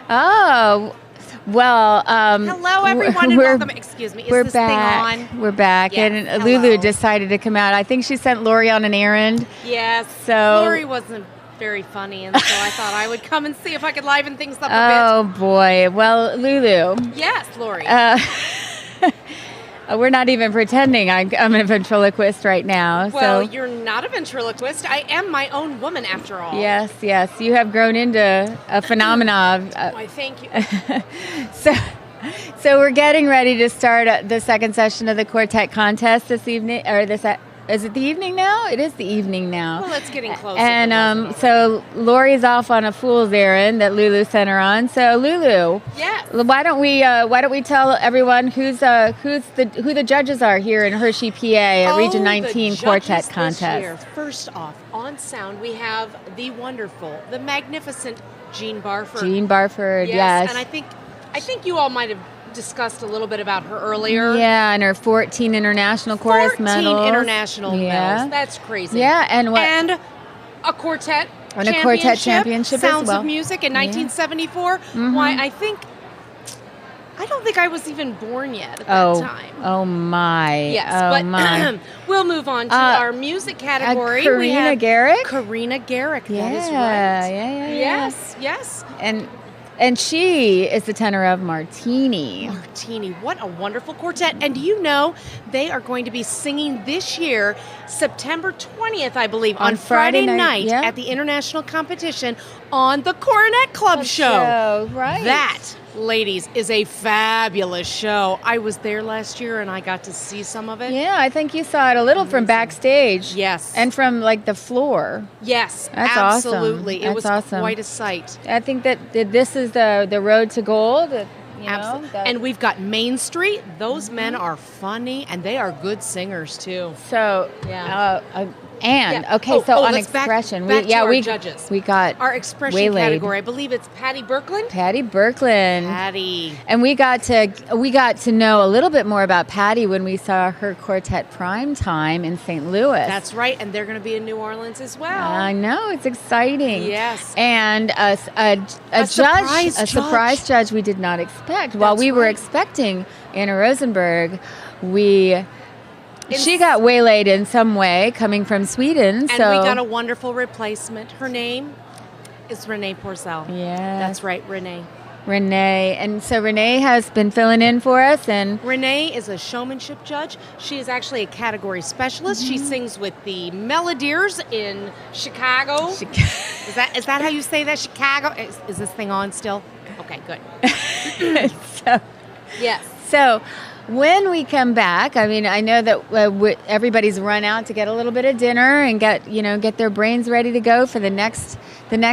Oh, well. Hello, everyone, and welcome. Excuse me. Is this back. thing on? We're back, Yes, and hello. Lulu decided to come out. I think she sent Lori on an errand. Yes. So Lori wasn't very funny, and so I thought I would come and see if I could liven things up a Oh boy. Well, Lulu. bit. Yes, Lori. We're not even pretending. I'm a ventriloquist right now. Well, so. you're not a ventriloquist. I am my own woman, after all. Yes. You have grown into a phenomenon. Why, thank you. So we're getting ready to start the second session of the Quartet contest this evening, or this. Is it the evening now? It is the evening now. Well, it's getting close. And so Lori's off on a fool's errand that Lulu sent her on. So Lulu, yes. why don't we tell everyone who the judges are here in Hershey, PA at Region 19 Quartet contest? This year. First off, on sound we have the wonderful, the magnificent Jean Barford. Jean Barford, yes. And I think you all might have discussed a little bit about her earlier. Yeah, and her 14 international chorus medals. 14 international medals. That's crazy. Yeah, and what? And a quartet and a quartet championship Sounds as well. of Music in 1974. Mm-hmm. Why, I don't think I was even born yet at that time. Oh my. Yes, but my. We'll move on to our music category. Karina Garrick? Karina Garrick, yeah, that is right. Yeah. Yes. And she is the tenor of Martini. Martini, what a wonderful quartet. And do you know, they are going to be singing this year, September 20th, I believe, on Friday night at the international competition on the Cornet Club show. Right. That, ladies, is a fabulous show. I was there last year and I got to see some of it. Yeah, I think you saw it a little from backstage. Yes. And from like the floor. Yes, That's absolutely. Awesome. It was awesome. quite a sight. I think that this is the road to gold. Absolutely. And we've got Main Street. Those men are funny, and they are good singers, too. So, okay, so on expression. Back to our judges. We got our expression waylaid. category. I believe it's Patty Birkeland. Patty. And we got to know a little bit more about Patty when we saw her quartet prime time in St. Louis. That's right, and they're going to be in New Orleans as well. I know, it's exciting. Yes. And a surprise judge we did not expect. While we were expecting Anna Rosenberg, she got waylaid in some way coming from Sweden. And we got a wonderful replacement. Her name is Renee Porcel. Yeah. That's right, Renee. And so Renee has been filling in for us. And Renee is a showmanship judge. She is actually a category specialist. Mm-hmm. She sings with the Melodiers in Chicago. Is that how you say that? Chicago? Is this thing on still? Okay, good. Yes. So when we come back, I mean, I know that everybody's run out to get a little bit of dinner and get their brains ready to go for the next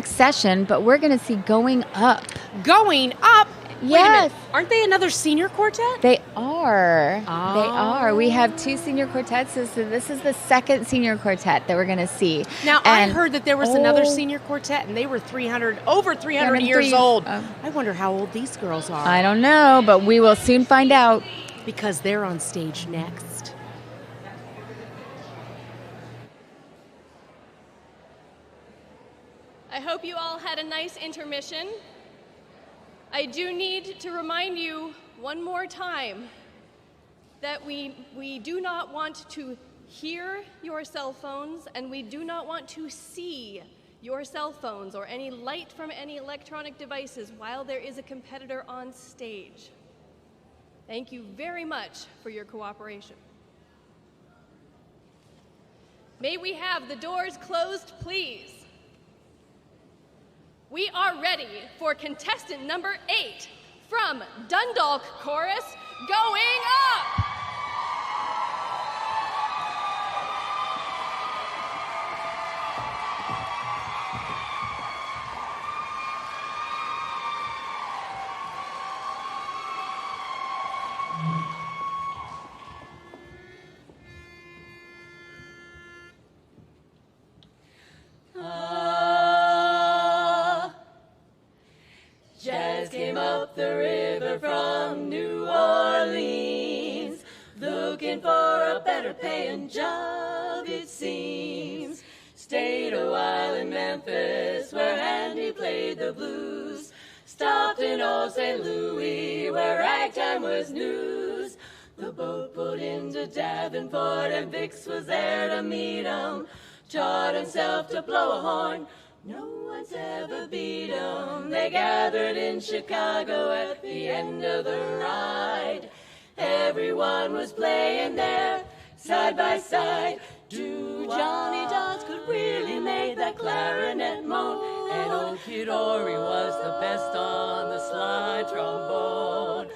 session. But we're going to see Going Up. Going Up. Yes. Wait a minute. Aren't they another senior quartet? They are. Oh. They are. We have two senior quartets. So this is the second senior quartet that we're going to see. Now, I heard that there was another senior quartet, and they were over 300 years old. I wonder how old these girls are. I don't know, but we will soon find out. Because they're on stage next. I hope you all had a nice intermission. I do need to remind you one more time that we do not want to hear your cell phones, and we do not want to see your cell phones or any light from any electronic devices while there is a competitor on stage. Thank you very much for your cooperation. May we have the doors closed, please? We are ready for contestant number 8 from Dundalk Chorus, Going Up! Jazz came up the river from New Orleans, looking for a better paying job, it seems. Stayed a while in Memphis, where Andy played the blues. stopped in old St. Louis, where ragtime was news. The boat pulled into Davenport, and Vix was there to meet 'em. Taught himself to blow a horn, no one's ever beat 'em. They gathered in Chicago at the end of the ride. Everyone was playing there, side by side. Johnny Dodds could really make that clarinet moan, and old Kid Ory was the best on the slide trombone.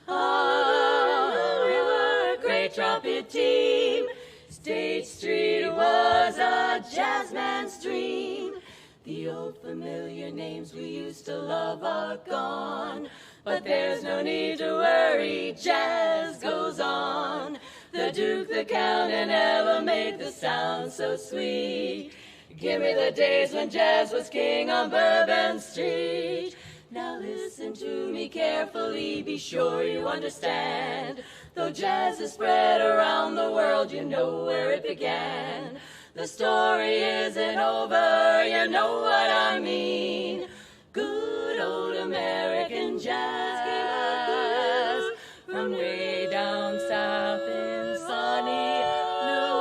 Oh, we were a great trumpet team. State Street was a jazzman's dream. The old familiar names we used to love are gone, but there's no need to worry, jazz goes on. The Duke, the Count, and Ella made the sound so sweet. Give me the days when jazz was king on Bourbon Street. Now listen to me carefully, be sure you understand. Though jazz is spread around the world, you know where it began. The story isn't over, you know what I mean. Good old American jazz from way down south in sunny New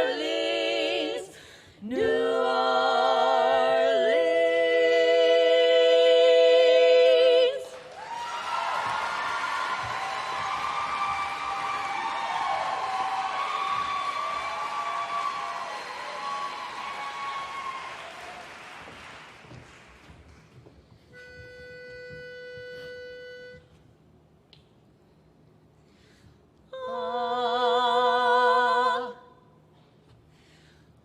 Orleans, New Orleans.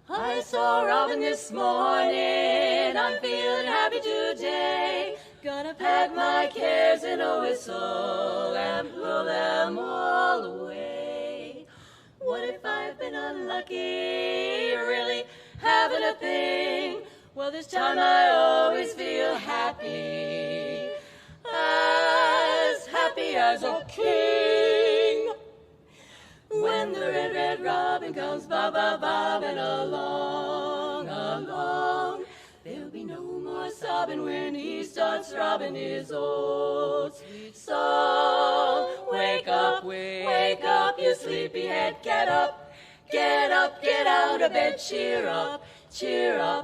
I saw Robin this morning, I'm feeling happy today. Gonna pack my cares in a whistle and blow them all away. What if I've been unlucky, really having a thing? Well, this time I always feel happy as a king. When the red, red robin comes bobbing along, along, there'll be no more sobbing when he starts robbing his old sweet song. Wake up, you sleepyhead, get up, get out of bed, cheer up,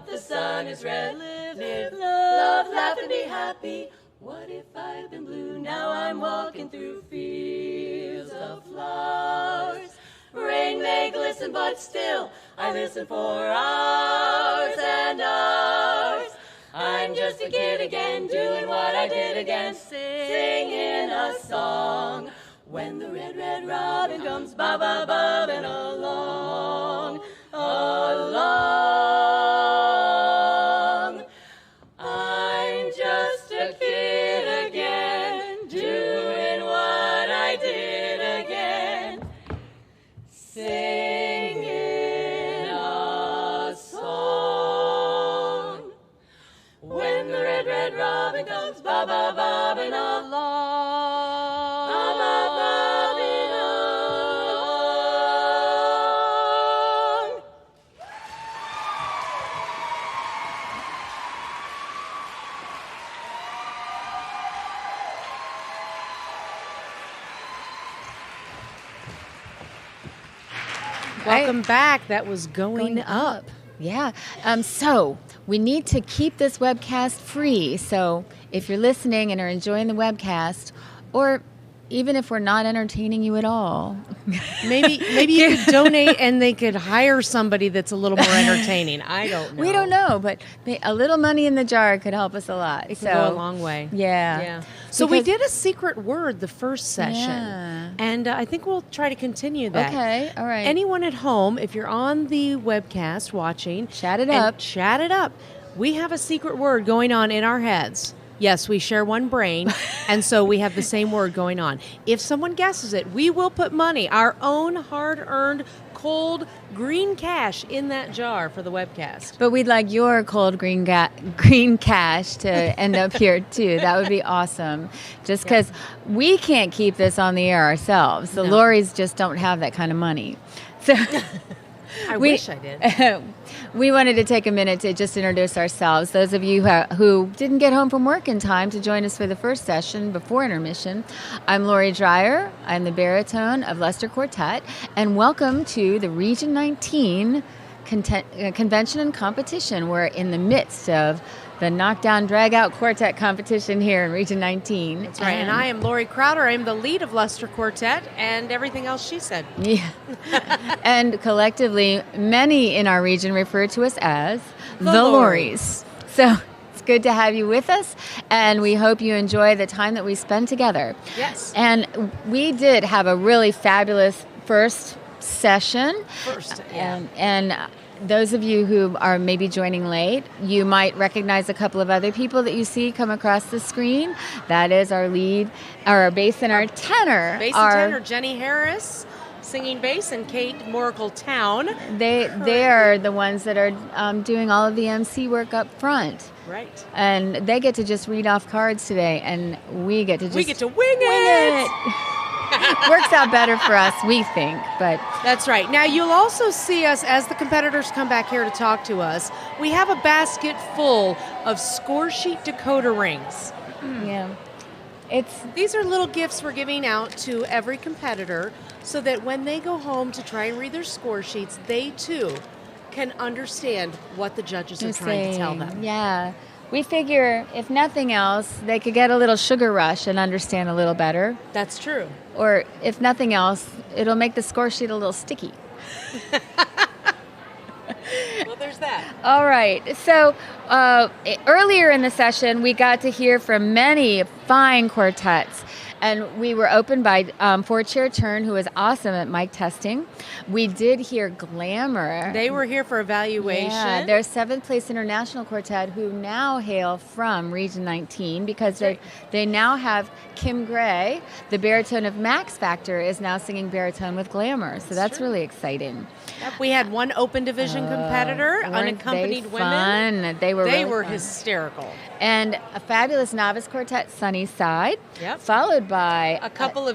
the sun is red, live, love, laugh and be happy. What if I've been blue? Now I'm walking through fields of flowers. Rain may glisten, but still I listen for hours and hours. I'm just a kid again, doing what I did again, singing a song. When the red, red robin comes bobbing along, along. I'm just a kid again, doing what I did again, singing a song. When the red, red robin comes bobbing along, bobbing along. Welcome back. That was Going Up. Yeah. So we need to keep this webcast free. So if you're listening and are enjoying the webcast, or even if we're not entertaining you at all, Maybe you could donate and they could hire somebody that's a little more entertaining. I don't know. we don't know, but a little money in the jar could help us a lot. It could go a long way. Yeah. So we Because- did a secret word the first session. Yeah. And I think we'll try to continue that. Okay, all right. Anyone at home, if you're on the webcast watching, Chat it and up. Chat it up. We have a secret word going on in our heads. Yes, we share one brain, and so we have the same word going on. If someone guesses it, we will put money, our own hard-earned, cold, green cash in that jar for the webcast. But we'd like your cold green cash to end up here too. That would be awesome. Just because we can't keep this on the air ourselves. The No. Lorries just don't have that kind of money. So I wish I did. We wanted to take a minute to just introduce ourselves. Those of you who didn't get home from work in time to join us for the first session before intermission, I'm Lori Dreyer. I'm the baritone of Leicester Quartet, and welcome to the Region 19 convention and competition. We're in the midst of the knockdown drag-out quartet competition here in Region 19. That's right. And I am Lori Crowder. I'm the lead of Leicester Quartet and everything else she said. Yeah. And collectively, many in our region refer to us as the Lories. So it's good to have you with us, and we hope you enjoy the time that we spend together. Yes. And we did have a really fabulous first session. And those of you who are maybe joining late, you might recognize a couple of other people that you see come across the screen. That is our lead, our bass and our tenor. Bass and tenor, Jenny Harris, singing bass, and Kate Moracle Town. They are the ones that are doing all of the MC work up front. Right. And they get to just read off cards today, and we get to just wing it. Works out better for us, we think, but that's right. Now you'll also see us as the competitors come back here to talk to us. We have a basket full of score sheet decoder rings. Yeah. These are little gifts we're giving out to every competitor so that when they go home to try and read their score sheets, they too can understand what the judges are trying to tell them. Yeah. We figure, if nothing else, they could get a little sugar rush and understand a little better. That's true. Or, if nothing else, it'll make the score sheet a little sticky. Well, there's that. All right. So, earlier in the session, we got to hear from many fine quartets. And we were opened by Four-Chair Turn, who was awesome at mic testing. We did hear Glamour. They were here for evaluation. Yeah, they're 7th place international quartet who now hail from Region 19 because they now have Kim Gray, the baritone of Max Factor, is now singing baritone with Glamour. So that's really exciting. Yep, we had one open division competitor, unaccompanied women. They were really were fun. Hysterical. And a fabulous novice quartet, Sunnyside, followed by a couple of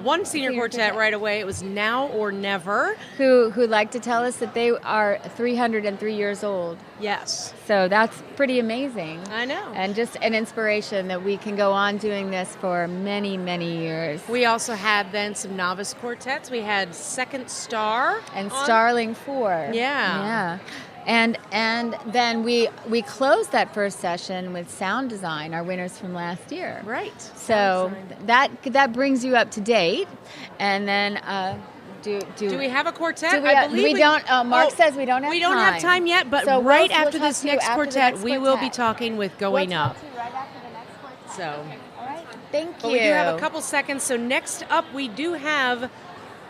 one senior quartet right away. It was Now or Never, who like to tell us that they are 303 years old. Yes. So that's pretty amazing. I know. And just an inspiration that we can go on doing this for many, many years. We also had then some novice quartets. We had Second Star and Starling 4. Yeah. And then we closed that first session with Sound Design, our winners from last year. Right. So that brings you up to date. And then do we have a quartet? I believe we don't. Mark says we don't have time. We don't have time yet, but so right we'll after this next quartet, we will be talking with Going Up. Right after the next quartet. So, all right. Thank you. But we do have a couple seconds. So next up, we do have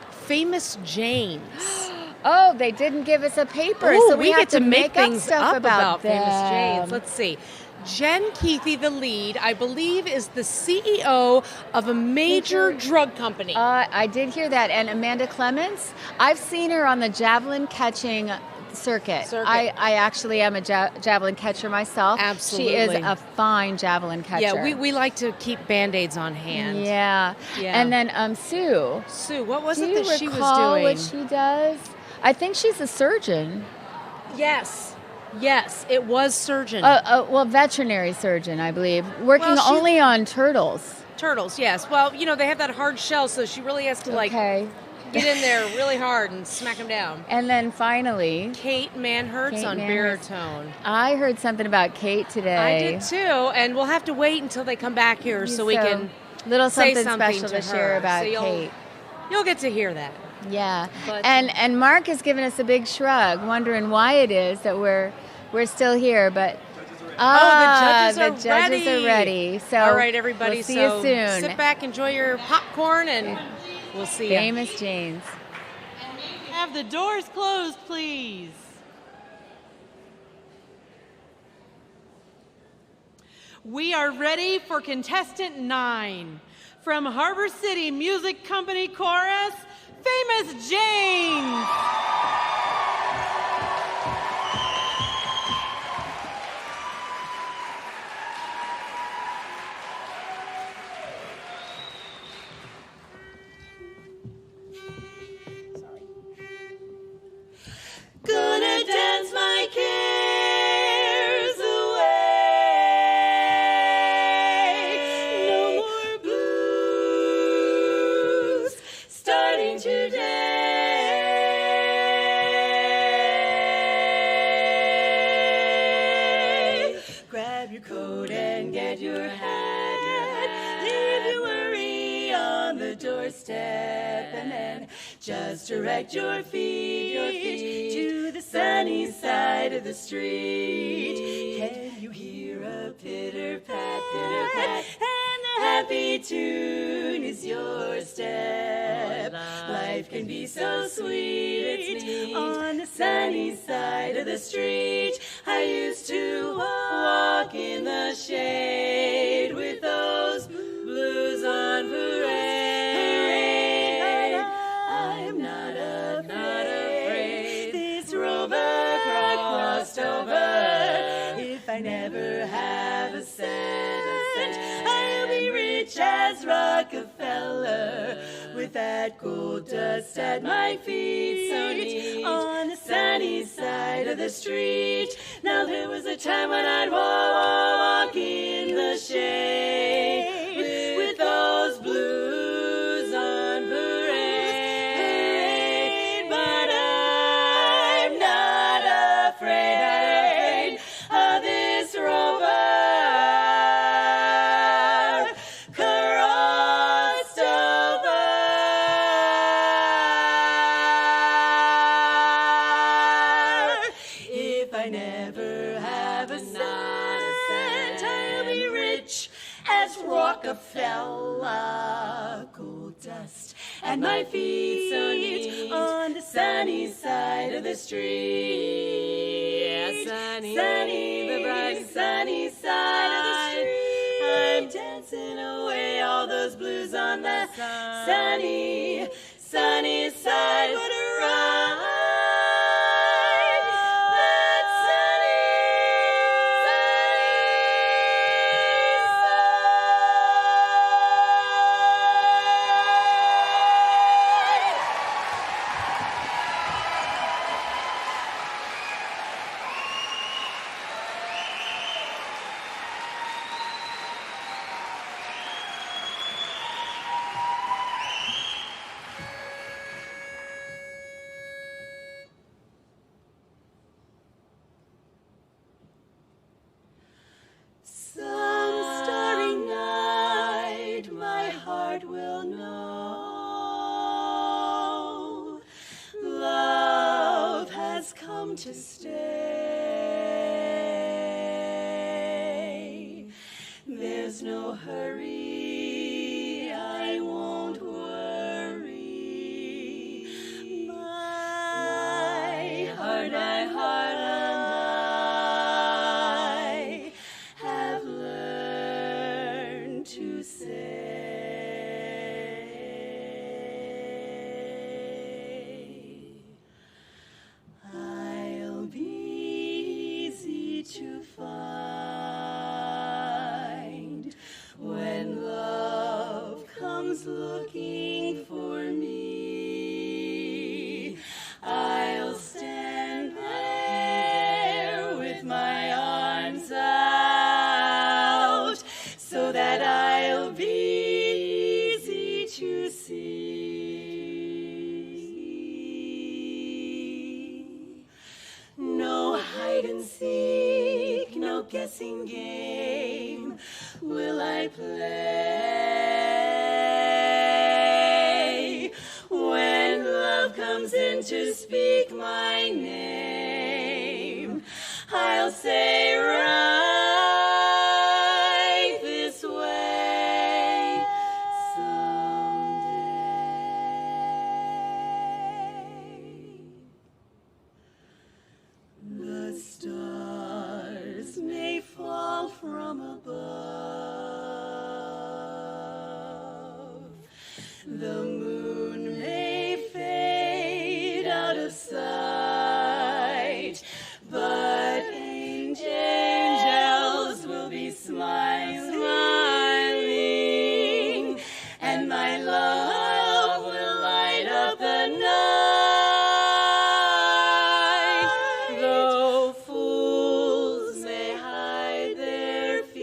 Famous Janes. Oh, they didn't give us a paper, Ooh, so we have get to make up things stuff up about Famous Janes. Let's see. Jen Keithy, the lead, I believe, is the CEO of a major drug company. I did hear that. And Amanda Clements, I've seen her on the javelin catching circuit. I actually am a javelin catcher myself. Absolutely. She is a fine javelin catcher. Yeah, we like to keep Band-Aids on hand. Yeah. And then Sue. Sue, what was Do it that she was doing? Do you recall what she does? I think she's a surgeon. Yes, it was surgeon. Well, veterinary surgeon, I believe, working only on turtles. Turtles, yes. Well, they have that hard shell, so she really has to get in there really hard and smack them down. And then finally, Kate Manhertz on baritone. I heard something about Kate today. I did too, and we'll have to wait until they come back here so we can say something special to share about Kate. You'll get to hear that. Yeah, and Mark has given us a big shrug, wondering why it is that we're still here. But the judges are ready. So all right, everybody. We'll see you soon. Sit back, enjoy your popcorn, and we'll see you. Famous Janes. Have the doors closed, please. We are ready for contestant 9 from Harbor City Music Company Chorus. Famous Janes. your hat. Leave your worry on the doorstep and then just direct your feet to the sunny side of the street. Can you hear a pitter-pat, pitter-pat? And the happy tune is your step. Life can be so sweet, it's neat. On the sunny side of the street, I used to walk in the shade with those blues on parade. I'm not afraid. This rover crossed over. If I never have a cent, I'll be rich as Rockefeller with that gold dust at my feet, so neat, on the sunny side of the street. Now there was a time when I'd walk in the shade with those blues on parade, but I'm not afraid of this rover crossed over. If I never have a cent, I'll be rich as Rockefeller. Gold dust at my feet, so neat, on the sunny side of the street. Yeah, sunny, the bright sunny side of the street. I'm dancing away all those blues on the sunny side. But right, that sunny some starry night, my heart will know love has come to stay. There's no hurry, I won't worry. My heart, I have learned to say I'll be easy to find when love comes looking for me. I'll stand there with my arms out so that I'll be easy to see. No hide and seek, no guessing game will I play. When love comes in to speak my name, I'll say right this way someday. The stars may fall from above. The moon may fade out of sight, but angels will be smiling, and my love will light up the night. Though fools may hide their feelings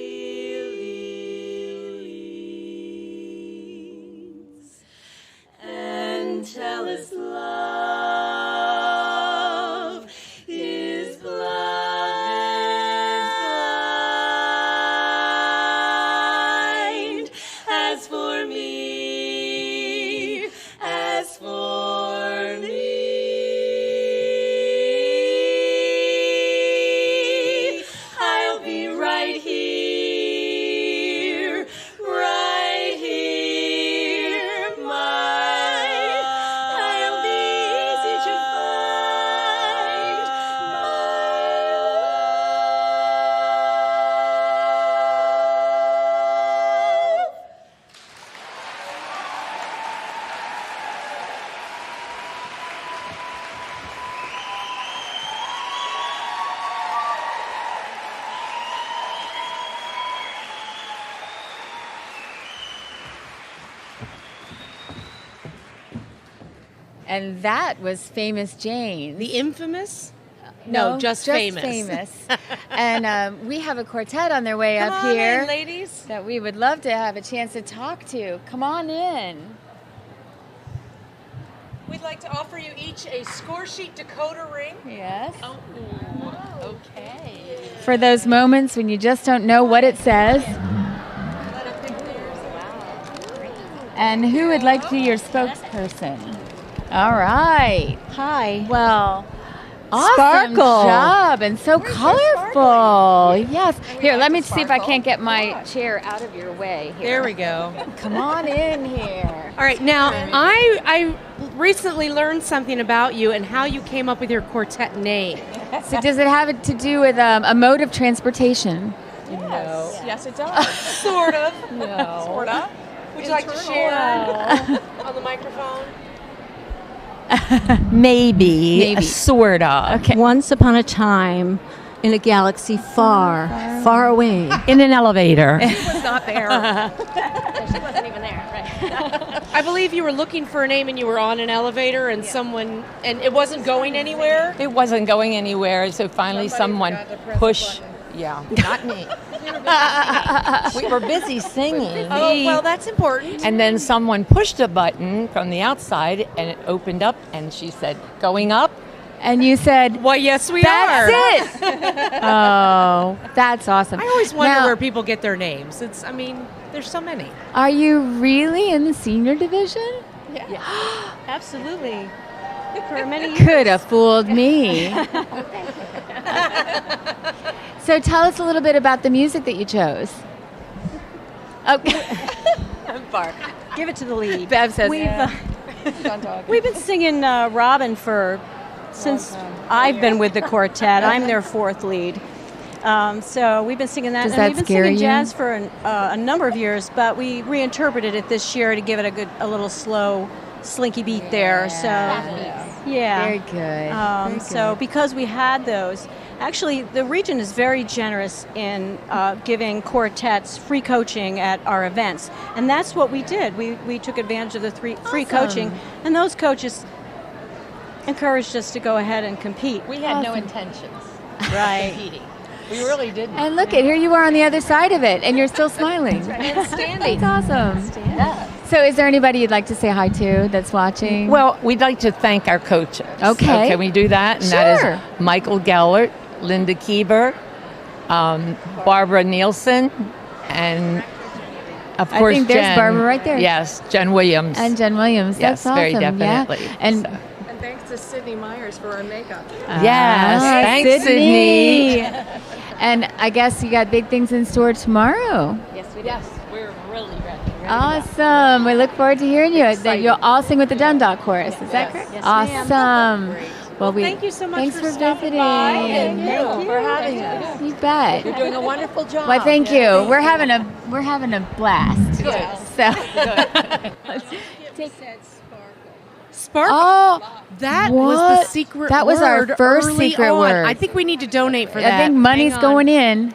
And that was Famous Jane. The infamous? No, just famous. And we have a quartet on their way Come up on here, in, ladies. that we would love to have a chance to talk to. Come on in. We'd like to offer you each a score sheet decoder ring. Yes. Oh, okay. For those moments when you just don't know what it says. And who would like to be your spokesperson? All right. Hi. Well, awesome Sparkle. job, and so colorful. Yes. Here, let me see if I can't get my chair out of your way. Here. There we go. Come on in here. All right, now I recently learned something about you and how you came up with your quartet name. So does it have to do with a mode of transportation? Yes, it does. Sort of. No. Sort of. Would you like to share on the microphone? Maybe. Sort of. Okay. Once upon a time, in a galaxy far, far away. In an elevator. She was not there. She wasn't even there, right? I believe you were looking for a name and you were on an elevator and and it wasn't going anywhere. It wasn't going anywhere, so finally someone pushed. Yeah, not me. We were busy singing. Oh, well, that's important. And then someone pushed a button from the outside and it opened up and she said, going up? And you said, Well, yes, we that's are. it. Oh, that's awesome. I always wonder Now, where people get their names. There's so many. Are you really in the senior division? Absolutely. For many years. Could have fooled me. So tell us a little bit about the music that you chose. Okay. Give it to the lead. Bev says, We've been singing Robin since I've been with the quartet. I'm their fourth lead. So we've been singing that. Does and that we've been scare singing you? jazz for a number of years, but we reinterpreted it this year to give it a little slow, slinky beat there. So, yeah. Very good. Very So good. because we had those, actually the region is very generous in giving quartets free coaching at our events. And that's what we did. We took advantage of the free coaching, and those coaches encouraged us to go ahead and compete. We had no intentions Right. of competing. We really didn't. And look at here you are on the other side of it, and you're still smiling. And standing. That's awesome. So is there anybody you'd like to say hi to that's watching? Well, we'd like to thank our coaches. Okay. Can we do that? And Sure. that is Michael Gellert, Linda Kieber, Barbara Nielsen, and of I course think there's Jen. Barbara right there. Yes, Jen Williams. And Jen Williams. Yes, That's awesome. very definitely. Yeah. And So- And thanks to Sydney Myers for our makeup. Yes, thanks, Sydney. And I guess you got big things in store tomorrow. Yes, we're really ready. Awesome. We look forward to hearing you. That you'll all sing with the Dundalk Chorus. Is that correct? Yes, ma'am. Awesome. Well, Thank you so much thanks for for stopping visiting. by. Thank you for having us. You bet. You're doing a wonderful job. Well, thank you. We're having a blast. Good. So. Sparkle. Oh, That what? was the secret That was our word first early secret on. word. I think we need to donate for that. I think money's Hang on. going in.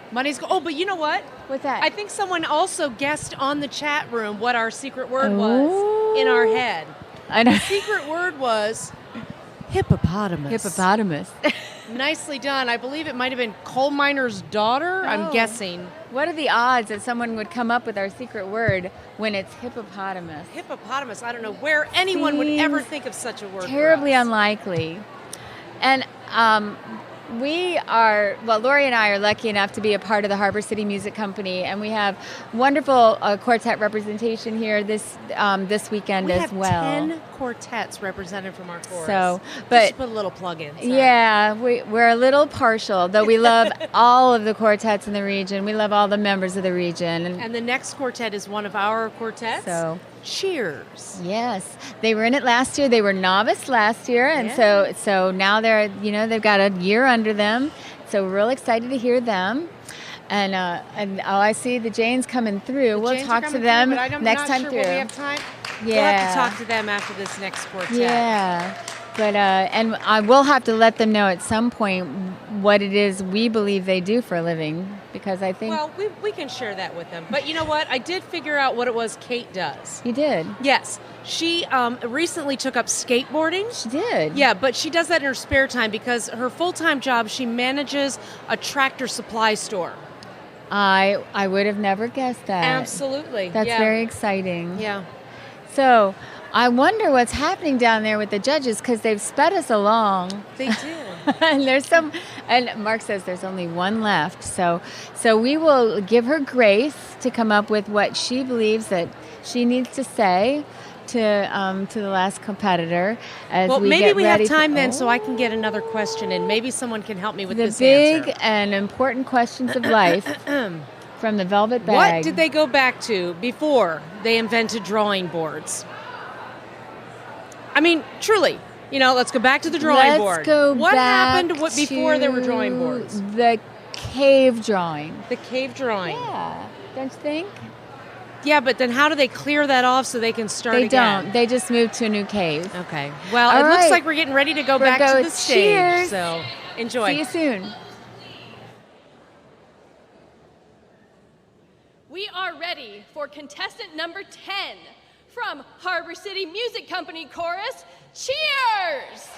Oh, but you know what? What's that? I think someone also guessed on the chat room what our secret word was in our head. I know. The secret word was hippopotamus. Hippopotamus. Nicely done. I believe it might have been coal miner's daughter. I'm Oh. guessing. What are the odds that someone would come up with our secret word when it's hippopotamus? Hippopotamus. I don't know where anyone would ever Seems think of such a word. Terribly for us. unlikely. And Lori and I are lucky enough to be a part of the Harbor City Music Company, and we have wonderful quartet representation here this weekend We as have well. 10 quartets represented from our chorus. So, Just but to put a little plug in. Sorry. yeah, we're a little partial, though we love all of the quartets in the region. We love all the members of the region. And the next quartet is one of our quartets. So, Cheers. yes, they were in it last year. They were novice last year, and so now they've got a year under them. So we're real excited to hear them. And I see the Janes coming through. We'll Janes are talk to coming them through, but I'm next not time sure through. Will we have time? Yeah. We'll have to talk to them after this next quartet. Yeah. and I will have to let them know at some point what it is we believe they do for a living, because I think... Well, we can share that with them. But you know what? I did figure out what it was Kate does. You did? Yes. She recently took up skateboarding. She did? Yeah, but she does that in her spare time because her full-time job, she manages a tractor supply store. I would have never guessed that. Absolutely. That's very exciting. Yeah. So I wonder what's happening down there with the judges, because they've sped us along. They did. And Mark says there's only one left. So we will give her grace to come up with what she believes that she needs to say to the last competitor. Maybe we have time then, so I can get another question in. Maybe someone can help me with this big answer. and important questions of life from the velvet bag. What did they go back to before they invented drawing boards? I mean, truly. Let's go back to the drawing board. What happened before there were drawing boards? The cave drawing. The cave drawing. Yeah. Don't you think? Yeah, but then how do they clear that off so they can start again? They don't. They just moved to a new cave. Okay. Well, it looks like we're getting ready to go back to the stage. Cheers. So enjoy. See you soon. We are ready for contestant number 10 from Harbor City Music Company Chorus. Cheers!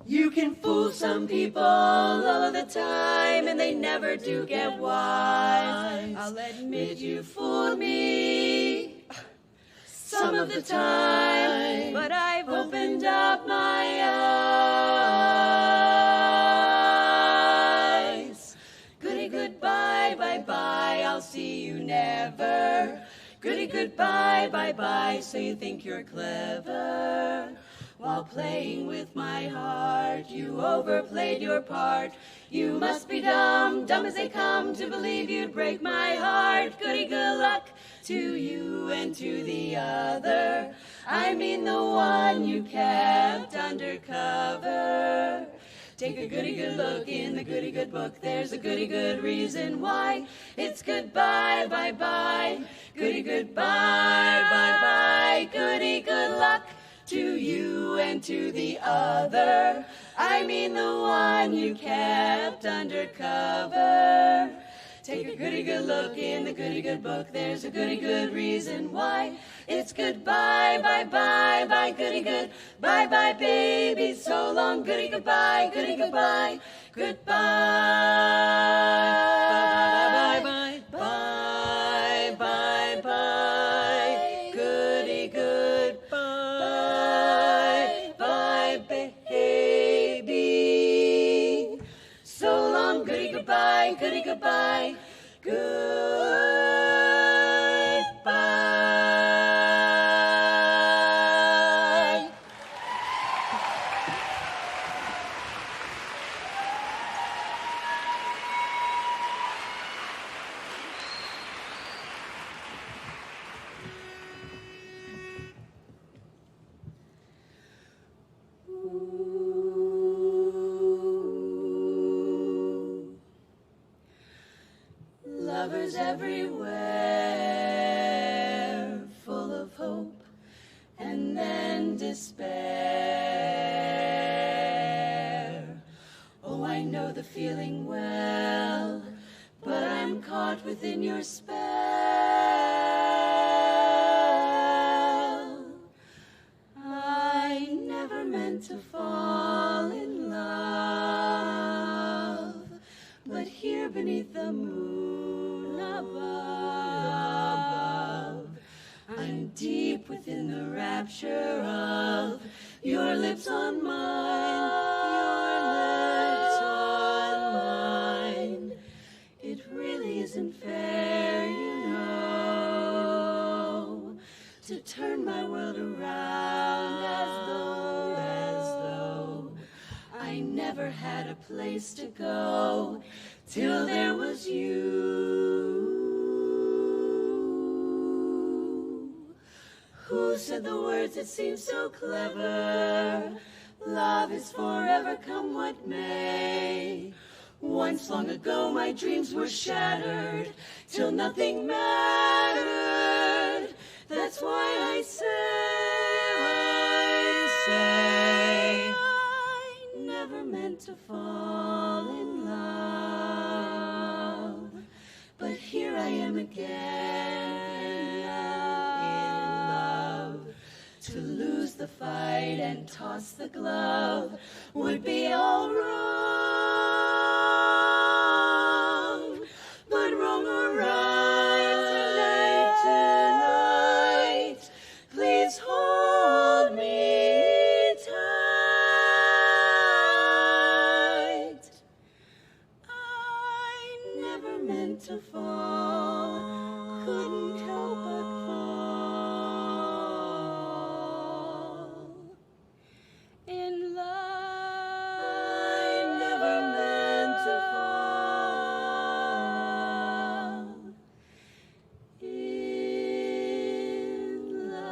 You can fool some people all of the time, and they never do get wise. I'll admit you fooled me some of the time, but I've opened up my eyes. Goody goodbye, bye-bye, I'll see you never. Goody goodbye, bye-bye, so you think you're clever. While playing with my heart, you overplayed your part. You must be dumb, dumb as they come, to believe you'd break my heart. Goody good luck to you and to the other. I mean the one you kept undercover. Take a goody good look in the goody good book. There's a goody good reason why. It's goodbye, bye-bye. Goody goodbye, bye-bye. Goody good luck to you and to the other. I mean the one you kept undercover. Take a goody good look in the goody good book. There's a goody good reason why. It's goodbye, bye-bye, bye, goody good. Bye-bye, baby, so long, goody goodbye, goody goodbye. Goodbye, bye, bye, bye, bye, goody goodbye, bye, baby. So long, goody goodbye, goody goodbye, goodbye. Lovers everywhere, full of hope and then despair. Oh, I know the feeling well, but I'm caught within your spell. I never meant to fall in love, but here beneath the moon above, I'm deep within the rapture of your lips on mine, It really isn't fair, you know, to turn my world around as though I never had a place to go till there was you. Who said the words that seemed so clever? Love is forever, come what may. Once long ago my dreams were shattered, till nothing mattered. That's why I say, I never meant to fall in love. But here I am again, in love. To lose the fight and toss the glove would be all wrong. But wrong or right, tonight, please hold me tight. I never meant to fall, couldn't help but fall. In love, I never meant to fall. In love.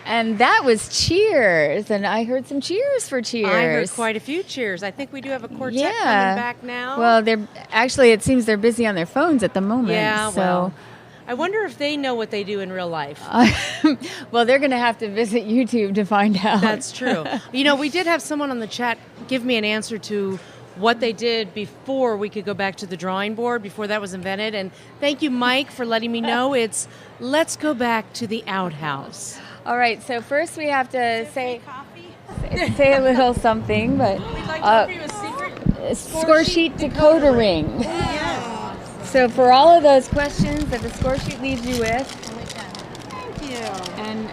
And that was Cheers, and I heard some cheers for Cheers. I heard quite a few cheers. I think we do have a quartet coming back now. Well, they're actually, it seems they're busy on their phones at the moment. Yeah, so. well, I wonder if they know what they do in real life. Well, they're going to have to visit YouTube to find out. That's true. You know, we did have someone on the chat give me an answer to what they did before we could go back to the drawing board, before that was invented. And thank you, Mike, for letting me know. It's let's go back to the outhouse. All right, so first we have to say a little something, but We'd like to give you a secret score sheet decoder ring. So for all of those questions that the score sheet leaves you with, Thank you. and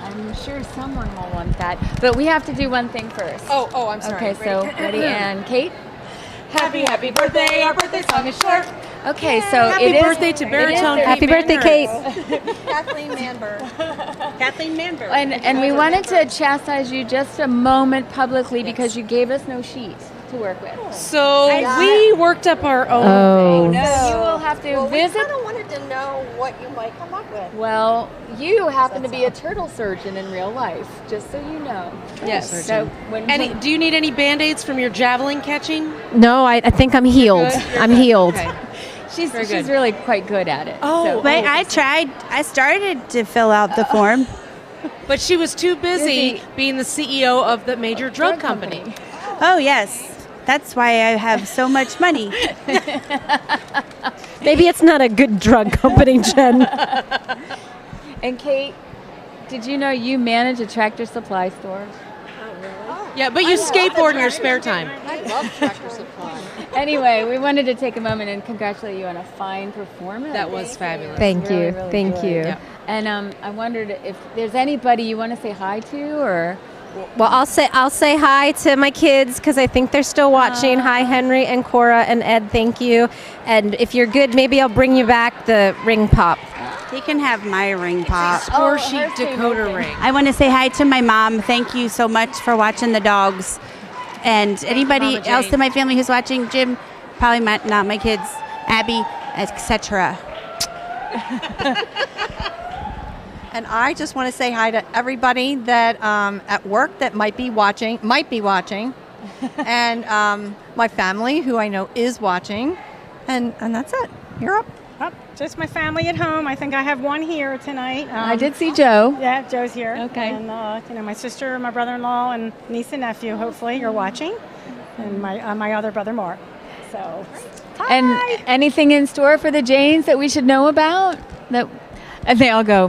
I'm sure someone will want that, but we have to do one thing first. Oh, I'm sorry. Okay, so ready, and Kate? Happy birthday, our birthday song is short. Okay, so Happy it is birthday to baritone Kate Happy birthday, Kate. Kathleen Manberg. Kathleen Manberg. And we wanted to chastise you just a moment publicly because you gave us no sheet to work with. So we worked up our own thing. You will have to visit. I wanted to know what you might come up with. Well, you happen to be a turtle surgeon in real life, just so you know. Yes. So Do you need any Band-Aids from your javelin catching? No, I think I'm healed. I'm healed. Okay. she's good. really quite good at it. Oh, But I tried. I started to fill out the form. But she was too busy being the CEO of the major drug company. Oh, yes. That's why I have so much money. Maybe it's not a good drug company, Jen. And Kate, did you know you manage a Tractor Supply store? Yeah, but you skateboard in your spare time. I love Tractor Supply. Anyway, we wanted to take a moment and congratulate you on a fine performance. That was fabulous. Thank you. Really, really Thank good. you. Yeah. And I wondered if there's anybody you want to say hi to, or Well, I'll say hi to my kids because I think they're still watching. Hi, Henry and Cora and Ed. Thank you. And if you're good, maybe I'll bring you back the ring pop. He can have my ring pop. Score sheet her too, decoder okay. ring. I want to say hi to my mom. Thank you so much for watching the dogs. And anybody Mama else Jane. in my family who's watching, Jim, probably not my kids, Abby, etc. And I just want to say hi to everybody that at work that might be watching, and my family who I know is watching, and that's it. You're up. Just my family at home. I think I have one here tonight. I did see Joe. Yeah, Joe's here. Okay. And my sister, my brother-in-law, and niece and nephew. Hopefully, you're watching, and my other brother Mark. So. And anything in store for the Janes that we should know about? And they all go.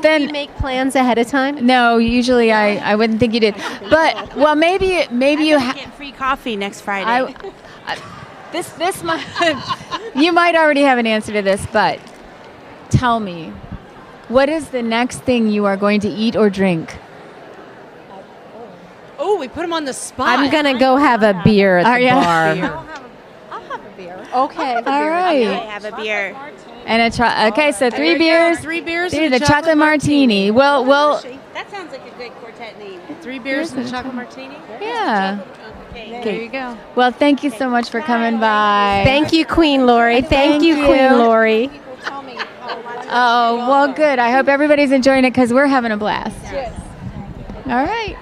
Then you make plans ahead of time. No, usually I wouldn't think you did. But well, maybe you Get free coffee next Friday. this might you might already have an answer to this, but tell me, what is the next thing you are going to eat or drink? Oh, we put him on the spot. I'm gonna go have a beer at Are the ya? bar. I'll have a beer. Okay. All right. I have a beer. And okay, so three beers. 3 beers Three, and a the chocolate martini. Well, That sounds like a good quartet name. 3 beers and a chocolate martini. yeah. Okay. There you go. Well, thank you so much for coming by. Thank you, Queen Lori. Thank you, you. Queen Lori. Oh, well, good. I hope everybody's enjoying it because we're having a blast. Yes. All right.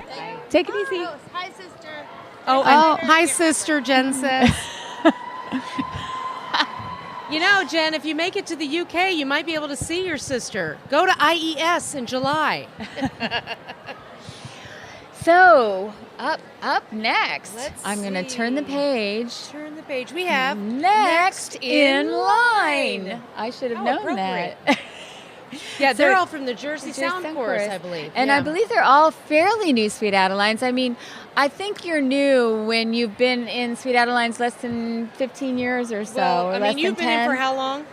Take it easy. Hi, sister. Hi, sister, Jen says. You know, Jen, if you make it to the UK, you might be able to see your sister. Go to IES in July. So, up next, Let's I'm going to turn the see. page. Turn the page. We have Next in line. I should have known appropriate. that. Yeah, they're So- all from the Jersey Sound Chorus, I believe. And yeah. I believe they're all fairly new Sweet Adelines. I mean, I think you're new when you've been in Sweet Adelines less than 15 years or so. Well, or I less mean, you've than been 10. in for how long?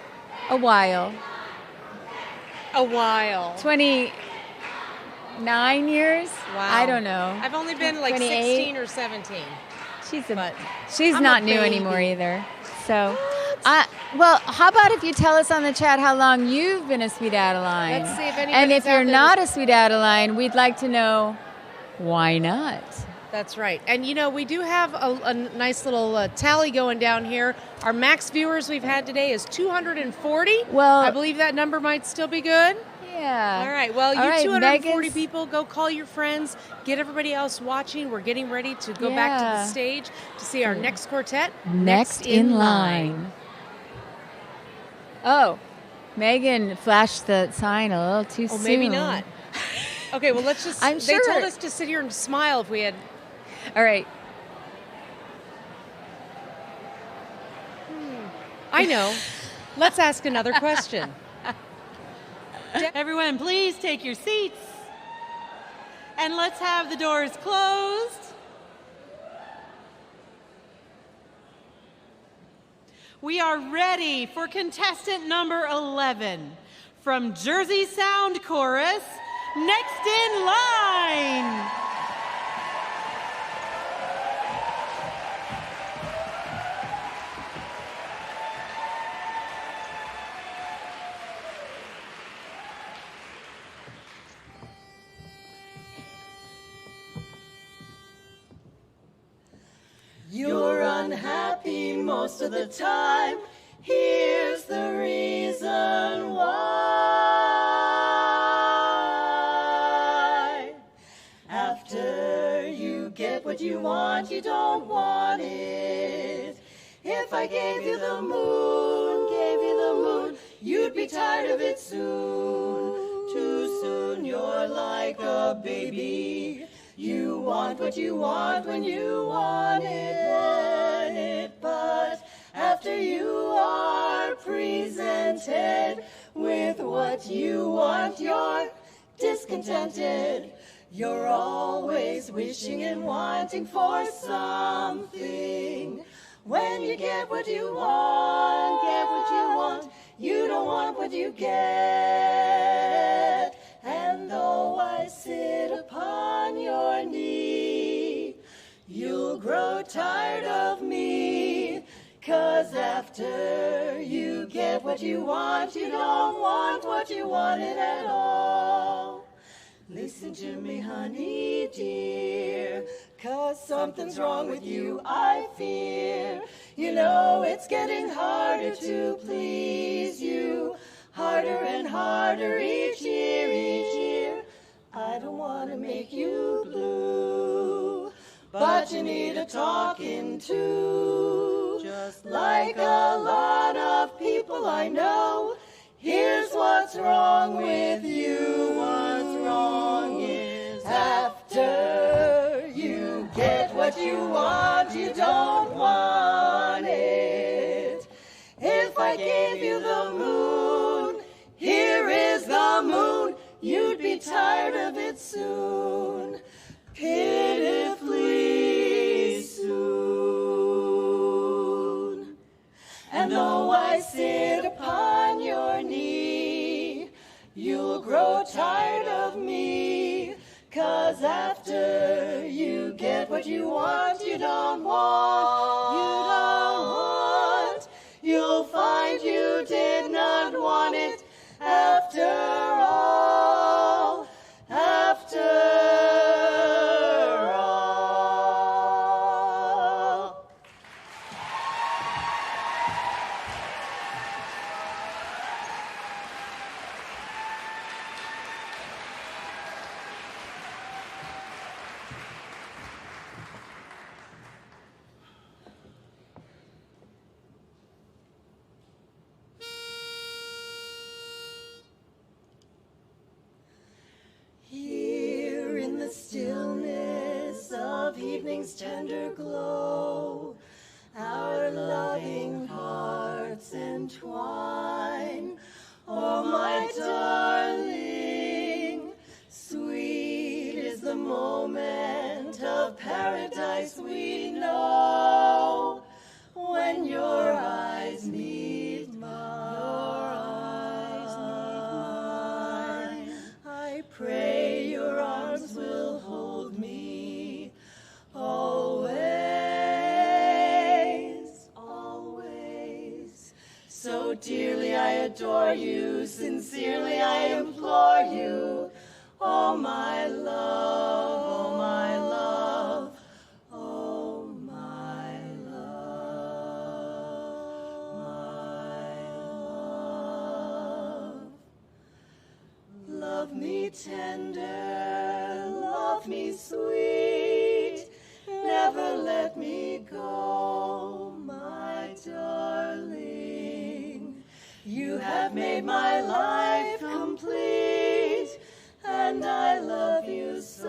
A while. A while. 29 years? Wow. I don't know. I've only been like 28. 16 or 17. She's I'm not a new baby. anymore either. So, well, how about if you tell us on the chat how long you've been a Sweet Adeline? Let's see if And anybody's if you're out there not a Sweet Adeline, we'd like to know why not. That's right. And, you know, we do have a nice little tally going down here. Our max viewers we've had today is 240. Well, I believe that number might still be good. Yeah. All right. Well, All you right, 240 Megan's- people, go call your friends, get everybody else watching. We're getting ready to go back to the stage to see our next quartet. Next in line. Oh, Megan flashed the sign a little too soon. Oh, maybe not. Okay, well, let's just. I'm They sure. told us to sit here and smile if we had. All right. I know. Let's ask another question. Everyone, please take your seats. And let's have the doors closed. We are ready for contestant number 11 from Jersey Sound Chorus, Next in Line. You're unhappy most of the time. Here's the reason why. After you get what you want, you don't want it. If I gave you the moon, you'd be tired of it soon. Too soon, you're like a baby. You want what you want when you want it, but after you are presented with what you want, you're discontented. You're always wishing and wanting for something. When you get what you want, you don't want what you get. And though I sit upon your knee, you'll grow tired of me. 'Cause after you get what you want, you don't want what you wanted at all. Listen to me, honey dear, 'cause something's wrong with you, I fear. You know it's getting harder to please you, harder and harder each year, each year. I don't want to make you blue, but you need a talking to. Just like a lot of people I know, here's what's wrong with you. What's wrong is after you get what you want, you don't want it. If I gave you the moon, here is the moon, you'd be tired of it soon, pitifully soon. And though I sit upon your knee, you'll grow tired of me. 'Cause after you get what you want, you don't want. you did not want it after all, after all. Here in the stillness of evening's tender glow, our loving hearts entwine. Oh, my darling, sweet is the moment of paradise we know, when your eyes meet mine. I pray your arms will hold me always, always. So dearly I adore you, sincerely I implore you. Oh, my love, oh, my love, oh, my love, my love. Love me tender, love me sweet, never let me go, my darling. You have made my life complete, and I love you so.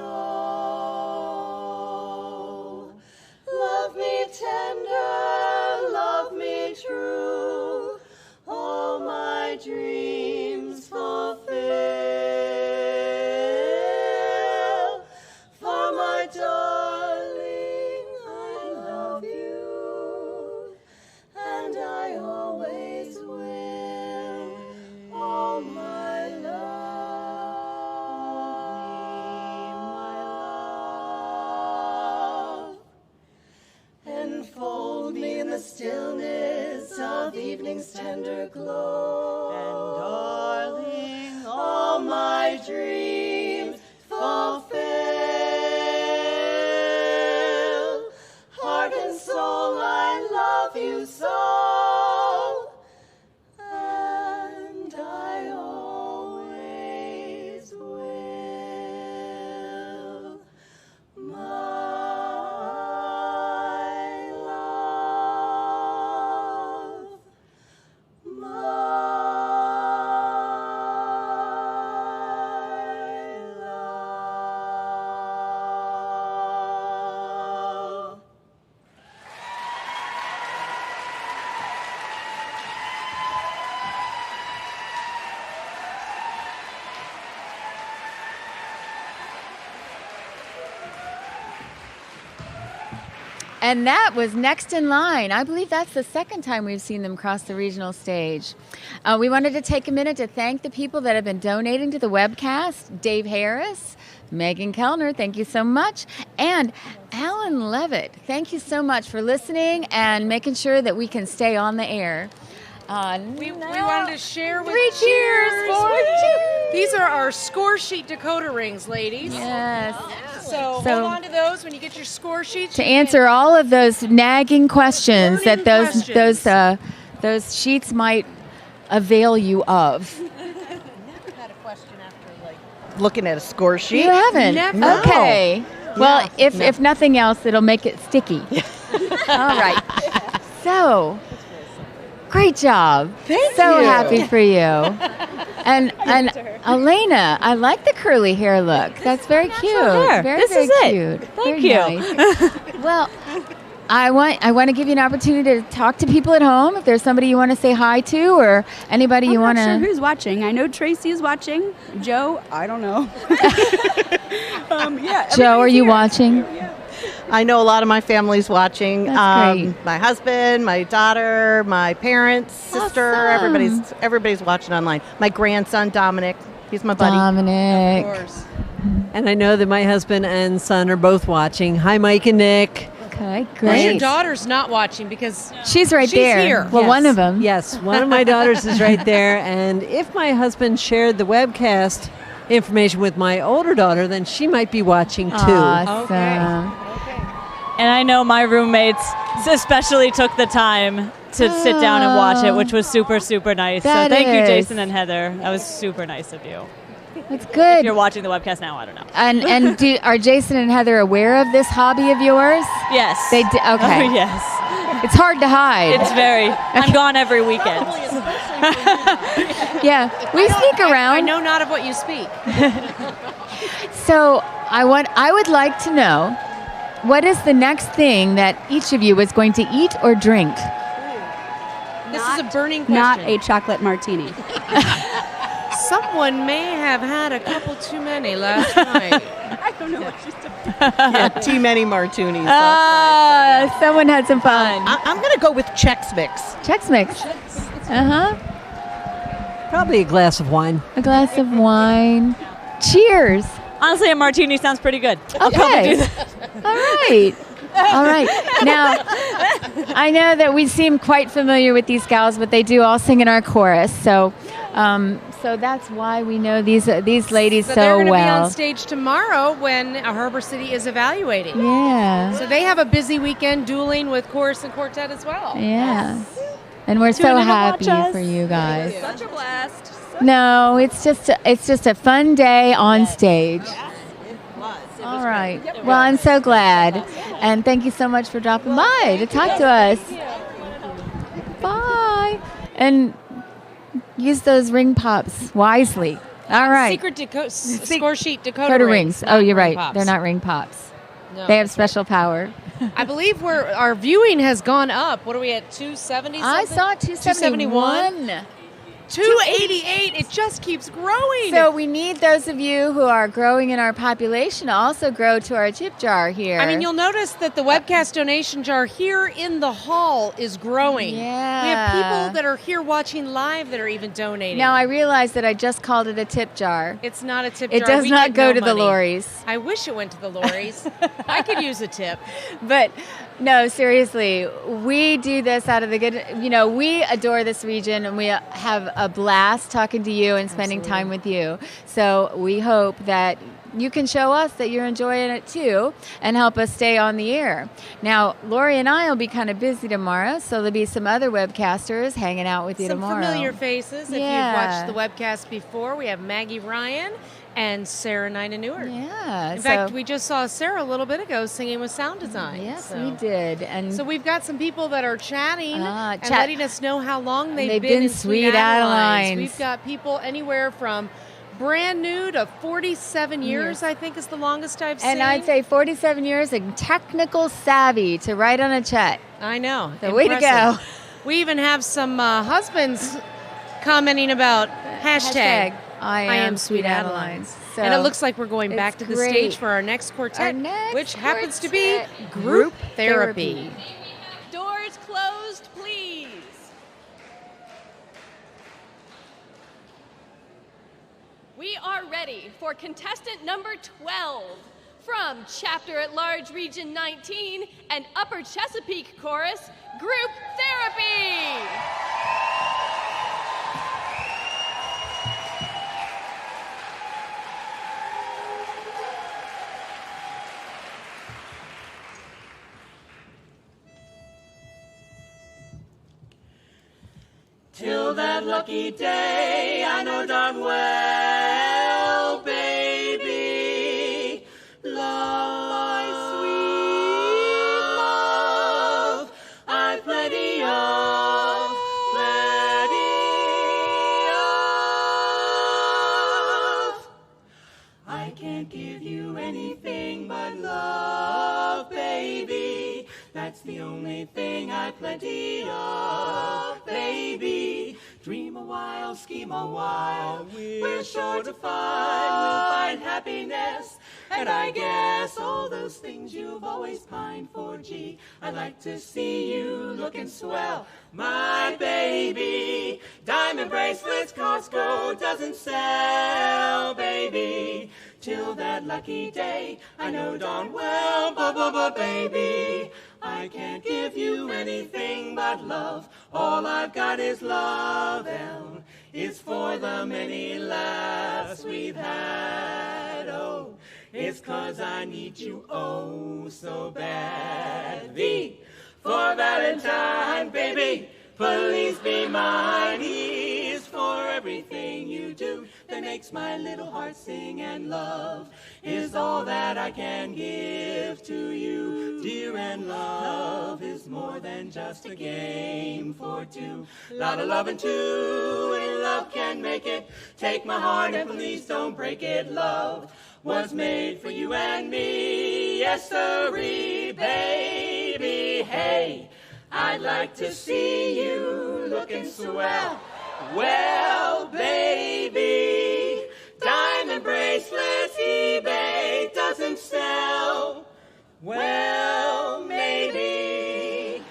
Love me tender, love me true, all my dreams fulfill. For my darling, I love you, and I always will. Oh, my love, enfold me in the stillness of evening's tender glow. And darling, all my dreams fulfill. Heart and soul, I love you so, and I always will. My love, love. And that was Next in Line. I believe that's the second time we've seen them cross the regional stage. We wanted to take a minute to thank the people that have been donating to the webcast. Dave Harris, Megan Kellner, thank you so much. And Alan Levitt, thank you so much for listening and making sure that we can stay on the air. We wanted to share with Three cheers for you. These are our score sheet decoder rings, ladies. Yes. So hold on to those when you get your score sheets. To answer all of those nagging questions that those sheets might avail you of. Never had a question after looking at a score sheet. You haven't? No. Okay. Well, if nothing else, it'll make it sticky. All right. So, great job. Thank so you. happy for you. And Elena, I like the curly hair look. That's very cute. hair. Very, This very is it. cute. Thank Very you. nice. Well, I want to give you an opportunity to talk to people at home. If there's somebody you want to say hi to, or anybody you want to. I'm not sure who's watching. I know Tracy is watching. Joe, I don't know. Joe, are you watching? I know a lot of my family's watching. That's great. My husband, my daughter, my parents, sister, Awesome. everybody's watching online. My grandson, Dominic, he's my buddy. Dominic. And I know that my husband and son are both watching. Hi, Mike and Nick. Okay, Well, great. your daughter's not watching because She's right there. here. Well, one of them. Yes, one of my daughters is right there. And if my husband shared the webcast information with my older daughter, then she might be watching too. Awesome. And I know my roommates especially took the time to sit down and watch it, which was super, super nice. So That thank you, is. Jason and Heather. That was super nice of you. That's good. If you're watching the webcast now, I don't know. And are Jason and Heather aware of this hobby of yours? Yes. They okay. Oh, yes. It's hard to hide. It's very. I'm gone every weekend. Yeah, we sneak around. I know not of what you speak. So I would like to know, what is the next thing that each of you is going to eat or drink? This is a burning question. Not a chocolate martini. Someone may have had a couple too many last night. I don't know what she's doing. Yeah, too many martinis. Someone had some fun. I'm going to go with Chex Mix. Chex Mix. Probably a glass of wine. A glass of wine. Cheers. Honestly, a martini sounds pretty good. I'll Okay. probably do that. All right. All right. Now, I know that we seem quite familiar with these gals, but they do all sing in our chorus. So that's why we know these ladies so they're going to be well. on stage tomorrow when Harbor City is evaluating. Yeah. So they have a busy weekend dueling with chorus and quartet as well. Yeah. And we're Tune so in to happy watch us. for you guys. Such a blast. No, it's just a fun day on stage. All right. Well, I'm so glad. And thank you so much for dropping by to talk to us. Bye. And use those ring pops wisely. All right. Secret score sheet decoder Dakota rings. Oh, you're not ring right. pops. They're not ring pops. No, They have that's special power. I believe our viewing has gone up. What are we at, 270 I something? saw 271. 288. It just keeps growing. So we need those of you who are growing in our population to also grow to our tip jar here. I mean, you'll notice that the webcast donation jar here in the hall is growing. Yeah. We have people that are here watching live that are even donating. Now I realize that I just called it a tip jar. It's not a tip It jar. does We not get go no to the money. lorries. I wish it went to the lorries. I could use a tip. But no, seriously, we do this out of the good, we adore this region and we have a blast talking to you and spending time with you. So we hope that you can show us that you're enjoying it too and help us stay on the air. Now, Lori and I will be kind of busy tomorrow, so there'll be some other webcasters hanging out with you Some tomorrow. familiar faces. If Yeah. you've watched the webcast before, we have Maggie Ryan and Sarah Nina Newer. Yeah. In fact, we just saw Sarah a little bit ago singing with Sound Design. Yes, we did. And so we've got some people that are chatting and chat- letting us know how long they've been in Sweet Adelines. We've got people anywhere from brand new to 47 years, I think is the longest I've seen. And I'd say 47 years and technical savvy to write on a chat. I know. So way to go. Impressive. We even have some husbands commenting about hashtag I am Sweet Adelines. So and it looks like we're going back to the great. stage for our next quartet, which happens to be quartet. group therapy. Doors closed, please. We are ready for contestant number 12 from Chapter at Large Region 19 and Upper Chesapeake Chorus, Group Therapy. Till that lucky day, I know darn well, baby, love, my sweet love, I've plenty of, I can't give you anything but love, baby, that's the only thing I've plenty of, baby. Dream a while, scheme a while, we're sure to find, we'll find happiness. And I guess all those things you've always pined for, gee, I'd like to see you looking swell, my baby. Diamond bracelets Costco doesn't sell, baby. Till that lucky day, I know darn well, baby, I can't give you anything but love. All I've got is love, L. It's for the many laughs we've had, oh. It's 'cause I need you, oh, so bad. V for Valentine, baby, please be mine. E is for everything you do that makes my little heart sing, and love is all that I can give to you, dear, and love is more than just a game for two. Lot of love and two, and love can make it. Take my heart and please don't break it. Love was made for you and me, yes sirree, baby. Hey, I'd like to see you looking swell. Well, baby, diamond bracelets eBay doesn't sell. Well, maybe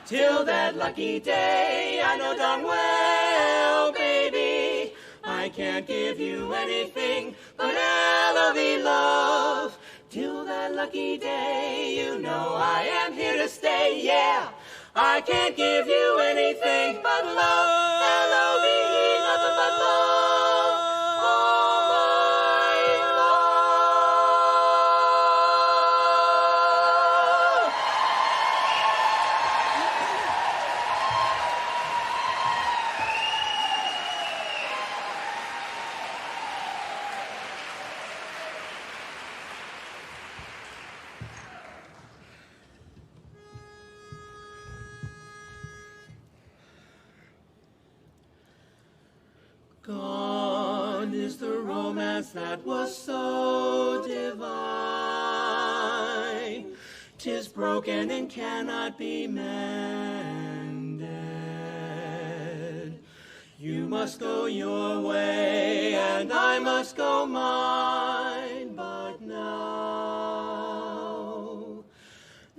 till that lucky day, I know darn well, baby, I can't give you anything but L-O-V love. Till that lucky day, you know I am here to stay, yeah. I can't give you anything but love. L-O-V-E, nothing but love. All my love. Gone is the romance that was so divine. 'Tis broken and cannot be mended. You must go your way and I must go mine. But now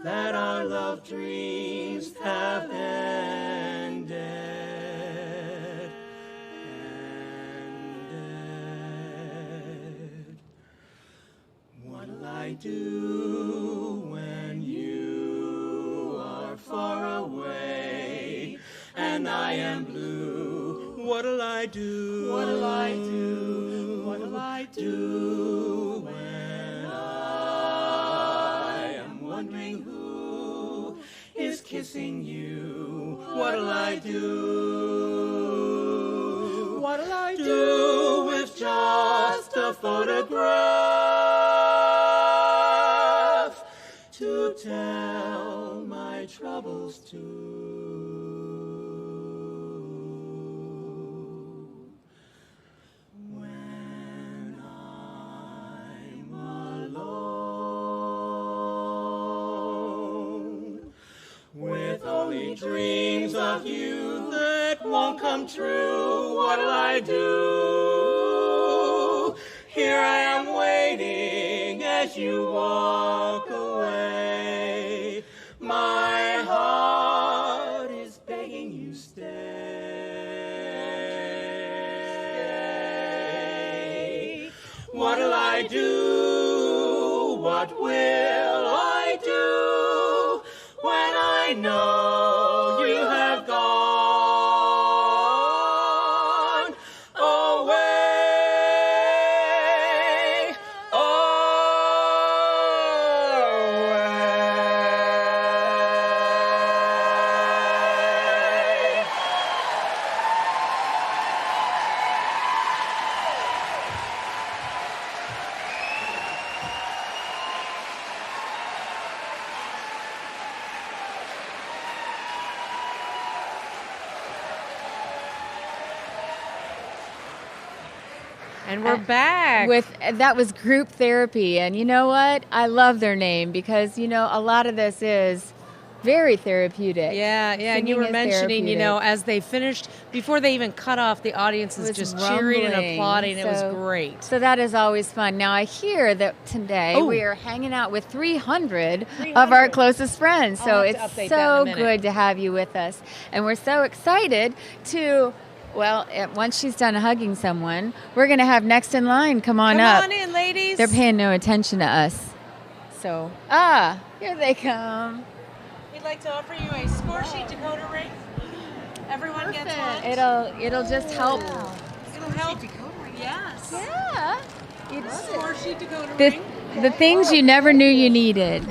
that our love dreams have ended, what'll I do when you are far away and I am blue? What'll I do? What'll I do? What'll I do when I am wondering who is kissing you? What'll I do? What'll I do with just a photograph to tell my troubles to? When I'm alone with only dreams of you that won't come true, what'll I do? Here I am waiting as you walk away. My heart is begging you stay. What'll I do? What will I do when I know you have gone away? Away. And we're back. That was group therapy. And you know what? I love their name because, you know, a lot of this is very therapeutic. Yeah, and you Singing were is mentioning, you know, therapeutic. as they finished, before they even cut off, the audience It is was just cheering and rumbling. applauding. It was So- great. So that is always fun. Now, I hear that today Oh. we are hanging out with 300 of our closest friends. So I'll have it's to update that in a so minute. good to have you with us. And we're so excited to, well, once she's done hugging someone, we're going to have next in line. Come on up. Come on in, ladies. They're paying no attention to us. So, here they come. we'd like to offer you a score sheet decoder ring. Everyone gets one. It'll just help. It'll help. Yes. Yeah. Score sheet decoder The, ring. the things you never knew you needed.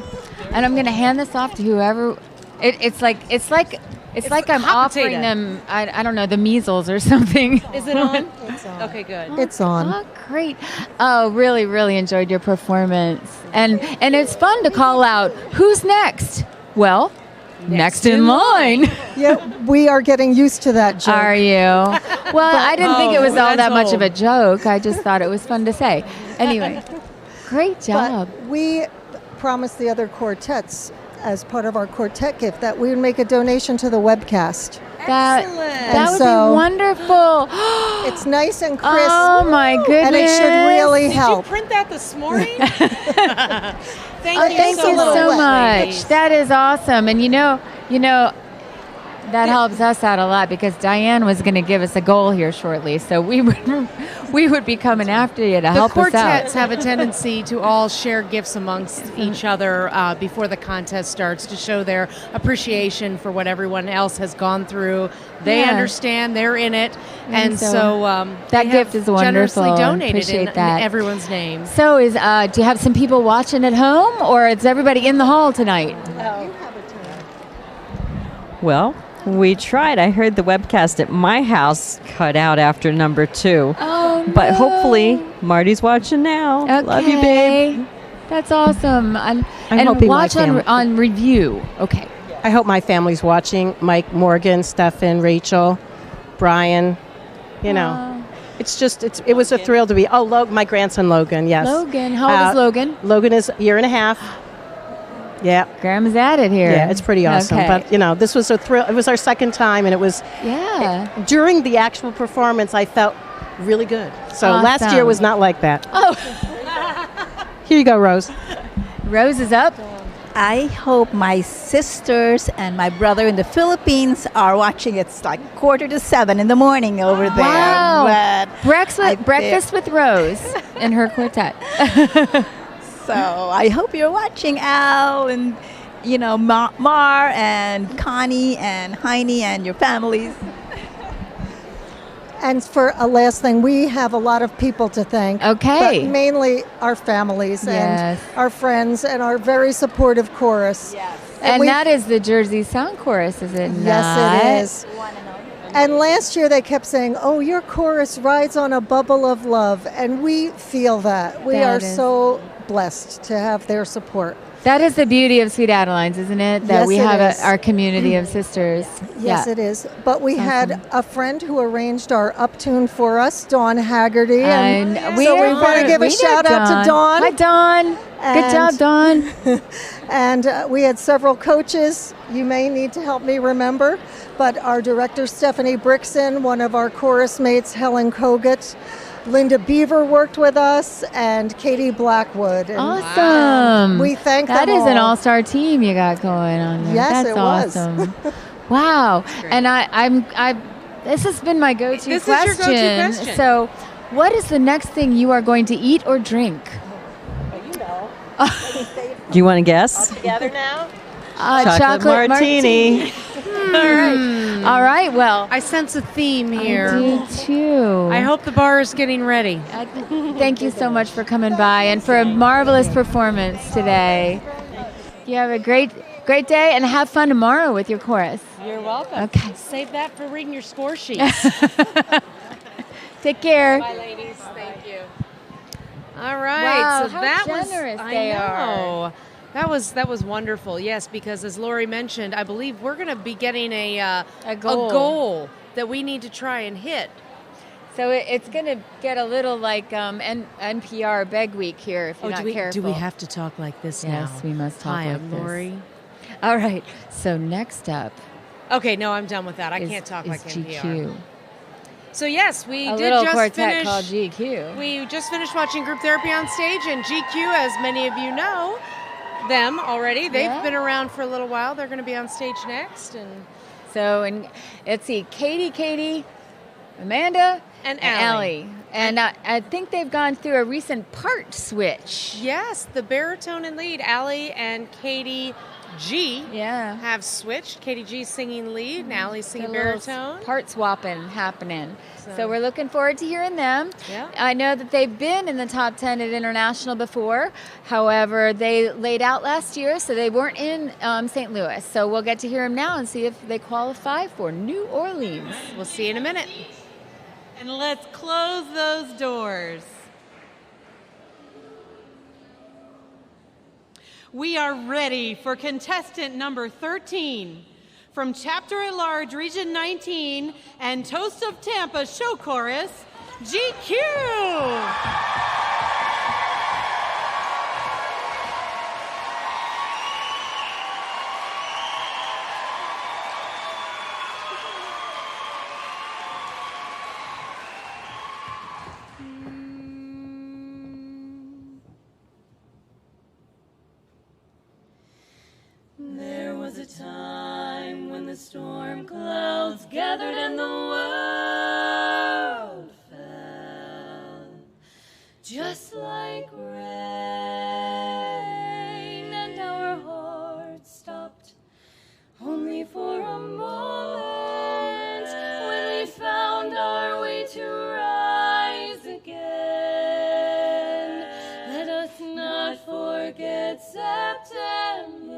And I'm going to hand this off to whoever. It's like I'm hot offering potato. them, I don't know, the measles or something. Is it on? It's on. Okay, good. It's on. Oh, great. Oh, really, really enjoyed your performance. And it's fun to call out, who's next? Well, next in line. Yeah, we are getting used to that joke. Are you? Well, I didn't think it was all that much of a old. joke. I just thought it was fun to say. Anyway, great job. But we promised the other quartets, as part of our quartet gift, that we would make a donation to the webcast. That would be wonderful. It's nice and crisp. Oh my goodness! And it should really help. Did you print that this morning? Thank you so much. That is awesome. And you know, that helps us out a lot because Diane was going to give us a goal here shortly, so we would be coming after you to help us out. The quartets have a tendency to all share gifts amongst each other before the contest starts to show their appreciation for what everyone else has gone through. They Yeah. understand, they're in it, and so that they gift have is wonderful. generously donated Appreciate in that. everyone's name. So do you have some people watching at home, or is everybody in the hall tonight? Well, we tried. I heard the webcast at my house cut out after number 2. Oh, But hopefully Marty's watching now. Okay. Love you, babe. That's awesome. And hoping my watch family- on review. Okay. I hope my family's watching. Mike, Morgan, Stefan, Rachel, Brian. You know, it was a thrill to be. Oh, my grandson Logan. Yes. Logan. How old is Logan? Logan is a year and a half. Yeah. Grandma's at it here. Yeah, it's pretty awesome. Okay. But this was a thrill. It was our second time, and it was. Yeah. During the actual performance, I felt really good. So last year Awesome. was not like that. Oh. Here you go, Rose. Rose is up. I hope my sisters and my brother in the Philippines are watching. It's like 6:45 in the morning over there. Wow. But Breakfast with Rose and her quartet. so I hope you're watching, Al, and Mar and Connie and Heine and your families. And for a last thing, we have a lot of people to thank. Okay. But mainly our families Yes. and our friends and our very supportive chorus. Yes. And that is the Jersey Sound Chorus, is it not? Yes, it is. And last year they kept saying, "Oh, your chorus rides on a bubble of love," and we feel that. We That are is- so blessed to have their support. That is the beauty of Sweet Adelines, isn't it? That Yes, we it have is. our community of sisters. Yes, Yeah. it is. But we had Awesome. a friend who arranged our uptune for us, Dawn Haggerty. And so we want to give a shout out to Dawn. Hi, Dawn. Good job, Dawn. And we had several coaches. You may need to help me remember. But our director, Stephanie Brixon, one of our chorus mates, Helen Kogut, Linda Beaver worked with us, and Katie Blackwood. And Awesome. we thank them That is an all. all-star team you got going on there. Yes, That's it was. awesome. Wow. And I this has been my go-to This is question. your go-to question. So, what is the next thing you are going to eat or drink? Do you want to guess? Together now? Chocolate martini. All right. Well, I sense a theme here. I do too. I hope the bar is getting ready. Thank you so much for coming by and for a marvelous performance today. You have a great day and have fun tomorrow with your chorus. You're welcome. Okay. Save that for reading your score sheets. Take care. Bye, ladies. Thank you. All right. Wow, so how that generous was they I know. are. That was wonderful. Yes, because as Lori mentioned, I believe we're going to be getting a goal. that we need to try and hit. So it's going to get a little like NPR Beg Week here if you're not careful. Do we have to talk like this now? Yes, we must talk Hi, like I'm this. Lori. All right. So next up Okay, no, I'm done with that. I is, can't talk is like NPR. GQ. So yes, we A did little just quartet finish. called GQ. We just finished watching Group Therapy on stage, and GQ, as many of you know them already, they've Yeah. been around for a little while. They're going to be on stage next, and So, and let's see, Katie, Amanda, And Allie. And I think they've gone through a recent part switch. yes, the baritone and lead, Allie and Katie, G have switched. Katie G singing lead, and Allie's singing baritone. Part swapping happening. So we're looking forward to hearing them. Yeah. I know that they've been in the top 10 at International before. However, they laid out last year, so they weren't in St. Louis. So we'll get to hear them now and see if they qualify for New Orleans. We'll see you in a minute. And let's close those doors. We are ready for contestant number 13 from Chapter at Large, Region 19, and Toast of Tampa Show Chorus, GQ. There was a time when the storm clouds gathered and the world fell, just like rain, and our hearts stopped only for a moment when we found our way to rise again. Let us not forget September.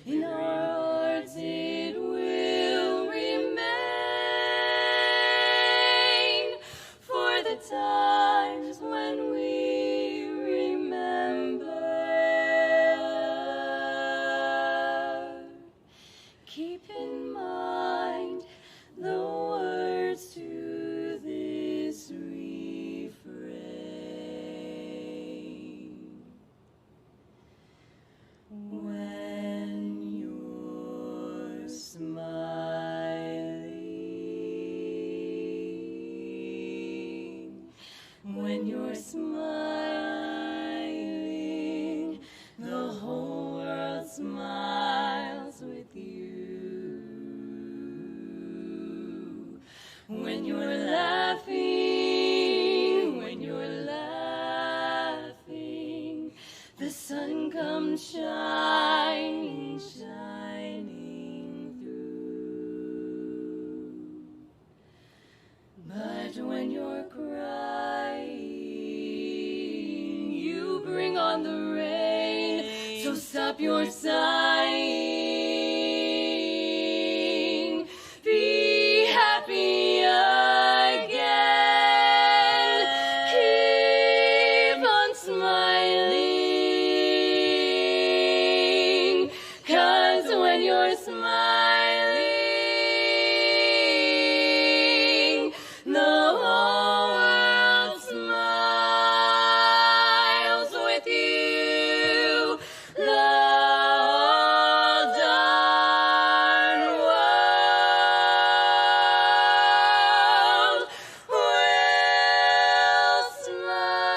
In our hearts it will remain for the times when we remember. Keep in mind the words to this refrain. When you're smiling, when you're smiling, the whole world smiles with you. When you're laughing, the sun comes shining, shining through. But when you're crying, you bring on the rain, so stop your sighing. Be happy again. Keep on smiling. 'Cause when you're smiling, the whole world smiles with you. The whole darn world will smile.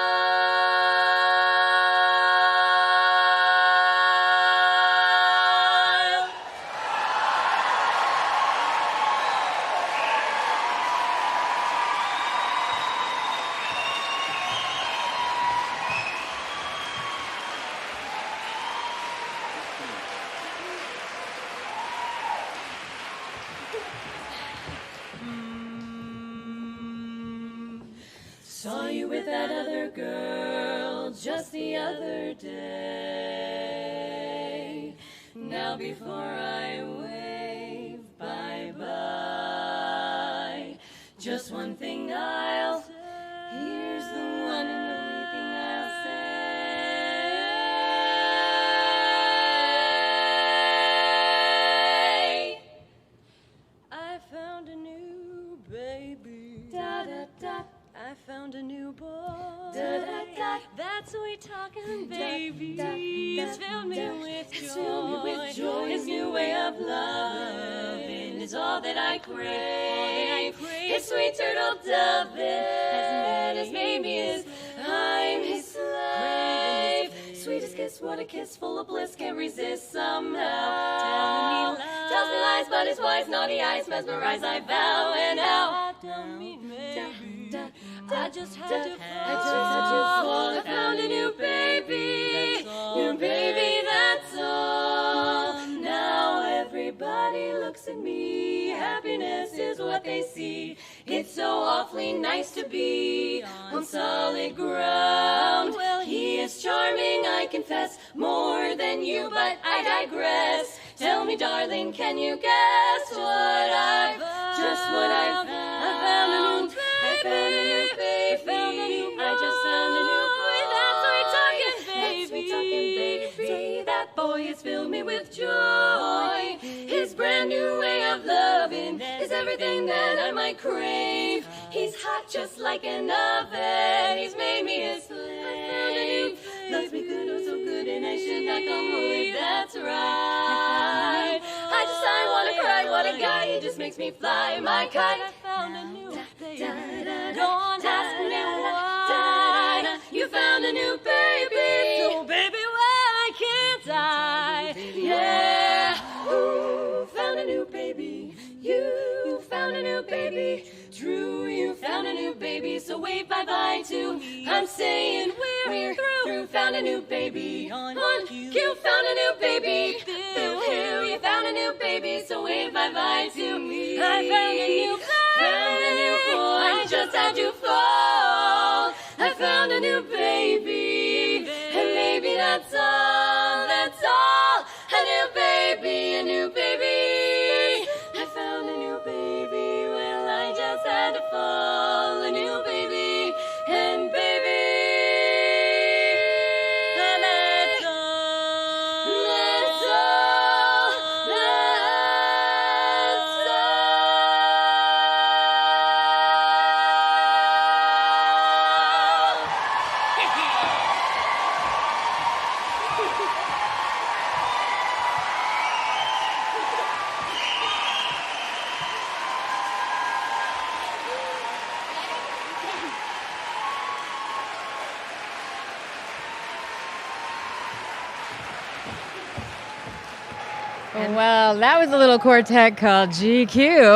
Saw you with that other girl just the other day. Now before I wave bye-bye, just one thing I'll say. Here's the one and only thing I'll say. I found a new baby. Da da da. I found a new boy. Da da da. That sweet talking baby has filled me with joy. His new way of loving is all that I crave. His sweet turtle doving has made me his. I'm his slave. Sweetest kiss, what a kiss, full of bliss, can't resist somehow. Tells me lies, but his wise, naughty eyes mesmerize, I vow and how. I just had to fall. I found a new baby, that's all. looks at me, happiness is what they see. It's so awfully nice to be on solid ground. Well, he is charming, I confess, more than you, but I digress. Tell me, darling, can you guess what I've found? I found a new baby. I just found a new boy. That's sweet talking, baby. Say that boy has filled me with joy. His brand new way of loving is everything that I might crave. He's hot just like an oven. He's made me his slave. Loves me good, oh so good, and I should not come away. That's right. I wanna cry. What a guy! He just makes me fly my kite. I found a new baby. Don't ask me why. You found a new baby. So baby, why can't I? Yeah. Ooh, found a new baby. You found a new baby. True, you found a new baby. So wave bye-bye to me. I'm saying we're through. Found a new baby. On cue, found a new baby. Bill Hill, you found a new baby. So wave bye-bye to me. I found a new boy. I just had to fall. I found a new baby. And maybe that's all. That's all. A new baby, a new baby. I found a new baby. Well, I just had to fall. A new baby. And baby. That's all. That's all. That's Well, that was a little quartet called GQ.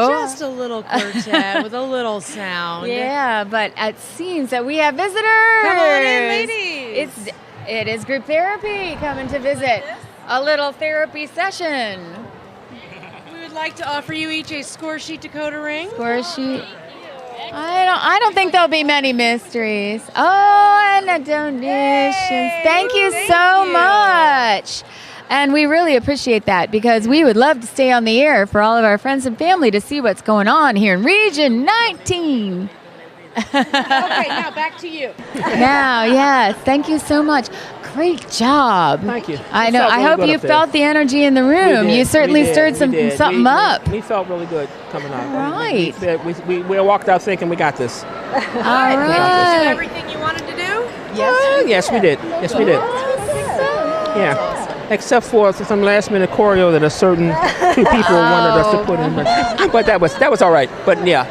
Just a little quartet with a little sound. Yeah, but it seems that we have visitors. Come on in, ladies. It is group therapy coming to visit. A little therapy session. We would like to offer you each a score sheet decoder ring. Score sheet. I don't think there'll be many mysteries. Oh, and the donations. Thank you so much. And we really appreciate that because we would love to stay on the air for all of our friends and family to see what's going on here in Region 19. Okay, now back to you. Now, yes, thank you so much. Great job. Thank you. I know. I hope you felt the energy in the room. You certainly stirred something up. We felt really good coming out. Right. We walked out thinking we got this. All right. Everything you wanted to do? Yes, we did. Yes, we did. Yeah. Except for some last minute choreo that a certain two people wanted us to put in, but that was all right. But yeah,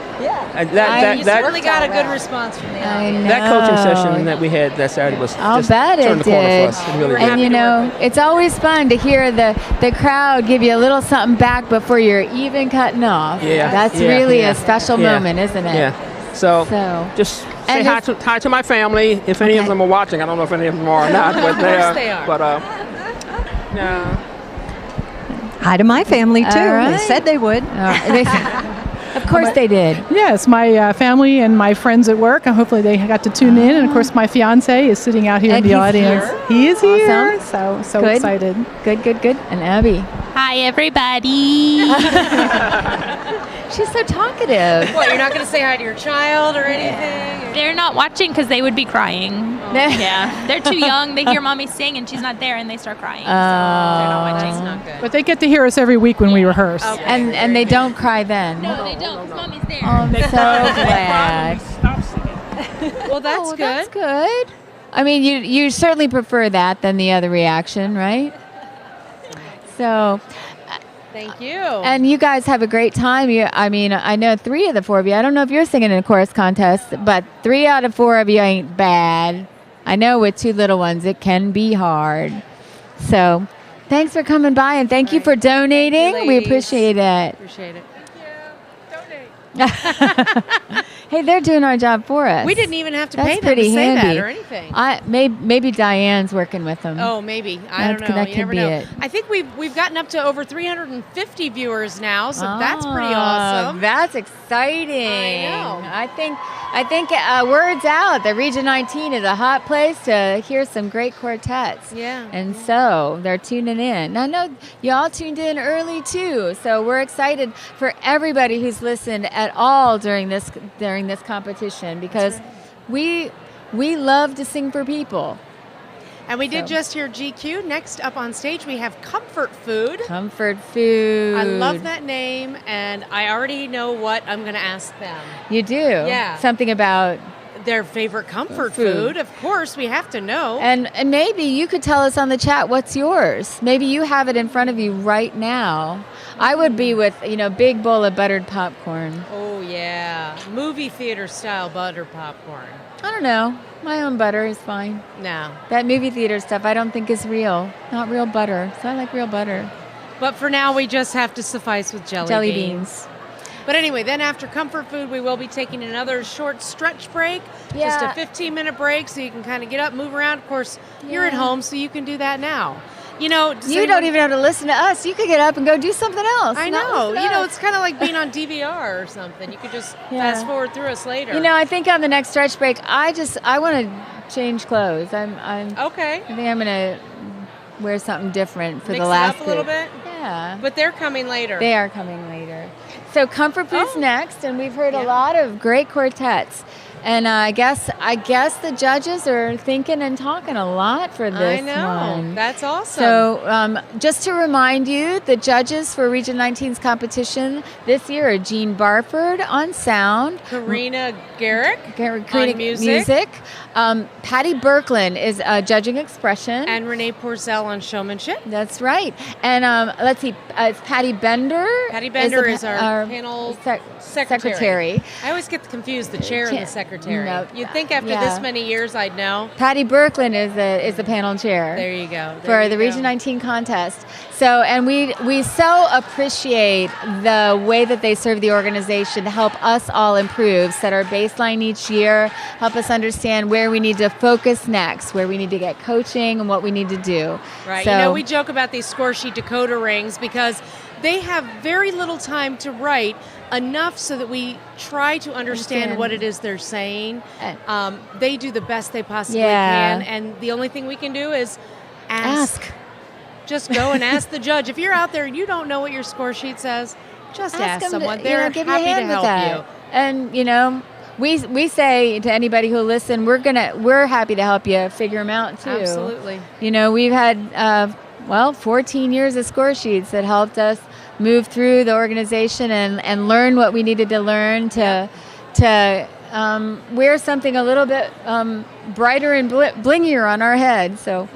You certainly got a good response from the audience. that coaching session that we had that Saturday was I'll just bet turned it the corner did. for us. It really And did. you know, it's always fun to hear the crowd give you a little something back before you're even cutting off. Yeah, That's really a special moment, isn't it? Yeah. So just say hi to my family. If any of them are watching, I don't know if any of them are or not, but they are. But no. Hi to my family, too. right. They said they would. Of course they did. Yes, my family and my friends at work. Hopefully they got to tune in. And, of course, my fiancé is sitting out here in the audience. Here? He is here. Awesome. So Good. excited. Good. And Abby. Hi, everybody. She's so talkative. What, you're not going to say hi to your child or anything? They're not watching because they would be crying. Yeah, they're too young. They hear mommy sing and she's not there and they start crying. So they're not watching. That's not good. But they get to hear us every week when we rehearse. Okay. And they don't cry then. No, they don't because mommy's there. Oh, I'm so glad. Well, that's good. That's good. I mean, you certainly prefer that than the other reaction, right? So, thank you. and you guys have a great time. I know 3 of the 4 of you. I don't know if you're singing in a chorus contest, but 3 out of 4 of you ain't bad. I know with 2 little ones, it can be hard. So, thanks for coming by and thank you for donating. We appreciate it. Appreciate it. Hey, they're doing our job for us. We didn't even have to That's pay them pretty to say handy. that or anything. Maybe Diane's working with them. Oh, maybe. I don't know. That You could never be know. it. I think we've gotten up to over 350 viewers now, so that's pretty awesome. That's exciting. I know. I think word's out that Region 19 is a hot place to hear some great quartets. Yeah. And so they're tuning in. I know y'all tuned in early too, so we're excited for everybody who's listened at all during this competition, because we love to sing for people. And we did just hear GQ. Next up on stage, we have Comfort Food. Comfort Food. I love that name, and I already know what I'm going to ask them. You do? Yeah. Something about their favorite comfort food. Of course, we have to know. And maybe you could tell us on the chat what's yours. Maybe you have it in front of you right now. I would be with, big bowl of buttered popcorn. Oh, yeah. Movie theater style buttered popcorn. I don't know. My own butter is fine. No. That movie theater stuff I don't think is real. Not real butter. So I like real butter. But for now, we just have to suffice with jelly beans. But anyway, then after Comfort Food, we will be taking another short stretch break. Yeah. Just a 15-minute break so you can kind of get up, move around. Of course, you're at home, so you can do that now. You don't even have to listen to us. You could get up and go do something else. I know. It's kind of like being on DVR or something. You could just fast forward through us later. I think on the next stretch break, I want to change clothes. Okay. I think I'm going to wear something different for Mix the last it up a little bit? Yeah. But they're coming later. They are coming later. So Comfort Food's next, and we've heard a lot of great quartets. And I guess the judges are thinking and talking a lot for this one. I know. That's awesome. So just to remind you, the judges for Region 19's competition this year are Jean Barford on sound. Karina Garrick on music. Patty Birkland is judging expression. And Renee Porzel on showmanship. That's right. And let's see, it's Patty Bender. Patty Bender is our panel secretary. I always get confused, the chair and the secretary. No, You'd think after this many years I'd know. Patty Birkland is the panel chair. There you go. For the Region 19 contest. So, and we so appreciate the way that they serve the organization to help us all improve, set our baseline each year, help us understand where we need to focus next, where we need to get coaching and what we need to do. Right. So, we joke about these score sheet decoder rings because they have very little time to write, enough so that we try to understand what it is they're saying. They do the best they possibly can, and the only thing we can do is ask. Just go and ask the judge. If you're out there and you don't know what your score sheet says, just ask someone. They're happy to help you. And we say to anybody who'll listen, we're happy to help you figure them out too. Absolutely. We've had 14 years of score sheets that helped us move through the organization and learn what we needed to learn to wear something a little bit brighter and blingier on our head. So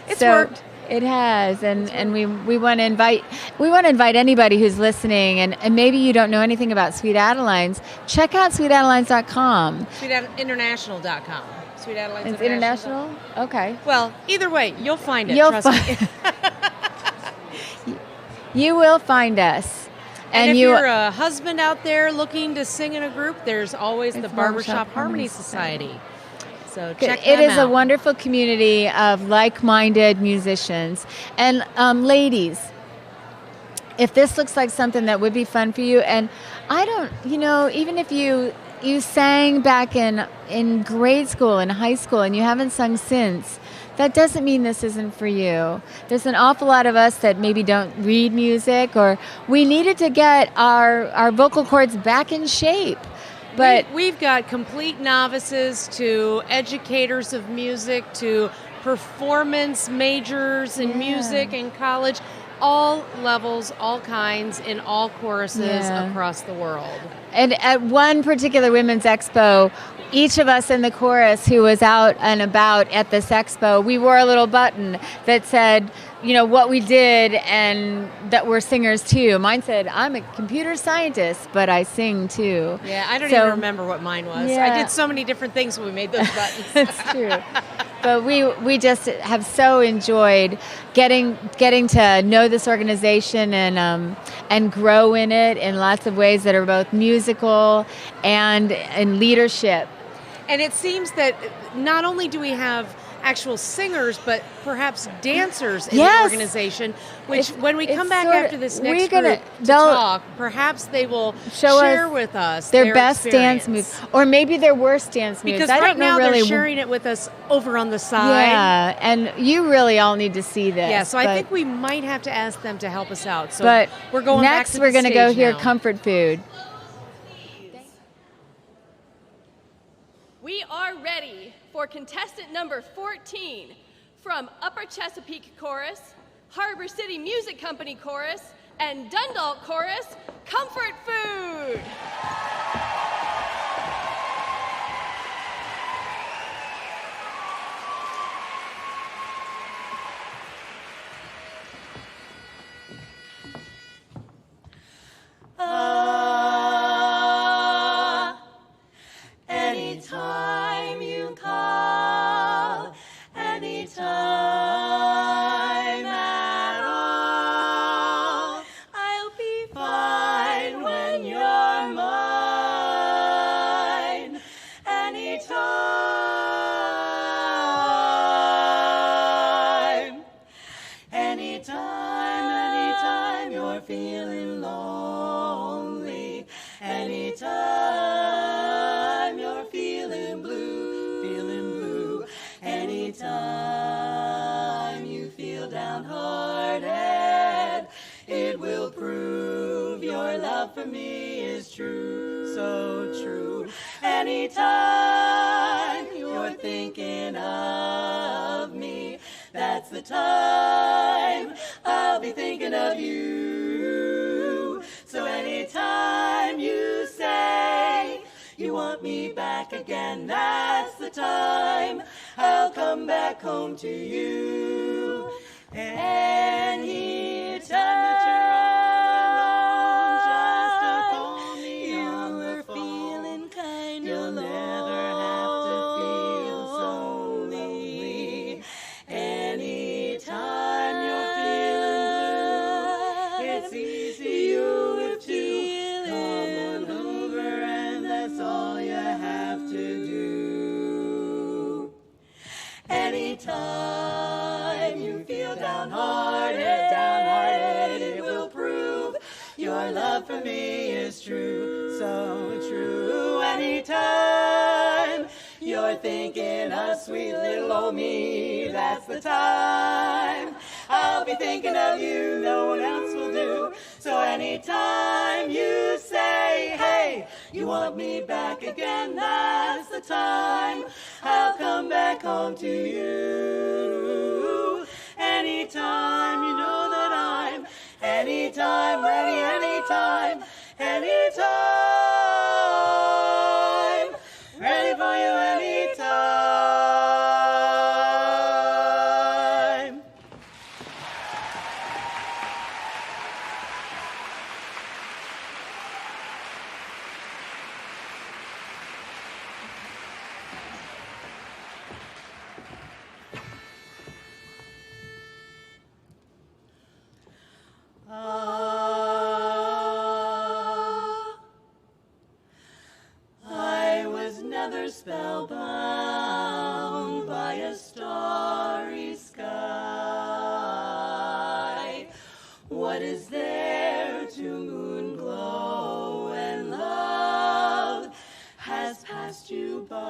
it's worked. It has, and we want to invite anybody who's listening, and maybe you don't know anything about Sweet Adelines. Check out sweetadelines.com. Sweetadelinternational.com. Sweet Adelines. It's international? Okay. Well, either way, you'll find it. Trust me. You will find us. And if you're a husband out there looking to sing in a group, there's always the Barbershop Harmony Society. So check them out. It is a wonderful community of like-minded musicians. And ladies, if this looks like something that would be fun for you, and I don't, even if you sang back in grade school and high school and you haven't sung since, that doesn't mean this isn't for you. There's an awful lot of us that maybe don't read music, or we needed to get our vocal cords back in shape. But we've got complete novices to educators of music to performance majors in music in college, all levels, all kinds, in all choruses across the world. And at one particular women's expo, each of us in the chorus who was out and about at this expo, we wore a little button that said, what we did and that we're singers too. Mine said, I'm a computer scientist, but I sing too. Yeah, I don't even remember what mine was. Yeah. I did so many different things when we made those buttons. It's true. But we just have so enjoyed getting to know this organization and grow in it in lots of ways that are both musical and in leadership. And it seems that not only do we have actual singers, but perhaps dancers in the organization, which when we come back after this next group to talk, perhaps they will share with us their best dance moves, or maybe their worst dance moves. Because I right don't know now really they're sharing it with us over on the side. Yeah, and you really all need to see this. Yeah, so I think we might have to ask them to help us out. So but we're going next, back to we're going to go hear now. Comfort Food. We are ready for contestant number 14 from Upper Chesapeake Chorus, Harbor City Music Company Chorus, and Dundalk Chorus, Comfort Food. Anytime you call, anytime at all, I'll be fine when you're mine. Anytime, anytime you're feeling lonely, anytime you're feeling blue, anytime you feel downhearted, it will prove your love for me is true, so true. Anytime you're thinking of me, that's the time I'll be thinking of you. So anytime you say you want me back again, that's the time I'll come back home to you. Anytime that you're all alone, just call me on the phone. Feeling kind You'll never have to feel so lonely. Anytime you're feeling blue, it's easy you to come on over, and that's all you have to do. Anytime you feel downhearted, it will prove your love for me is true, so true. Anytime you're thinking of sweet little old me, that's the time I'll be thinking of you, no one else will do. So anytime you say, hey, you want me back again, that's the time I'll come back home to you. Anytime you know that I'm anytime ready, anytime, anytime ready for you, anytime. I was never spellbound by a starry sky. What is there to moon glow when love has passed you by?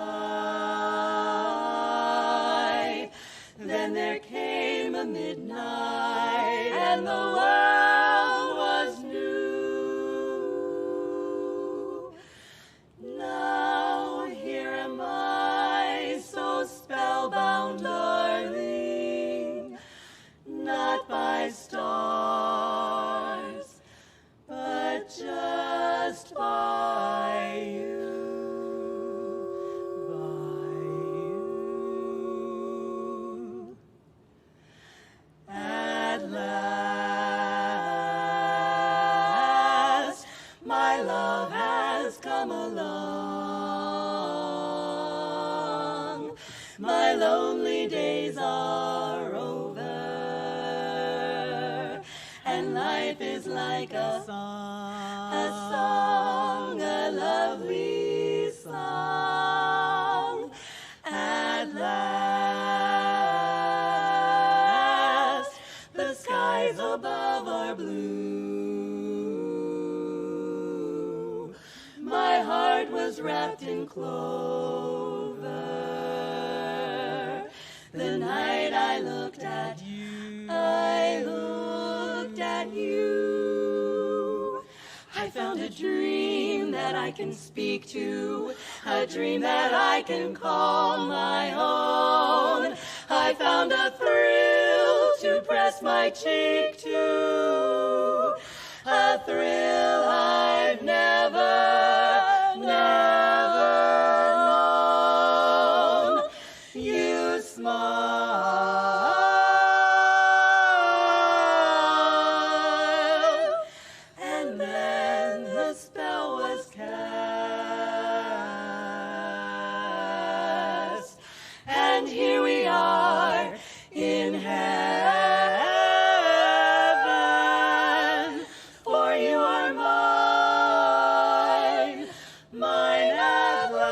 Then there came a midnight and the world was new. Now here am I, so spellbound, darling, not by stars, but just by you. At last lonely days are over, and life is like a song, a lovely song. At last, the skies above are blue. My heart was wrapped in clover. The night I looked at you, I found a dream that I can speak to, a dream that I can call my own. I found a thrill to press my cheek to, a thrill I've never known. You smile, and then the spell was cast, and here we are in heaven, for you are mine, mine at last.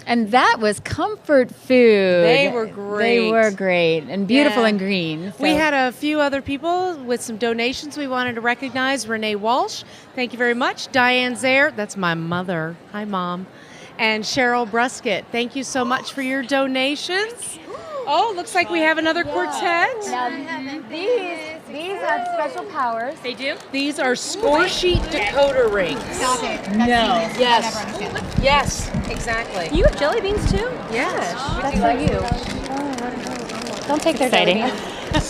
And that was comfort food. They were great. They were great and beautiful Yeah. and green. We So- had a few other people with some donations we wanted to recognize. Renee Walsh, thank you very much. Diane Zaire, that's my mother. Hi, Mom. And Cheryl Brusket, thank you so much for your donations. Oh, looks like we have another quartet. Now, these have special powers. They do? These are score sheet decoder rings. Stop it. No. That's Yes. genius. Yes, exactly. You have jelly beans too? Yes. That's for you. Don't take their jelly Exciting. beans.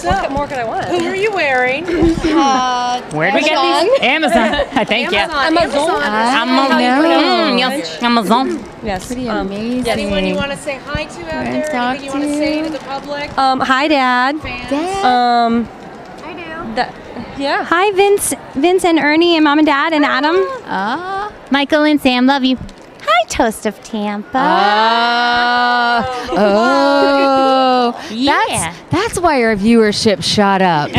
What more could I want? Who are you wearing? Where'd we get these? Amazon. Thank you. Amazon. Yes, Amazon. Yes. Pretty amazing. Anyone you want to say hi to out there? talk Anything you want to say to? to the public? Hi, Dad. Dad. Yeah. Hi, Vince and Ernie and Mom and Dad and Adam. Michael and Sam, love you. Hi, Toast of Tampa. That's why our viewership shot up.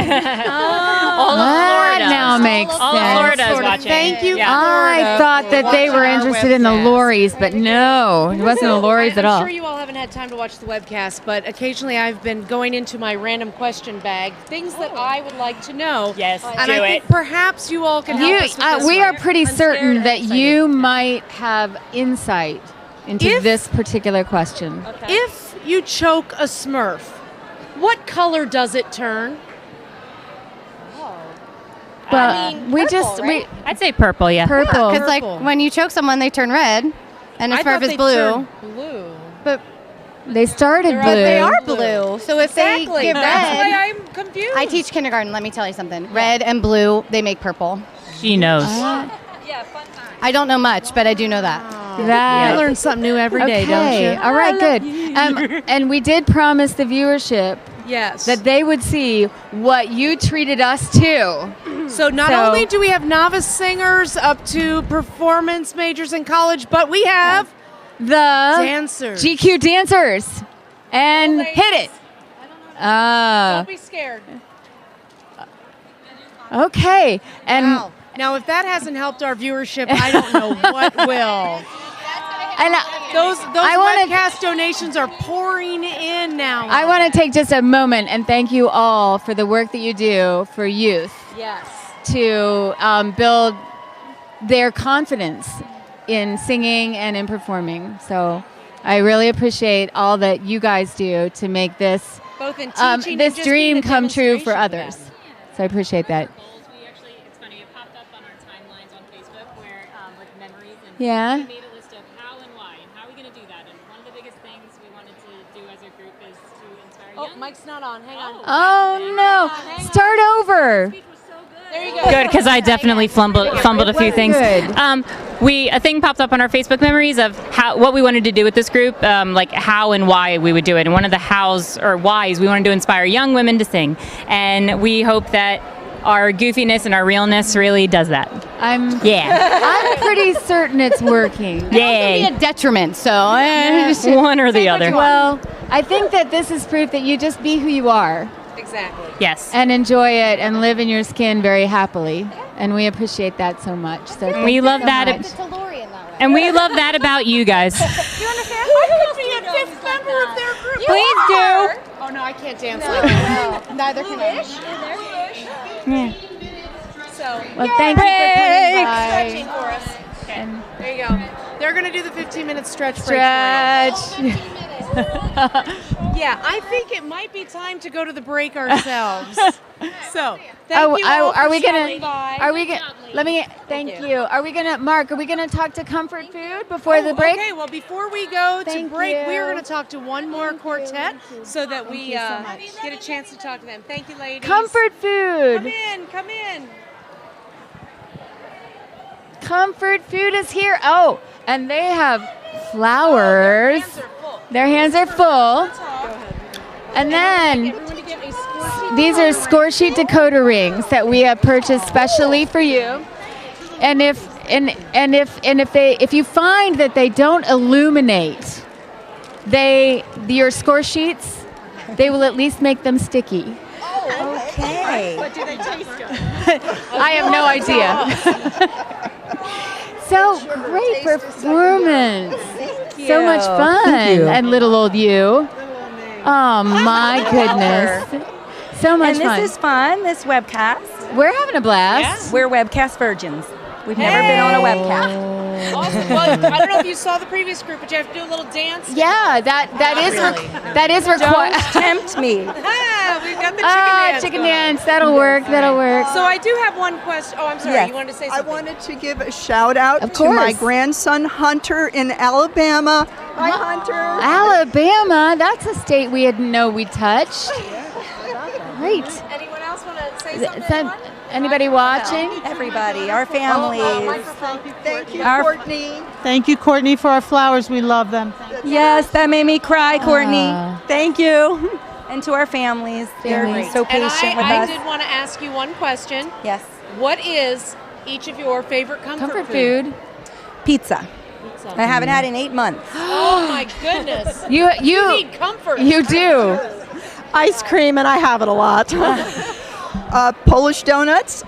All of That Florida. now makes sense. All of Florida is watching. Thank you. Yeah. I thought that they were interested in the lorries, but no, it wasn't the lorries at all. I'm sure you all haven't had time to watch the webcast, but occasionally I've been going into my random question bag, things that I would like to know. Yes, and do I think it. perhaps you all can help us with this We one. are pretty certain that you might have insight into this particular question. If you choke a Smurf, what color does it turn? Well, I'd say purple, yeah. Purple. Because like when you choke someone, they turn red, and a I Smurf thought is they blue. turned blue. But they started blue. but they are blue. So if Exactly. they get That's red, why I'm confused. I teach kindergarten. Let me tell you something. Red and blue, they make purple. She knows. I don't know much, but I do know that. I learn something new every day, don't you? All right, good. And we did promise the viewership that they would see what you treated us to. So not only do we have novice singers up to performance majors in college, but we have the dancers. GQ dancers. And hit it. Don't be scared. Okay. And now, if that hasn't helped our viewership, I don't know what will. And those I wanna- webcast donations are pouring in now. I want to take just a moment and thank you all for the work that you do for youth. Yes. To build their confidence in singing and in performing. So I really appreciate all that you guys do to make this Both in teaching this and just dream being a come true for demonstration. others. So I appreciate that. It's funny, it popped up on our timelines on Facebook where, like, memories, and Yeah. we made a list of how and why, and how are we going to do that? And one of the biggest things we wanted to do as a group is to inspire Oh, Mike's not on. Hang on. Oh no! Start over. There you go. Good, because I definitely fumbled a few things. Good. A thing popped up on our Facebook memories of what we wanted to do with this group, like how and why we would do it. And one of the hows or whys, we wanted to inspire young women to sing. And we hope that our goofiness and our realness really does that. I'm pretty certain it's working. Yay. Be a detriment, so one or the other. Well, I think that this is proof that you just be who you are. Exactly. Yes. And enjoy it and live in your skin very happily. And we appreciate that so much. So thank we you love so that. much. And we love that about you guys. You understand? I could be a fifth member of their group. Please do. Oh no, I can't dance. No. Neither can I. Yeah. So, Well, thank you for coming by. Stretching for us. Okay. There you go. They're going to do the 15-minute stretch break. Stretch. Yeah, I think it might be time to go to the break ourselves. So, thank you all are for we stopping gonna? by. Are we gonna? Let me. Thank you. Are we gonna, Mark? Are we gonna talk to Comfort Food before the break? Okay, well, before we go to Thank break, you. we are going to talk to one more quartet so that we you so much. get a chance to talk to them. Thank you, ladies. Comfort Food. Come in, come in. Comfort Food is here. Oh, and they have flowers. Their hands are full. And then these are score sheet decoder rings that we have purchased specially for you. And if you find that they don't illuminate your score sheets, they will at least make them sticky. Okay. What do they taste of? I have no idea. So great performance. So much fun. And little old you. Oh my goodness. So much And fun. this is fun, this webcast. We're having a blast. We're webcast virgins. We've never been on a webcast. Awesome. Well, I don't know if you saw the previous group, but you have to do a little dance. Yeah, that is required. Don't tempt me. We've got the chicken dance. Chicken dance. That'll work. That'll work. So I do have one question. Oh, I'm sorry. Yes. You wanted to say I something? wanted to give a shout out Of to my course. grandson Hunter in Alabama. Hi, Hunter. Alabama. That's a state we didn't know we touched. Great. Anyone else want to say something? Anybody watching? Everybody, our families. Thank you, Our- Courtney. Thank you, Courtney, for our flowers. We love them. Yes, that made me cry, Courtney. Thank you. And to our families. They're so patient and with I us. did want to ask you one question. Yes. What is each of your favorite comfort food? Pizza. I haven't had it in 8 months. Oh my goodness. You need comfort. You do. Ice cream, and I have it a lot. Polish donuts.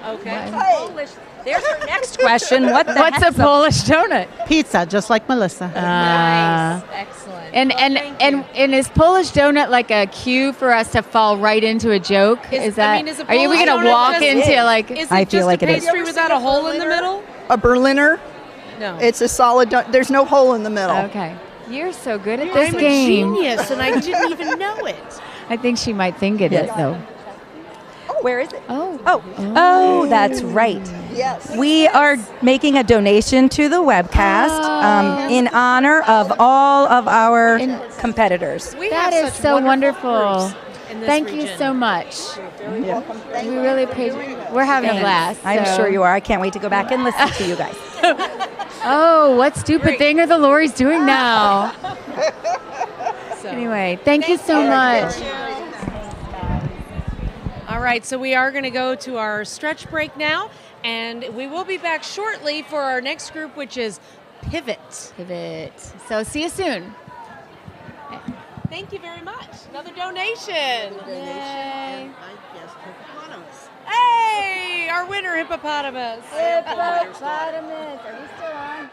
Okay. Polish. There's our next question. What's a Polish donut? Pizza, just like Melissa. Nice. Excellent. And is Polish donut like a cue for us to fall right into a joke? Is that? is a are we Polish going to donut walk just- into like? Is it I just feel like a it is. pastry without a hole in the middle? A Berliner. No. It's a solid donut. There's no hole in the middle. Okay. You're so good at this I'm game. a genius, and I didn't even know it. I think she might think it is though. Where is it? Oh, that's right. Yes. We are making a donation to the webcast in honor of all of our competitors. We That have is such so wonderful wonderful. groups in this Thank you region. so much. We really appreciate. We're having a blast. I'm so- sure you are. I can't wait to go back and listen to you guys. Oh, what stupid thing are the Lori's doing now? Anyway, thank you so much. All right, so we are going to go to our stretch break now, and we will be back shortly for our next group, which is Pivot. Pivot. So see you soon. Thank you very much. Another donation. Yay. Hey, our winner, Hippopotamus. Hippopotamus. Are we still on?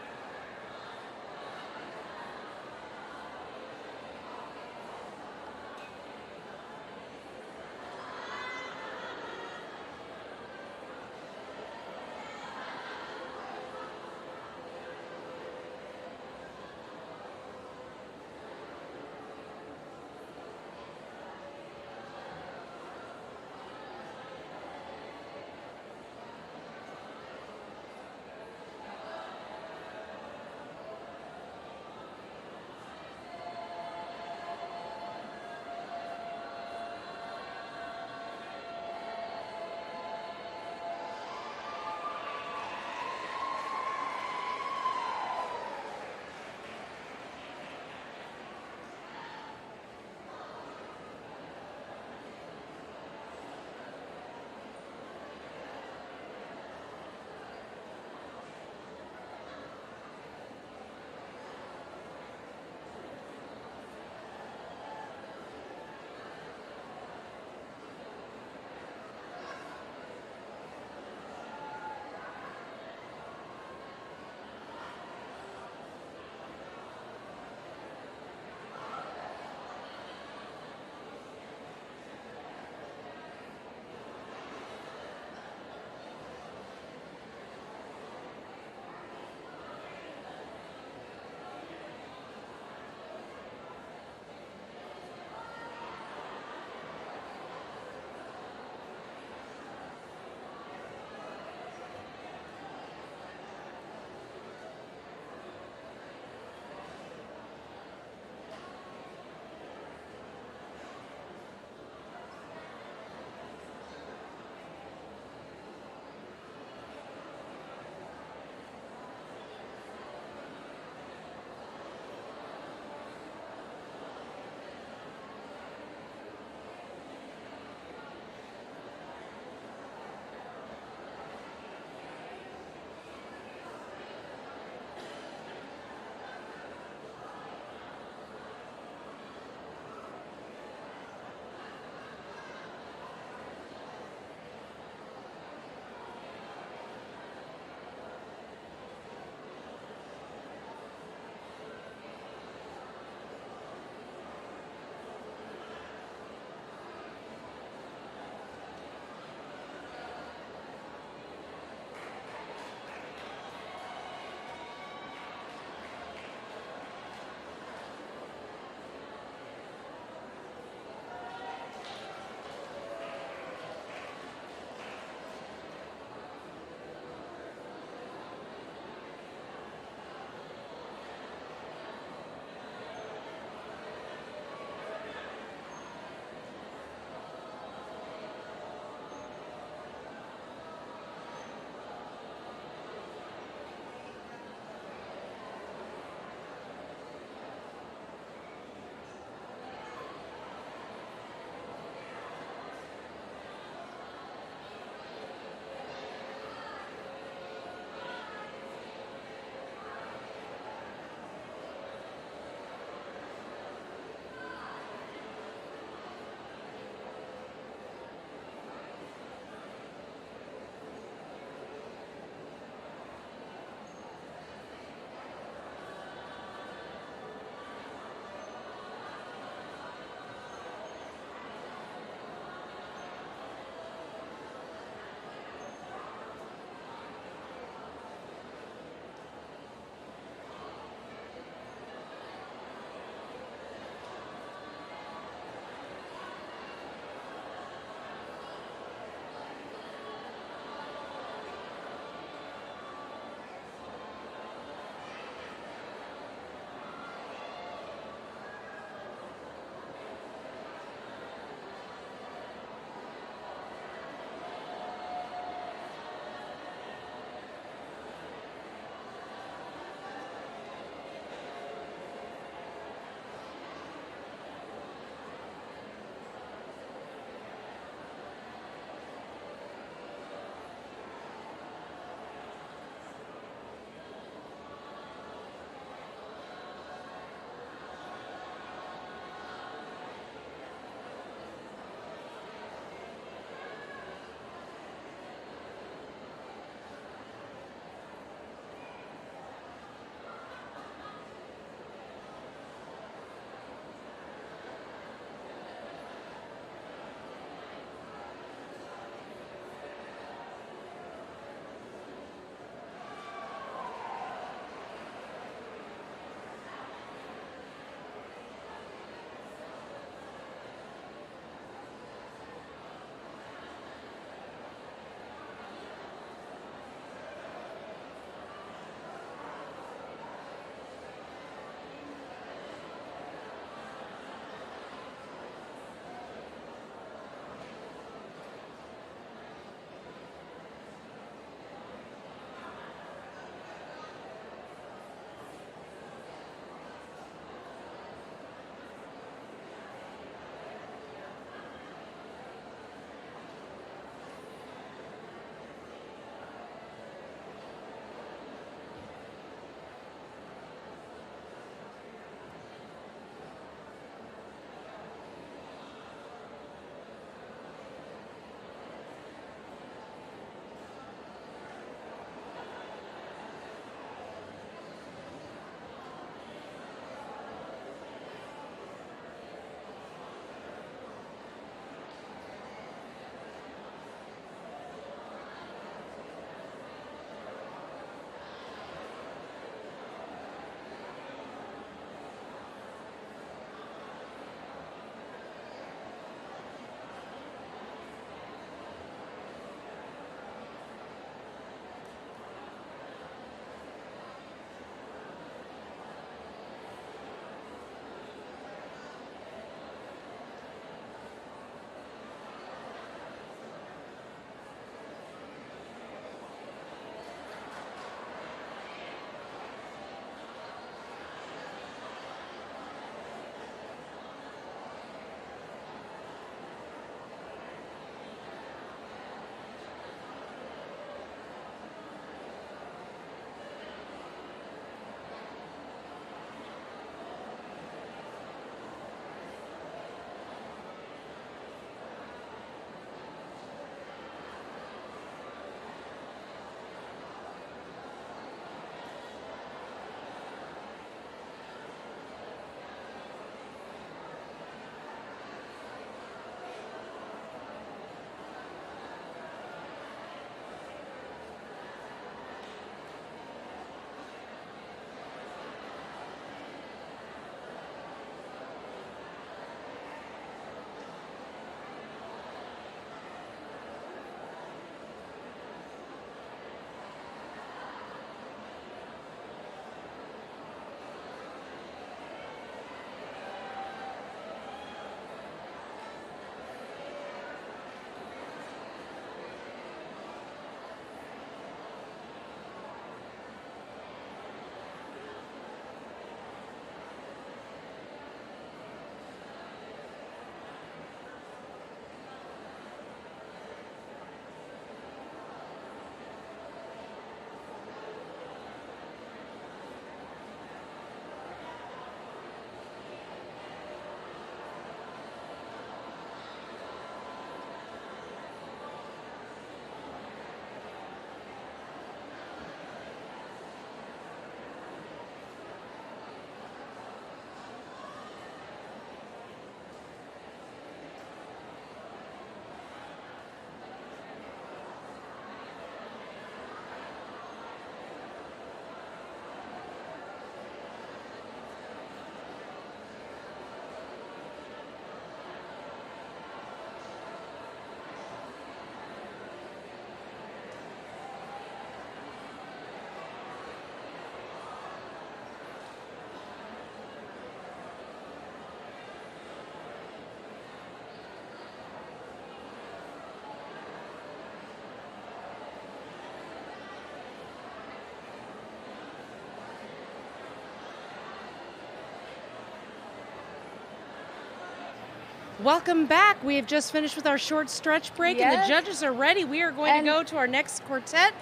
Welcome back. We have just finished with our short stretch break, and the judges are ready. We are going to go to our next quartet,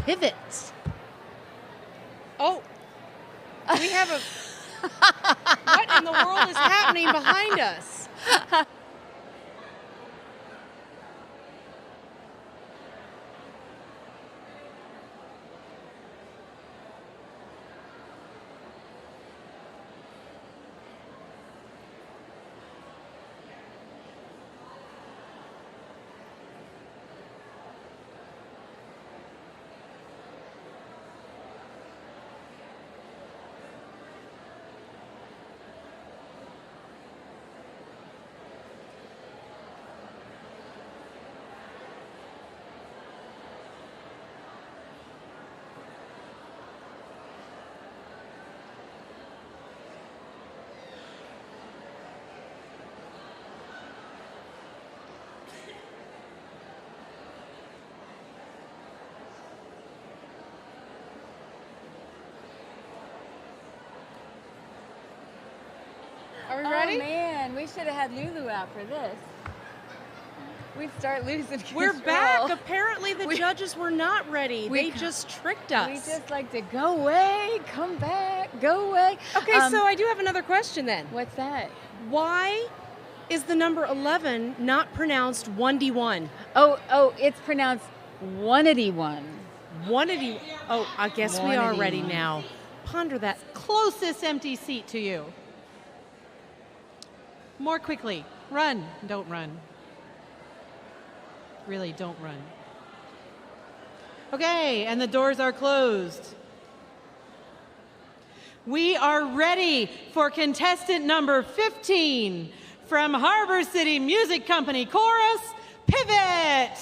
Pivot. Oh, we have a... What in the world is happening behind us? Are we ready? Oh man, we should have had Lulu out for this. We'd start losing control. We're back. Apparently the judges were not ready. They just tricked us. We just like to go away, come back, go away. Okay, so I do have another question then. What's that? Why is the number 11 not pronounced 1D1? Oh, it's pronounced 181. 180. Oh, I guess we are ready now. Ponder that. Closest empty seat to you. More quickly. Run. Don't run. Really, don't run. Okay, and the doors are closed. We are ready for contestant number 15 from Harbor City Music Company Chorus, Pivot.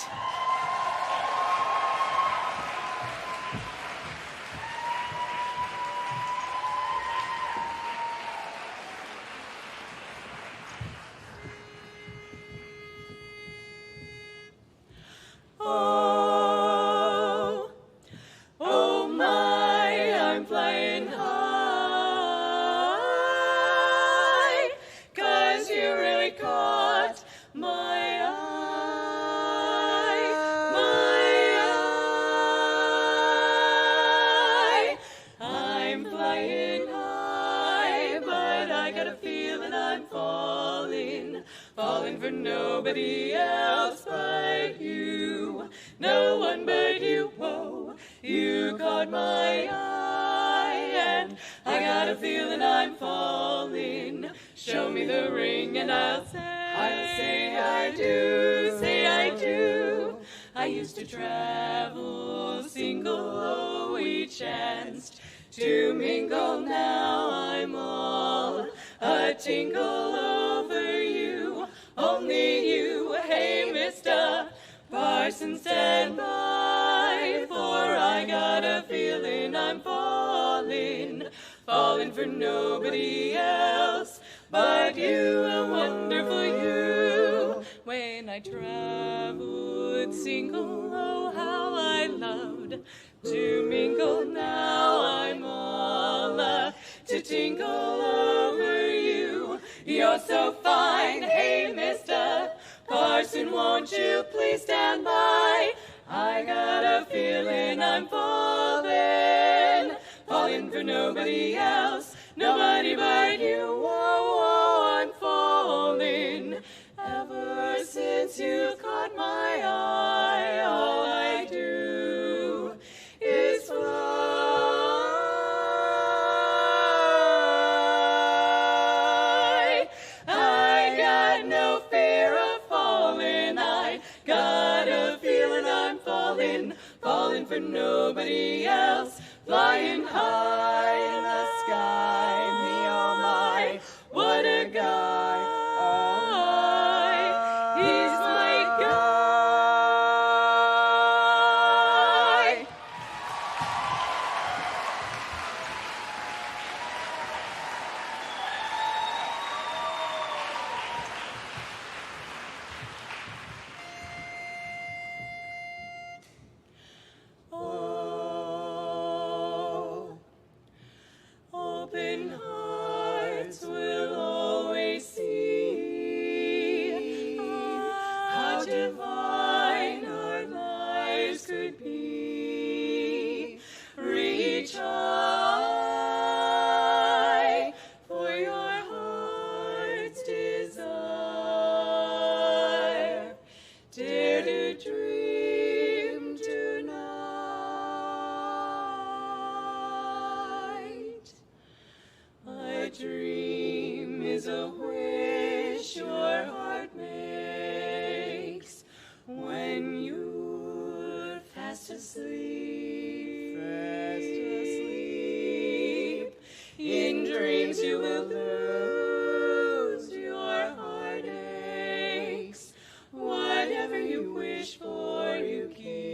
Oh, oh my, I'm flying high, 'cause you really caught my eye, my eye. I'm flying high, but I got a feeling I'm falling, falling for nobody else but you. No one but you, whoa, you caught my eye, and I got a feeling I'm falling. Show me the ring and I'll say I do, say I do. I used to travel single, oh, we chanced to mingle. Now I'm all a tingle over you, only you. Hey, Mr. Parson, stand by, for I got a feeling I'm falling, falling for nobody else but you, a wonderful you. When I traveled single, oh, how I loved to mingle. Now I'm all to tingle over you. You're so fine, hey, Mr. Parson, won't you please stand by? I got a feeling I'm falling, falling for nobody else, nobody but you. Whoa, whoa, I'm falling. Ever since you caught my eye, all I do is fly. I got no fear of falling. I got a feeling I'm falling, falling for nobody else, flying high in the sky. Me, oh my, what a guy. He's my guy. Oh, open heart. is a wish your heart makes when you're fast asleep. In dreams you will lose your heartaches. Whatever you wish for, you keep.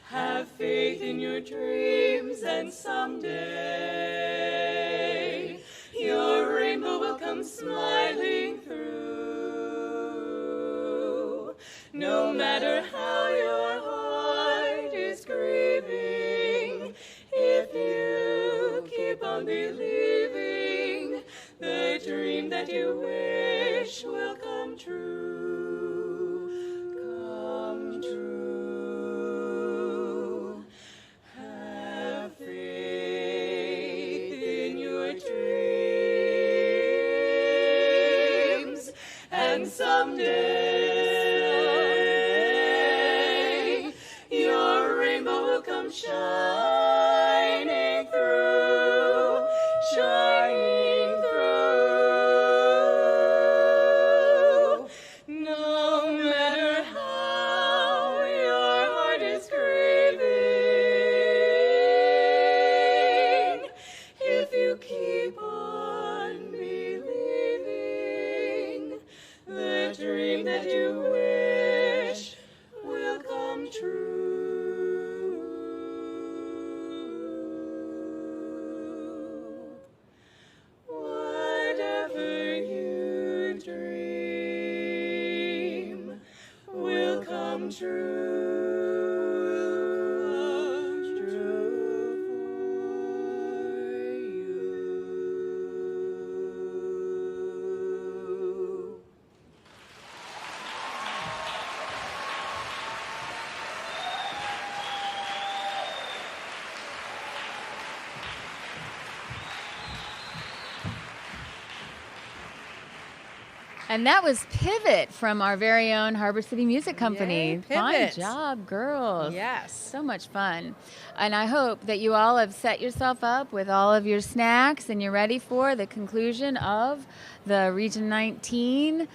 Have faith in your dreams, and someday your rainbow will come smiling through. No matter how your heart is grieving, if you keep on believing, the dream that you wish will come true. Come true. Have faith in your dreams, and someday your rainbow will come shining through, shining through. No matter how your heart is grieving, if you keep on believing, the dream that you wish will come true. Whatever you dream will come true. And that was Pivot from our very own Harbor City Music Company. Yay, Fine Pivot. job, girls. Yes. So much fun. And I hope that you all have set yourself up with all of your snacks and you're ready for the conclusion of the Region 19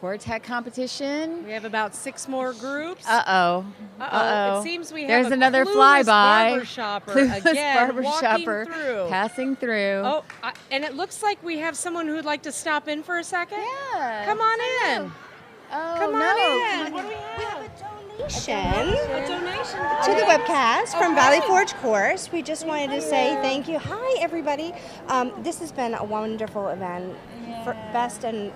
Quartet competition. We have about 6 more groups. Uh-oh. Uh-oh. It seems we have There's a another clueless flyby. barber shopper Clueless again, barber walking shopper through. passing through. Oh, and it looks like we have someone who would like to stop in for a second. Yeah. Come on in. Oh, Come on no. in. What do we have? A donation to the webcast from Valley Forge Course. We just wanted to say thank you. Hi, everybody. This has been a wonderful event, best and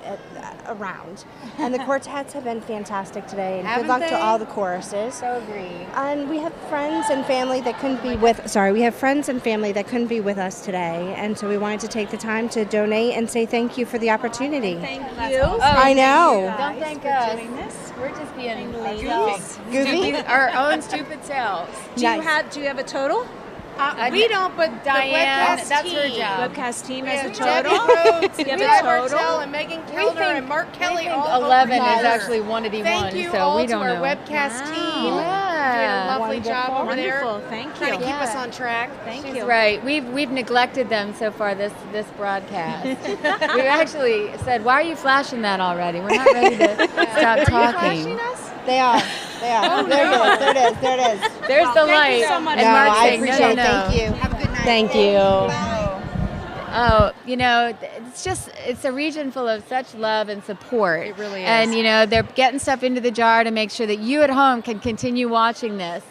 around. And the quartets have been fantastic today. And Haven't good luck they? to all the choruses. So agree. And we have friends and family that couldn't be with. Sorry, we have friends and family that couldn't be with us today, and so we wanted to take the time to donate and say thank you for the opportunity. Thank you. Oh, I know. Don't thank us. We're just being Goofy? Our own stupid selves. Do you have a total? We don't, but Diane, the webcast that's her team. job. Webcast team We has have a Debbie total. Rhodes, You have Deb a total. Martell, and Megan Kellner, and Mark Kelly. think all 11 over is here. actually one of the Thank ones, you so all we to don't our know. webcast team. Yeah. Doing a lovely job over Wonderful. there. Thank Trying to you. keep us on track. Thank She's you. right. We've neglected them so far this broadcast. We actually said, "Why are you flashing that already? We're not ready to stop talking." They are. They are. Oh, there no. it is. There it is. There it is. There's the Thank light. you so much. And No, Mark's I saying, appreciate no, it. no. Thank you. Have a good night. Thank you. Oh, it's a region full of such love and support. It really is. And, they're getting stuff into the jar to make sure that you at home can continue watching this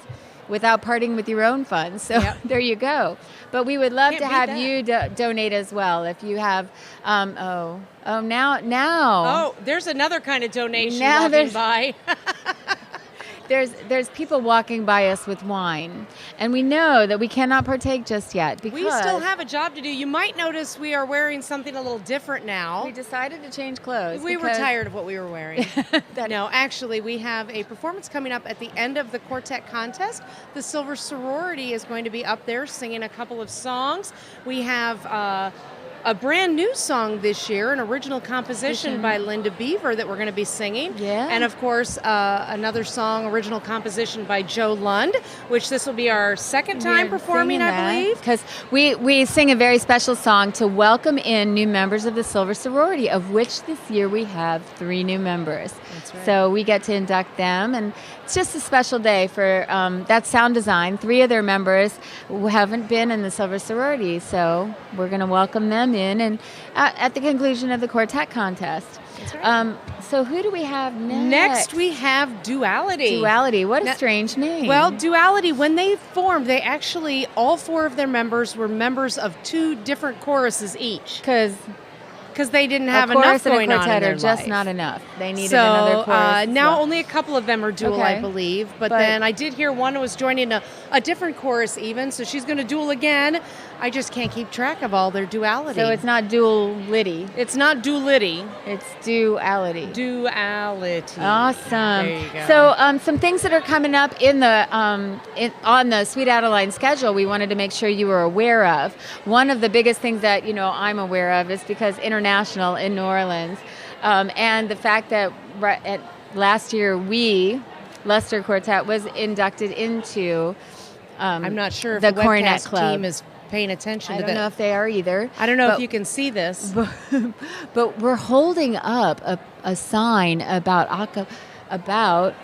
without parting with your own funds. So there you go. But we would love Can't to beat have that. you donate as well. If you have, now. Oh, there's another kind of donation Now walking there's- by. There's people walking by us with wine, and we know that we cannot partake just yet because We still have a job to do. You might notice we are wearing something a little different now. we decided to change clothes. We were because- tired of what we were wearing. No, actually, we have a performance coming up at the end of the quartet contest. The Silver Sorority is going to be up there singing a couple of songs. We have a brand new song this year, an original composition by Linda Beaver that we're going to be singing. Yeah. And of course, another song, original composition by Joe Lund, which this will be our second time performing, I believe. Because we sing a very special song to welcome in new members of the Silver Sorority, of which this year we have 3 new members. That's right. So we get to induct them, and it's just a special day for that sound design. 3 of their members who haven't been in the Silver Sorority, so we're going to welcome them in, and at the conclusion of the quartet contest. That's right. So who do we have next? Next we have Duality. Duality, what a strange name. Well, Duality, when they formed, they actually, all 4 of their members were members of 2 different choruses each. Because they didn't have enough going on in their life. Just not enough. They needed another chorus. Now only a couple of them are dual, I believe. But then I did hear one was joining a different chorus even, so she's going to dual again. I just can't keep track of all their duality. So it's not duality. It's not duality. It's duality. Duality. Awesome. There you go. So some things that are coming up in the on the Sweet Adeline schedule we wanted to make sure you were aware of. One of the biggest things that I'm aware of is because International in New Orleans, and the fact that last year Leicester Quartet was inducted into I'm not sure if the the Cornet webcast Club. Team is paying attention I to don't know that. if they are either. I don't know if you can see this. But we're holding up a sign about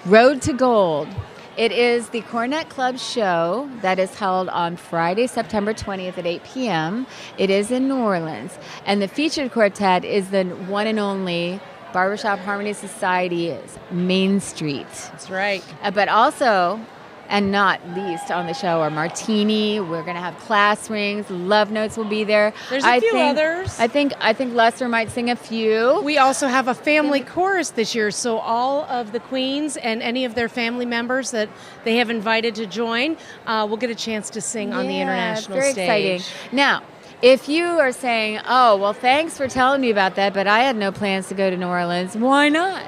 Road to Gold. It is the Cornet Club show that is held on Friday, September 20th at 8 p.m. It is in New Orleans. And the featured quartet is the one and only Barbershop Harmony Society's Main Street. That's right. But also, and not least on the show, are Martini. We're going to have Class Rings. Love Notes will be there. There's a few others. I think Lester might sing a few. We also have a family chorus this year, so all of the queens and any of their family members that they have invited to join will get a chance to sing on the international very stage. Exciting. Now, if you are saying, oh, well, thanks for telling me about that, but I had no plans to go to New Orleans, why not?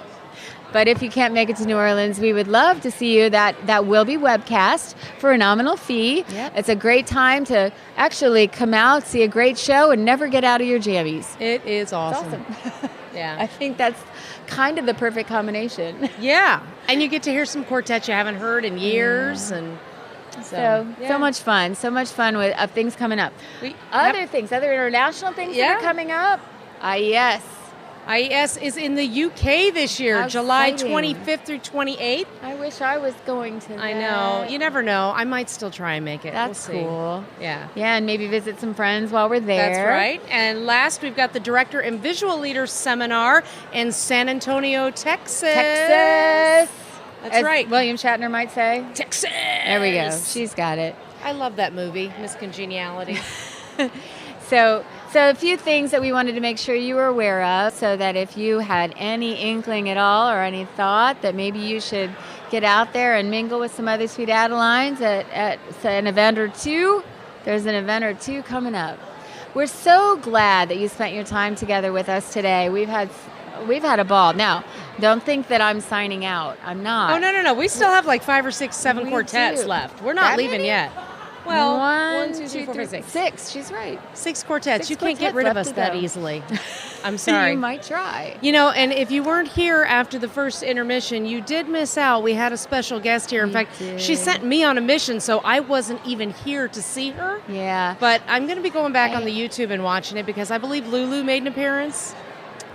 But if you can't make it to New Orleans, we would love to see you. That will be webcast for a nominal fee. Yep. It's a great time to actually come out, see a great show, and never get out of your jammies. It is awesome. It's awesome. Yeah. I think that's kind of the perfect combination. Yeah. And you get to hear some quartets you haven't heard in years. And so much fun. So much fun with things coming up. Other international things that are coming up. IES. IES is in the UK this year, How July exciting. 25th through 28th. I wish I was going to that. I know. You never know. I might still try and make it. That's we'll see. cool. Yeah. Yeah, and maybe visit some friends while we're there. That's right. And last, we've got the Director and Visual Leader Seminar in San Antonio, Texas. Texas. That's As right. William Shatner might say. Texas. There we go. She's got it. I love that movie, Miss Congeniality. So a few things that we wanted to make sure you were aware of, so that if you had any inkling at all or any thought that maybe you should get out there and mingle with some other Sweet Adelines at an event or two, there's an event or two coming up. We're so glad that you spent your time together with us today. We've had a ball. Now, don't think that I'm signing out. I'm not. Oh, no. We still have like 5 or 6, 7 We quartets do. left. We're not That leaving many? yet. Well, 1, 2, 3, 4, 5, 6. 6. She's right. 6 quartets. 6 you can't get quartets rid of left us to that go. easily. I'm sorry. You might try. And if you weren't here after the first intermission, you did miss out. We had a special guest here. In fact, she sent me on a mission, so I wasn't even here to see her. Yeah. But I'm going to be going back on the YouTube and watching it because I believe Lulu made an appearance.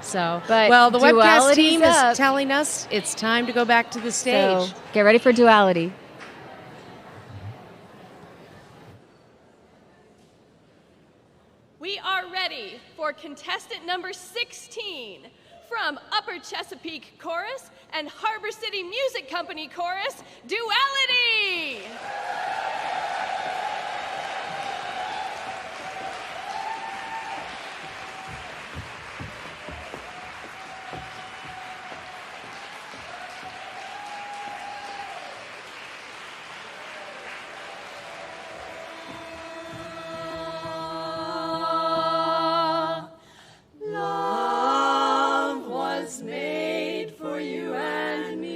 So, But the webcast Duality's team up. is telling us it's time to go back to the stage. So get ready for Duality. We are ready for contestant number 16 from Upper Chesapeake Chorus and Harbor City Music Company Chorus, Duality! Love was made for you and me.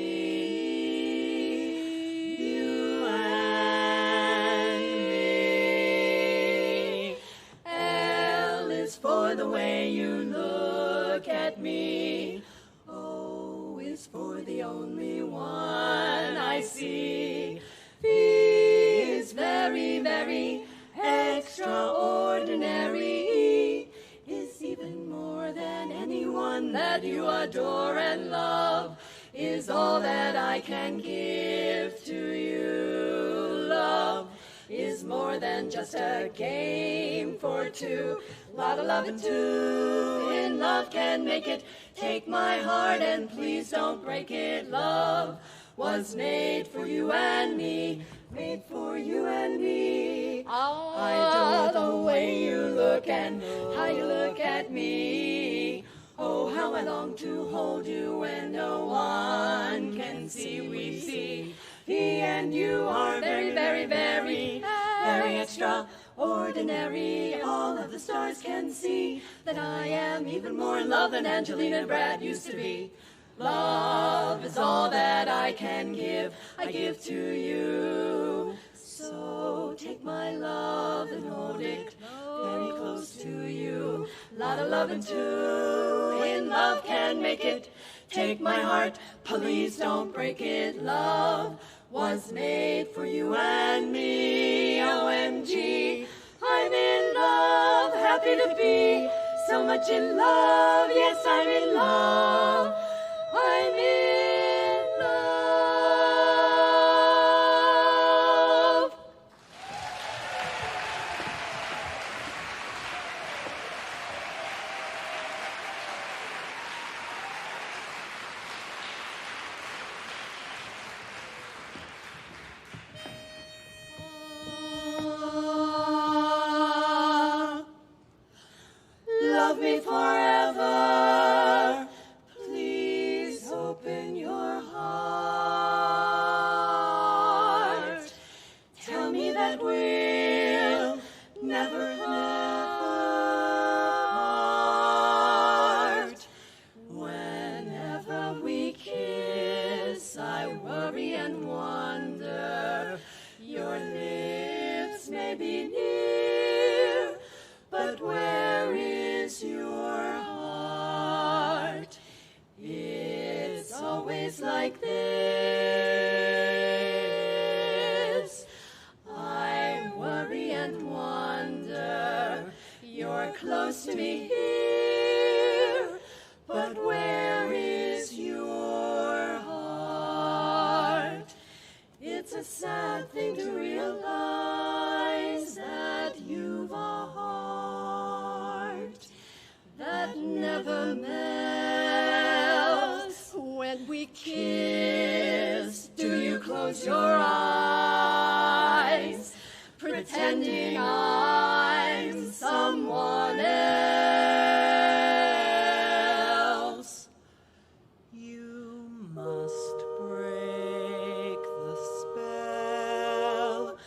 for the way you look at me. O is for the only one I see. V is very, very extraordinary. E is even more than anyone that you adore, and love is all that I can give to you. Love is more than just a game for two. Lot of love and two in love can make it. Take my heart and please don't break it. Love was made for you and me, made for you and me. I adore the way you look and how you look at me. Oh, how I long to hold you when no one can see. We see he and you are very, very, very, very extraordinary. All of the stars can see that I am even more in love than Angelina and Brad used to be. Love is all that I can give, I give to you. So take my love and hold it very close to you. Lot of love and two in love can make it. Take my heart, please don't break it. Love was made for you and me. OMG, I'm in love, happy to be so much in love. Yes, I'm in love. I'm in love. Love me forever. Please open your heart. Tell me that we'll never part. Whenever we kiss, I worry and wonder. Your lips may be near, but where is your heart? It's always like this. I worry and wonder. You're close to me here, but where is your heart? It's a sad thing to realize that you've a heart that never melts. When we kiss, do you close your eyes, pretending I'm someone else? You must break the spell.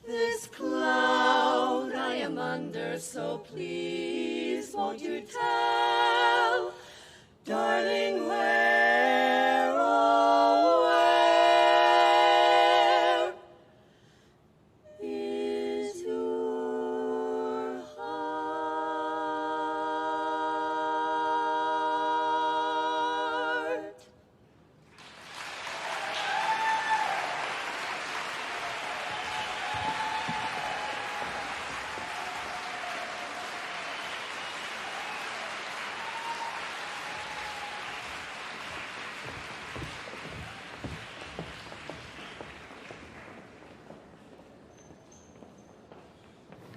This cloud I am under, so please won't you tell, darling, where, oh, where is your heart?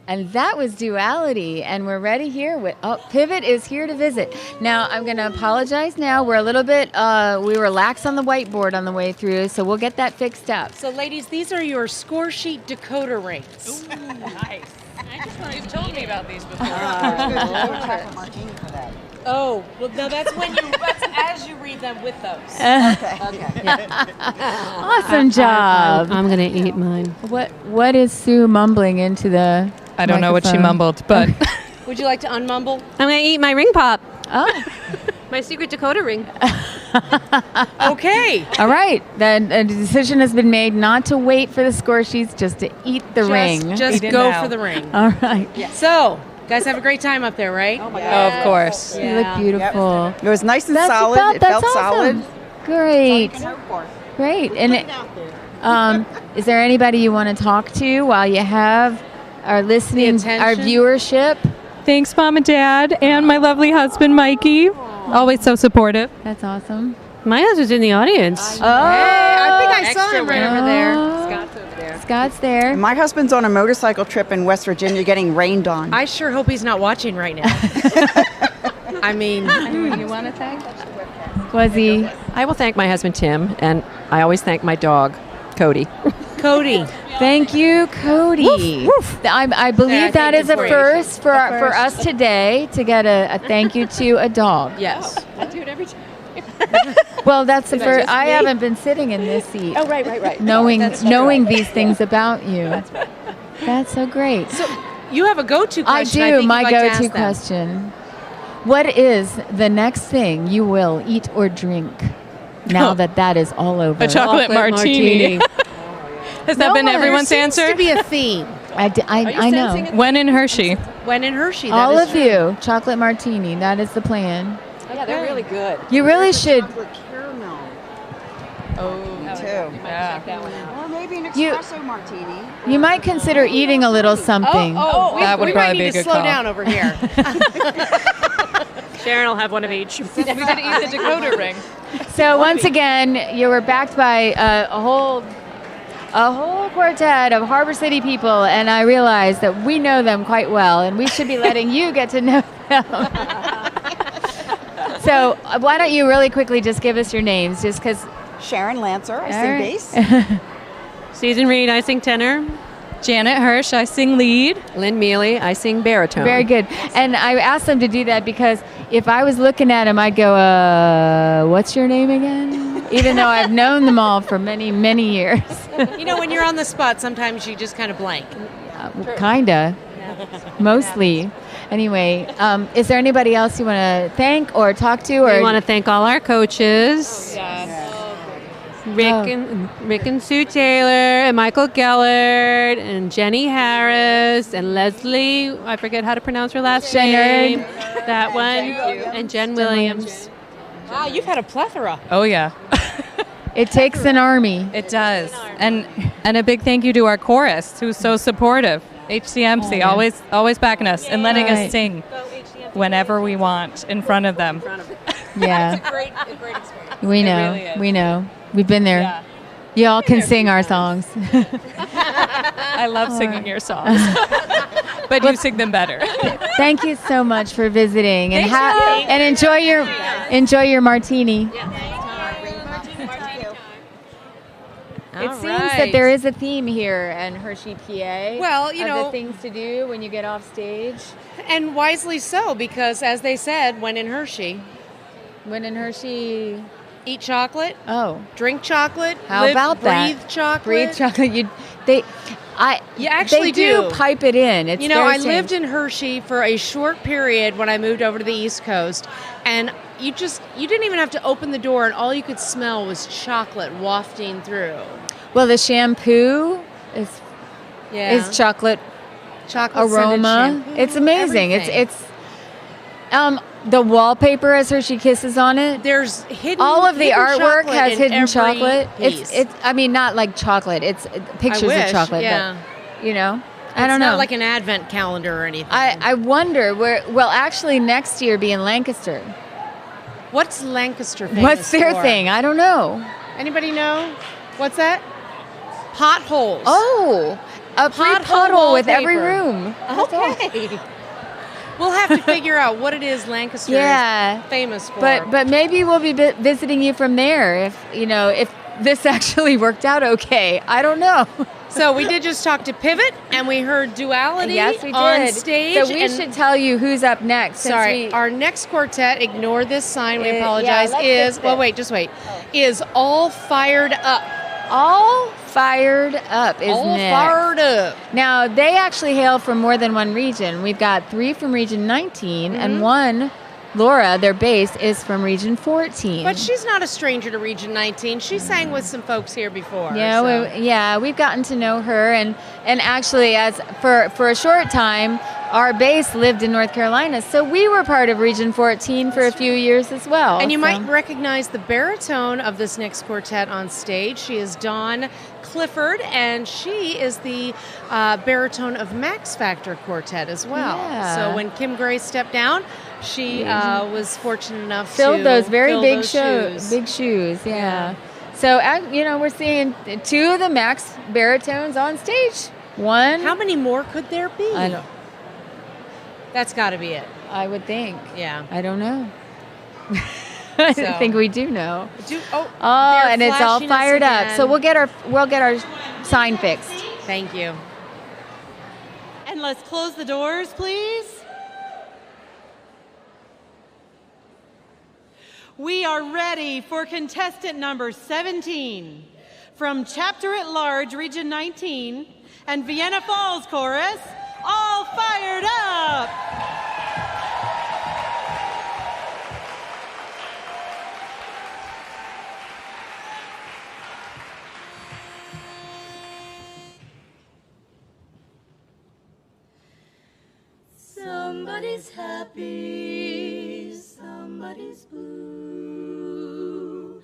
And that was Duality, and we're ready here with, Pivot is here to visit. Now, I'm going to apologize now. We're a little bit, we were lax on the whiteboard on the way through, so we'll get that fixed up. So, ladies, these are your score sheet decoder rings. Ooh, nice. I just want to told me about these before. Oh, well, no, that's as you read them with those. Awesome job. I'm going to eat mine. What is Sue mumbling into the I don't know what she mumbled, but Would you like to unmumble? I'm going to eat my ring pop. Oh. My secret Dakota ring. Okay. All right. Then a decision has been made not to wait for the score sheets, just to eat the ring. Just go for the ring. All right. Yeah. So, Guys have a great time up there, right? Oh, my God. Of course. You look beautiful. It was nice and That's solid. about- It that's felt awesome. solid. Great. Great. And is there anybody you want to talk to while you have our listening, our viewership? Thanks, Mom and Dad, and my lovely husband, Mikey. Always so supportive. That's awesome. My husband's in the audience. Oh, I think I saw him right over there. Scott's over there. Scott's there. My husband's on a motorcycle trip in West Virginia getting rained on. I sure hope he's not watching right now. I mean, you want to thank? Was he? I will thank my husband, Tim, and I always thank my dog, Cody. Cody. Thank you, Cody. I believe that is a first for us today to get a thank you to a dog. Yes. I do it every time. Well, that's the Is that first. just I me? haven't been sitting in this seat. Oh, right. Knowing That's true. knowing these things about you. That's so great. So you have a go-to I question. do. think My you'd like to ask go-to them. question. What is the next thing you will eat or drink now that is all over? A chocolate martini. Has that been everyone's there answer? seems to be a theme. I know. When in Hershey. When in Hershey. All that is of true. you, chocolate martini. That is the plan. Yeah, they're really good. You really should. Chocolate caramel. Oh, Me too. Yeah. Or maybe an You- espresso martini. You might consider eating a little something. We might need to slow down over here. Sharon will have one of each. We did eat the Dakota ring. So once again, you were backed by a whole quartet of Harbor City people, and I realized that we know them quite well, and we should be letting you get to know them. So why don't you really quickly just give us your names, just because. Sharon Lancer, I sing bass. Susan Reed, I sing tenor. Janet Hirsch, I sing lead. Lynn Mealy, I sing baritone. Very good. And I asked them to do that because if I was looking at them, I'd go, what's your name again? Even though I've known them all for many, many years. You know, when you're on the spot, sometimes you just kind of blank. Kinda. Mostly. Anyway, is there anybody else you want to thank or talk to? Or We want to thank all our coaches. Rick and Sue Taylor and Michael Gellert and Jenny Harris and Leslie, I forget how to pronounce her last name. That one. And Jen Williams. Wow, you've had a plethora. Oh yeah. It takes an army. It does. And a big thank you to our chorus who's so supportive. HCMC, always backing us and letting us sing whenever we want in front of them. Yeah. It's a great experience. We know. really is. We know. We've been there. Yeah. Y'all can sing our songs. I love singing your songs. But you sing them better. Thank you so much for visiting and Thank you. and enjoy your martini. It seems that there is a theme here in Hershey, PA. Well, you of know, the things to do when you get off stage. And wisely so, because as they said, when in Hershey, eat chocolate. Oh, drink chocolate. How live, about that? Breathe chocolate. Breathe chocolate. You actually they do pipe it in. It's you know, very I lived strange. in Hershey for a short period when I moved over to the East Coast, and you didn't even have to open the door, and all you could smell was chocolate wafting through. Well, the shampoo is chocolate aroma. shampoo, It's amazing. everything. It's the wallpaper has Hershey Kisses on it. There's hidden. All of the hidden artwork chocolate has in hidden every chocolate. piece. It's I mean not like chocolate. It's pictures wish, of chocolate. yeah. But, you know, I don't It's know. not like an advent calendar or anything. I wonder where. Well, actually, next year be in Lancaster. What's Lancaster famous What's their for? thing? I don't know. Anybody know? What's that? Potholes. Oh, a free Pothole pothole with every wallpaper. room. Okay. We'll have to figure out what it is Lancaster is famous for. But maybe we'll be visiting you from there if this actually worked out okay. I don't know. So we did just talk to Pivot, and we heard Duality Yes, we did. on stage. So we and should tell you who's up next. since Sorry, our next quartet, ignore this sign, we Yeah, apologize, let's is, fix well, it. wait, just wait, is All Fired Up. All Fired Up is All next. Fired Up. Now, they actually hail from more than one region. We've got 3 from Region 19, and one, Laura, their bass, is from Region 14. But she's not a stranger to Region 19. She sang with some folks here before. Yeah, so. we've gotten to know her, and actually, as for a short time, our base lived in North Carolina, so we were part of Region 14 for a few years as well. And you might recognize the baritone of this next quartet on stage. She is Dawn Clifford, and she is the baritone of Max Factor Quartet as well. Yeah. So when Kim Gray stepped down, she was fortunate enough filled to those very fill big those shoes. big shoes. Yeah. So we're seeing 2 of the Max baritones on stage. One. How many more could there be? I don't. That's got to be it. I would think. Yeah. I don't know. I So- think we do know. they're And it's all flashing us fired up. again. So we'll get our sign fixed. Thank you. And let's close the doors, please. We are ready for contestant number 17 from Chapter at Large, Region 19, and Vienna Falls Chorus, all fired up. Somebody's happy, somebody's blue.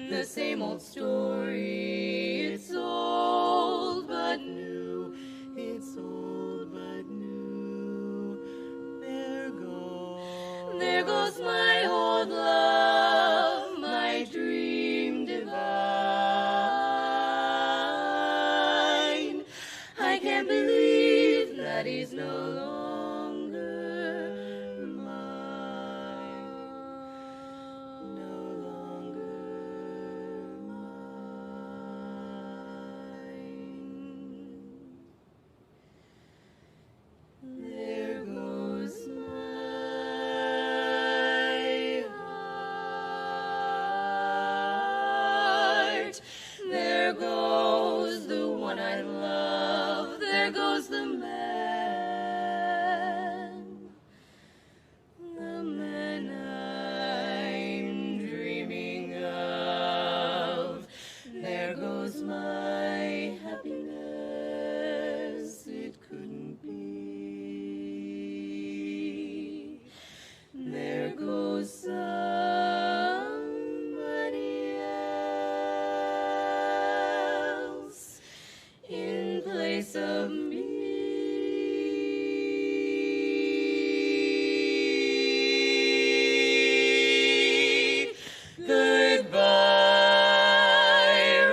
The same old story, it's old but new. It's old but new. There goes my old love, my dream divine. I can't believe that he's no longer There goes my heart. There goes the one I love. There goes the man. The man I'm dreaming of. There goes my happiness. It couldn't be. There goes somebody else in place of me. Goodbye,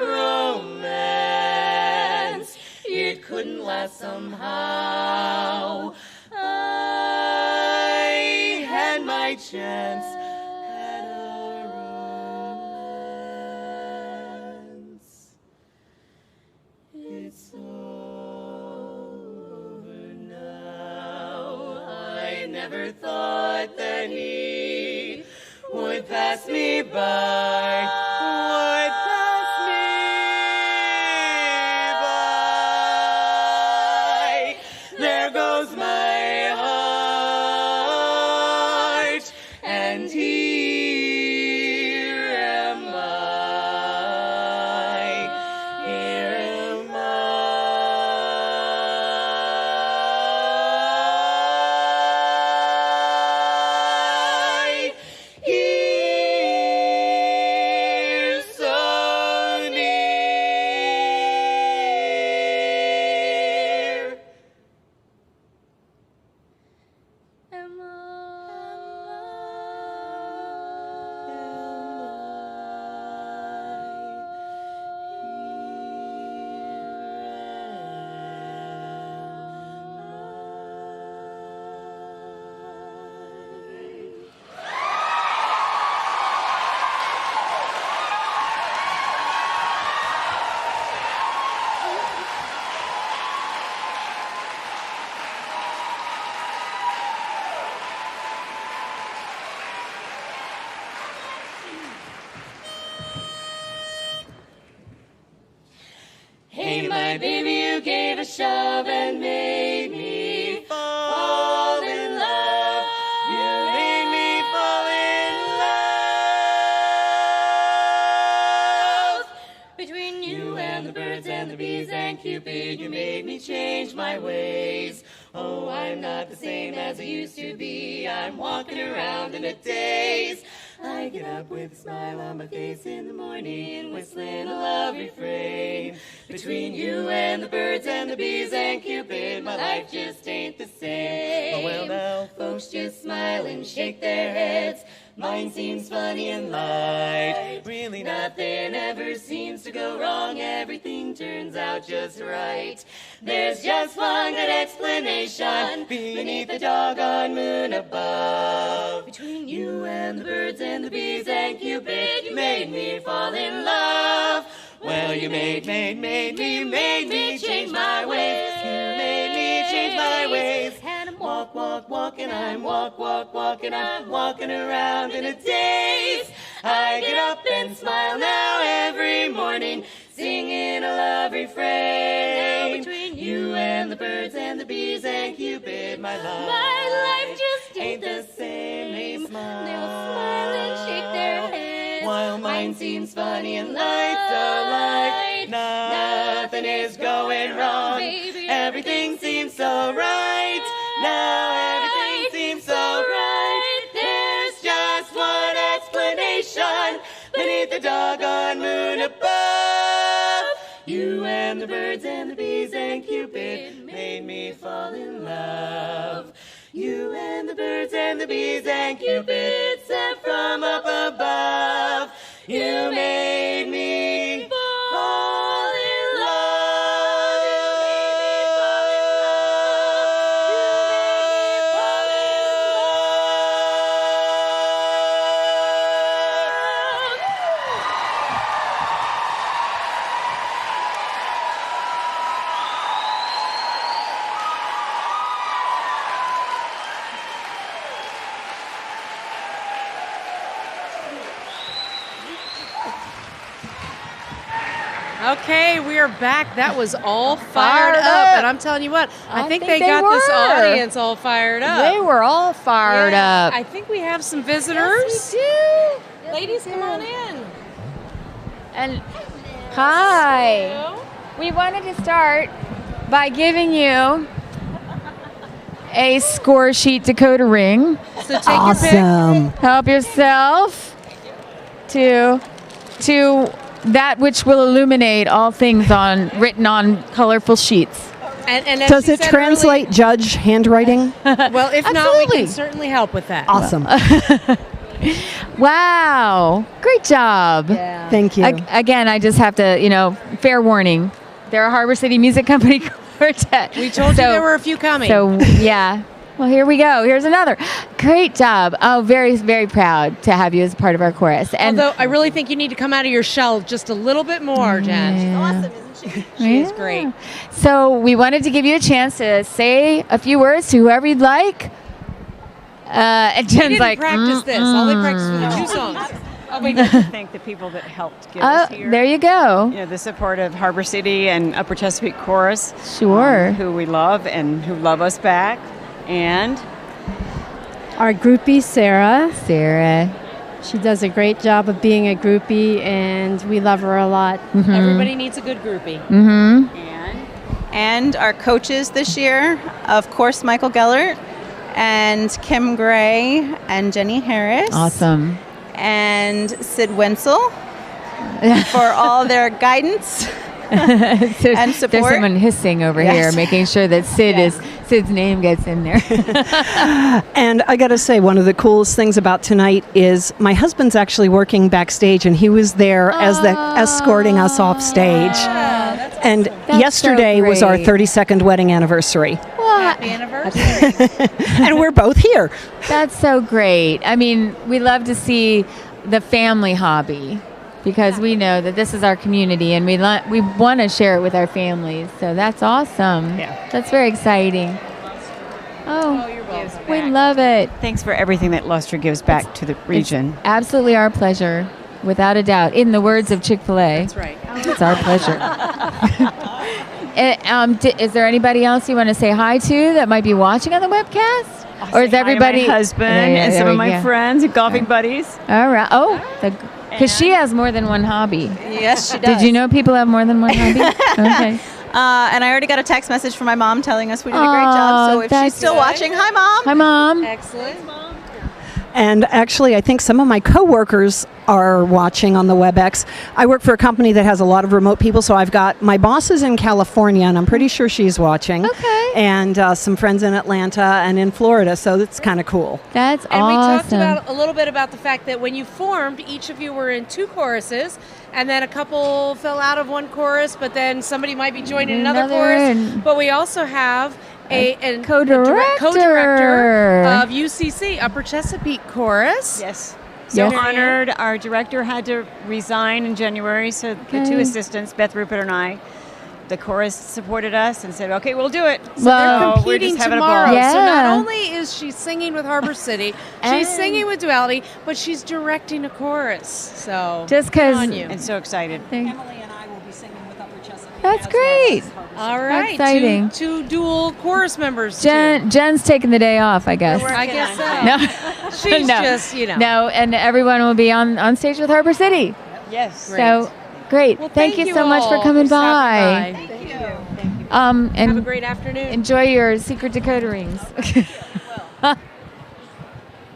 romance. It couldn't last somehow. I had my chance at a romance. It's all over now. I never thought that he would pass me by. Would pass me by. There goes my heart, and here am I. Here am I. Here so near. Am Hey, my baby, you gave a shove and made me fall in love. You made me fall in love. Between you and the birds and the bees and Cupid, you made me change my ways. Oh, I'm not the same as I used to be. I'm walking around in a daze. I get up with a smile on my face in the morning, whistling a love refrain. Between you and the birds and the bees and Cupid, my life just ain't the same. Oh, well, now folks just smile and shake their heads. Mine seems funny and light. Really nothing ever seems to go wrong. Everything turns out just right. There's just one good explanation beneath the doggone moon above. Between you and the birds and the bees and Cupid, you made me fall in love. Well, you made me change my ways. You made me change my ways. And I'm walking, I'm walking, I'm walking around in a daze. I get up and smile now every morning, singing a love refrain. Now between you and the birds and the bees and Cupid, my life just ain't the same. They smile and shake their heads, while mine seems funny and light, so light. Nothing is going wrong, baby. Everything seems so right. Now everything seems so right. There's just one explanation beneath the doggone moon above. You and the birds and the bees and Cupid made me fall in love. You and the birds and the bees and Cupid sent from up above. You made me fall in love. Okay, we are back. That was all fired up. And I'm telling you what, I think they got this audience all fired up. They were all fired up. I think we have some visitors. Yes, we do. Yes, ladies, come on in. And hi. We wanted to start by giving you a score sheet Dakota ring. So take your pick. Help yourself to that which will illuminate all things written on colorful sheets. And as Does she it said translate judge handwriting? Well, if not, we can certainly help with that. Awesome. Wow. Great job. Yeah. Thank you. Again, I just have to, fair warning. They're a Harbor City Music Company quartet. We told you there were a few coming. So, yeah. Well, here we go. Here's another. Great job. Oh, very, very proud to have you as part of our chorus. And although I really think you need to come out of your shell just a little bit more, Jen. She's awesome, isn't she? She is great. So we wanted to give you a chance to say a few words to whoever you'd like. And Jen's didn't like, practice this. All they practiced were the 2 songs. We'd like to thank the people that helped get us here. There you go. The support of Harbor City and Upper Chesapeake Chorus. Sure. Who we love and who love us back. And our groupie, Sarah. Sarah. She does a great job of being a groupie, and we love her a lot. Mm-hmm. Everybody needs a good groupie. Mm-hmm. And our coaches this year, of course, Michael Gellert and Kim Gray and Jenny Harris. Awesome. And Sid Wenzel for all their guidance and support. There's someone hissing over here, making sure that Sid's name gets in there. And I got to say, one of the coolest things about tonight is my husband's actually working backstage, and he was there as escorting us off stage. And yesterday was our 32nd wedding anniversary. Happy anniversary. And we're both here. That's so great. I mean, we love to see the family hobby because we know that this is our community and we want to share it with our families. So that's awesome. Yeah. That's very exciting. Oh, you're welcome. We love it. Thanks for everything that Lustre gives back to the region. It's absolutely our pleasure, without a doubt. In the words of Chick-fil-A. That's right. It's our pleasure. Is there anybody else you want to say hi to that might be watching on the webcast? Or is everybody? Hi to my husband and some of my friends and golfing buddies. All right. Oh, because she has more than one hobby. Yes, she does. Did you know people have more than one hobby? Okay. And I already got a text message from my mom telling us we did a great job. So if she's still watching, hi, Mom. Hi, Mom. Excellent. And actually, I think some of my coworkers are watching on the WebEx. I work for a company that has a lot of remote people, so I've got my boss is in California, and I'm pretty sure she's watching. Okay. And some friends in Atlanta and in Florida, so it's kind of cool. That's And we talked awesome. about a little bit about the fact that when you formed, each of you were in 2 choruses, and then a couple fell out of one chorus, but then somebody might be joining another chorus. and- But we also have a co-director. co-director of UCC, Upper Chesapeake Chorus. Yes. Yes. So honored. Our director had to resign in January, so the 2 assistants, Beth Rupert and I, the chorus supported us and said, "Okay, we'll do it." So They're we're competing just having tomorrow. a ball. So not Yeah. only is she singing with Harbor City, she's singing with Duality, but she's directing a chorus. So Just good 'cause- on you. And so excited. Emily and I will be singing with Upper Chesapeake. That's great. All right, exciting. Two dual chorus members. Jen's taking the day off, I guess. I guess so. No. She's No. just, No, and everyone will be on stage with Harbor City. Yes. So great. Well, thank you so much for all coming stopping by. Thank you. And Have a great afternoon. enjoy your secret Dakota rings.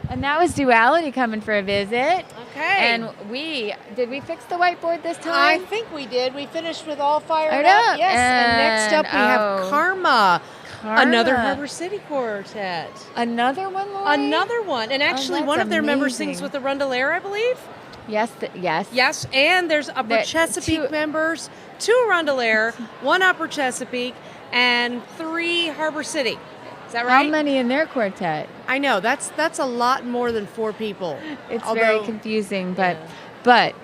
And that was Duality coming for a visit. Okay. And did we fix the whiteboard this I time? think we did. We finished with All Fired Fired Up. Up. Yes. And next up we have Karma. Another Karma. Harbor City quartet. Another one, Lori? Another one. And actually that's one of their members amazing. sings with the Rondelaire, I believe. Yes. Yes. Yes, and there's Upper That- Chesapeake 2 members, 2 Rondelaire, 1 Upper Chesapeake, and 3 Harbor City. Is that right? How many in their quartet? I know that's a lot more than 4 people. It's Although- very confusing, but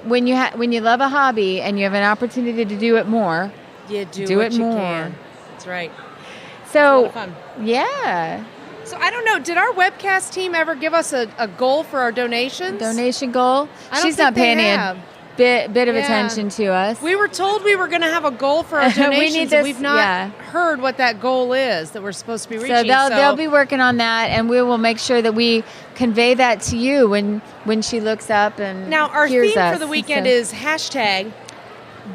when you love a hobby and you have an opportunity to do it more, You do do what it you more. can. That's right. So It's a lot of fun. yeah, So I don't know. Did our webcast team ever give us a goal for our donations? donation goal. I don't She's think not they paying have. a bit of Yeah. attention to us. We were told we were going to have a goal for our We donations. need and this- we've not yeah. heard what that goal is that we're supposed to be reaching. So they'll be working on that, and we will make sure that we convey that to you when she looks up and Now, our hears theme us. for the weekend So- is hashtag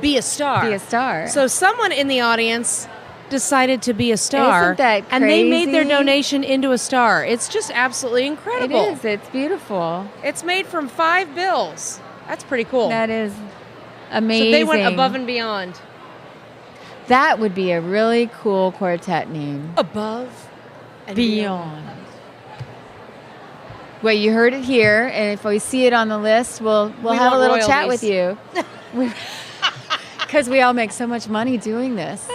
Be a Star. Be a Star. So someone in the audience decided to be a star. Isn't that And they made their crazy? donation into a star. It's just absolutely It incredible. is. It's beautiful. It's made from 5 bills. That's pretty cool. That is amazing. So they went above and beyond. That would be a really cool quartet name. Above and Beyond. Well, you heard it here, and if we see it on the list, we'll We have a want little chat with royalties. you. Because we all make so much money doing this.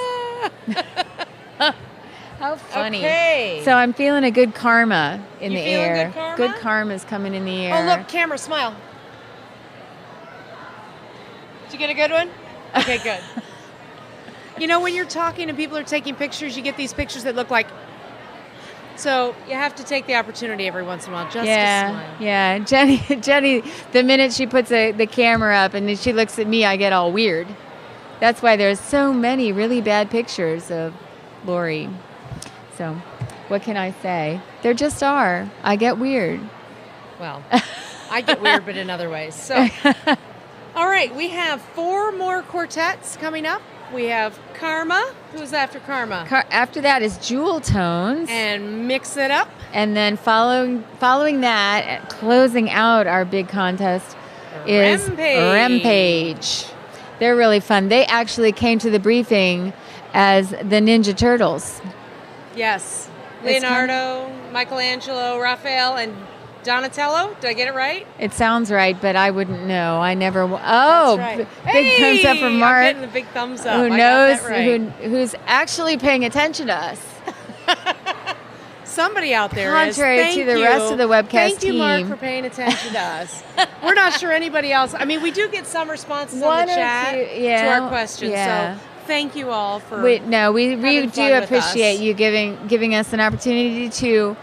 How funny. Okay. So I'm feeling a good karma in You the feeling air. good karma? Good karma's coming in the air. Oh, look, camera, smile. Did you get a good one? Okay, good. You know, when you're talking and people are taking pictures, you get these pictures that look like. So you have to take the opportunity every once in a while just to smile. Yeah. Jenny, the minute she puts the camera up and then she looks at me, I get all weird. That's why there's so many really bad pictures of Lori. So, what can I say? There just are. I get weird. Well, I get weird, but in other ways. So, all right, we have 4 more quartets coming up. We have Karma. Who's after Karma? After that is Jewel Tones. And Mix It Up. And then following that, closing out our big contest is Rampage. They're really fun. They actually came to the briefing as the Ninja Turtles. Yes. It's Leonardo, Michelangelo, Raphael, and Donatello. Did I get it right? It sounds right, but I wouldn't know. I never. Oh, That's right. big thumbs up from Mark. I'm getting the big thumbs up. Who I knows? got that right. Who's actually paying attention to us? Somebody out there Contrary is. Thank to the you. rest of the webcast Thank you, Mark, team. for paying attention to us. We're not sure anybody else. I mean, we do get some responses on One the or chat two, yeah, to our questions. yeah. So thank you all for. We having do fun with appreciate us. you giving us an opportunity to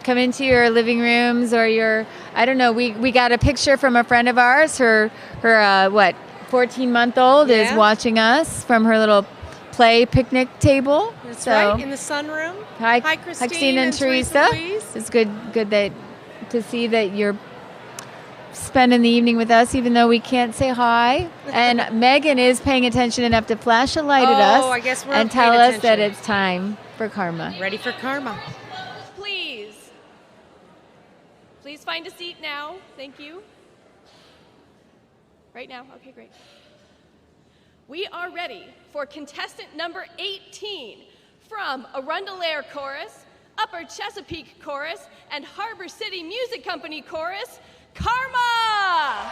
come into your living rooms or your, I don't know, we got a picture from a friend of ours, her 14-month-old is Yeah. watching us from her little play picnic table. That's So, right, in the sunroom. Hi, Christine and Teresa. Louise. It's good that to see that you're spending the evening with us, even though we can't say hi. And Megan is paying attention enough to flash a light at us I guess we're and paying tell us that attention. it's time for karma. Ready for karma. Please find a seat now. Thank you. Right now? Okay, great. We are ready for contestant number 18 from Arundel Chorus, Upper Chesapeake Chorus, and Harbor City Music Company Chorus, Karma!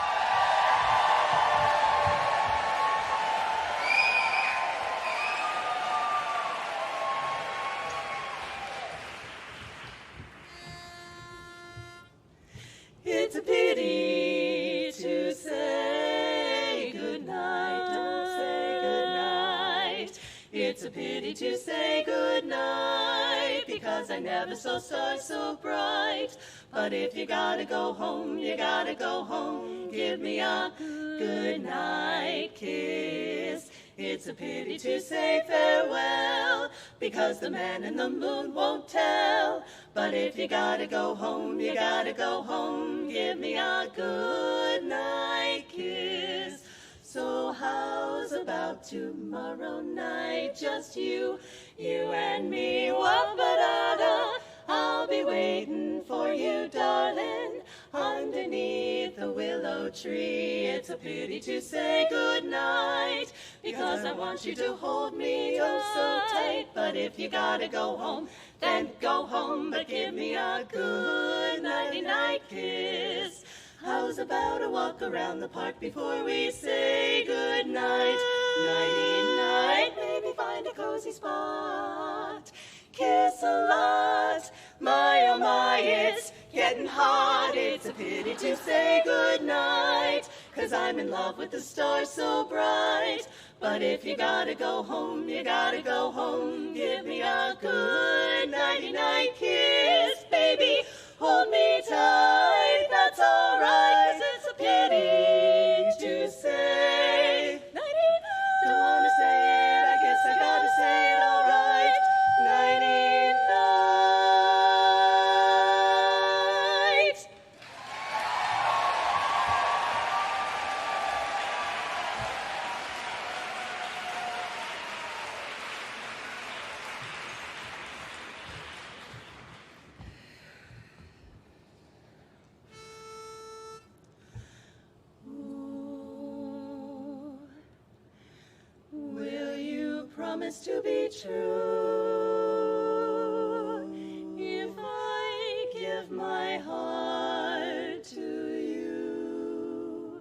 It's a pity to say goodnight, don't say goodnight. It's a pity to say goodnight, because I never saw stars so bright. But if you gotta go home, you gotta go home. Give me a goodnight kiss. It's a pity to say farewell, because the man in the moon won't tell. But if you gotta go home, you gotta go home. Give me a good night kiss. So how's about tomorrow night? Just you and me. Wah-ba-da-da. I'll be waiting for you, darling, underneath the willow tree. It's a pity to say goodnight, because I want you to hold me oh so tight. But if you gotta go home, then go home, but give me a good nighty-night kiss. How's about a walk around the park before we say goodnight? Nighty-night, maybe find a cozy spot. Kiss a lot, my oh my, it's getting hot. It's a pity to say goodnight, 'cause I'm in love with the stars so bright. But if you gotta go home, you gotta go home. Give me a good nighty-night kiss, baby. Hold me tight, that's alright, 'cause it's a pity to say nighty-night. Don't wanna say it, I guess I gotta say it alright. Nighty-night. Will you promise to be true if I give my heart to you,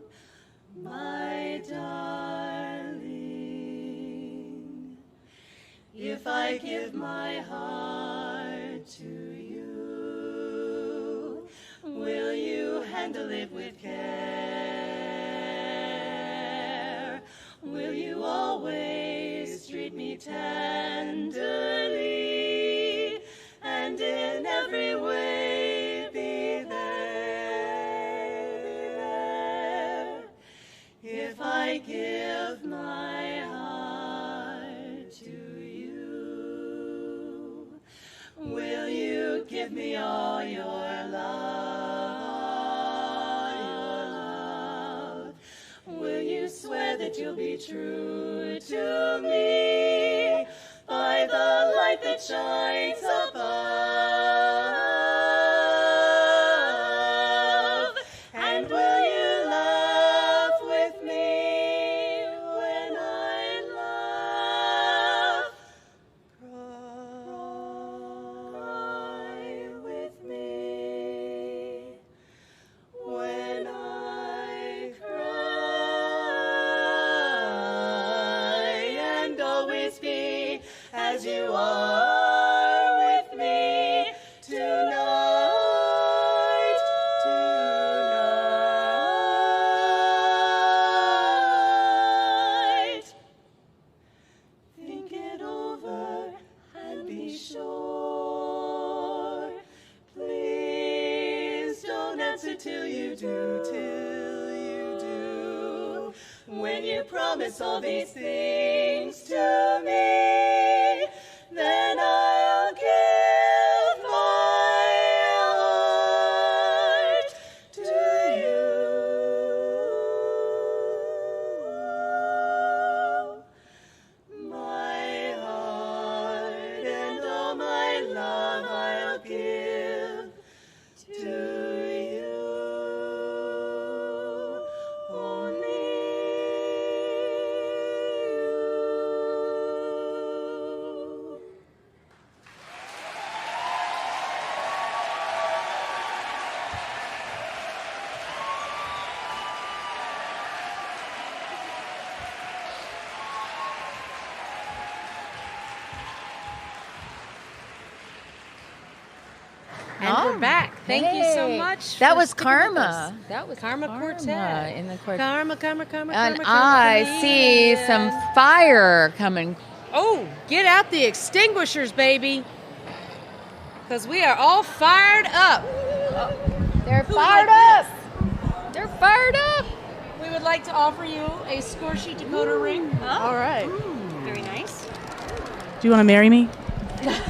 my darling? If I give my heart to you, will you handle it with care? Will you always treat me tenderly, and in every way be there? If I give my heart to you, will you give me all your love? Will you swear that you'll be true to me by the light that shines above? And will you laugh with me when I laugh? Cry with me when I cry, and always be as you are with me tonight, tonight. Think it over and be sure. Please don't answer till you do, till you do. When you promise all these things to me, then I'll give my heart to you. And we're back. Thank you so much. That for was sticking with Karma. us. That was Karma Quartet. in the Quartet. Karma. And I see some fire coming. Oh, get out the extinguishers, baby. Because we are all fired up. They're fired up. They're fired up. We would like to offer you a score sheet decoder ring. All right. Very nice. Do you want to marry me? You want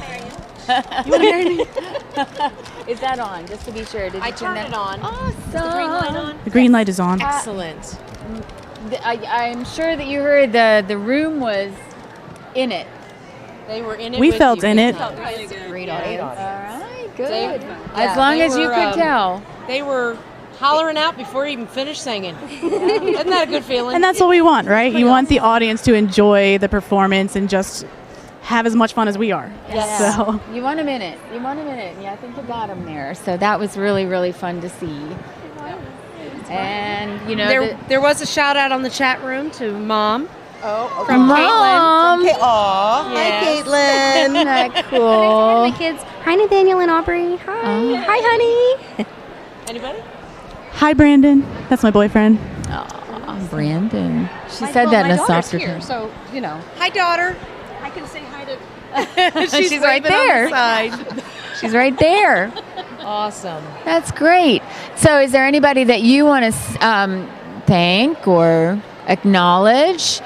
to marry me? Is that on? Just to be sure. Did you I turn turned that it on. Awesome. Is the green light on? The green light is on. Excellent. I'm sure that you heard the room was in it. They were in it. We with felt you. in it. Great audience. All right, good. They- As long they as you were, could tell. They were hollering out before you even finished singing. Isn't that a good feeling? And that's what we want, right? You want the audience to enjoy the performance and just have as much fun as we are. Yes. So You want a minute. Yeah, I think you got them there. So that was really, really fun to see. And, you know, there was a shout out on the chat room to Mom. Oh, okay. From Mom. Caitlin. Aw, Yes. hi, Caitlin. Isn't that cool? My kids. Hi, Nathaniel and Aubrey. Hi. Hi, honey. Anybody? hi, Brandon. That's my boyfriend. Aw, Brandon. She said that in a softer tone. So, you know. Hi, daughter. I can say hi to. She's right waving on there. the side. She's right there. Awesome. That's great. So, is there anybody that you want to thank or acknowledge?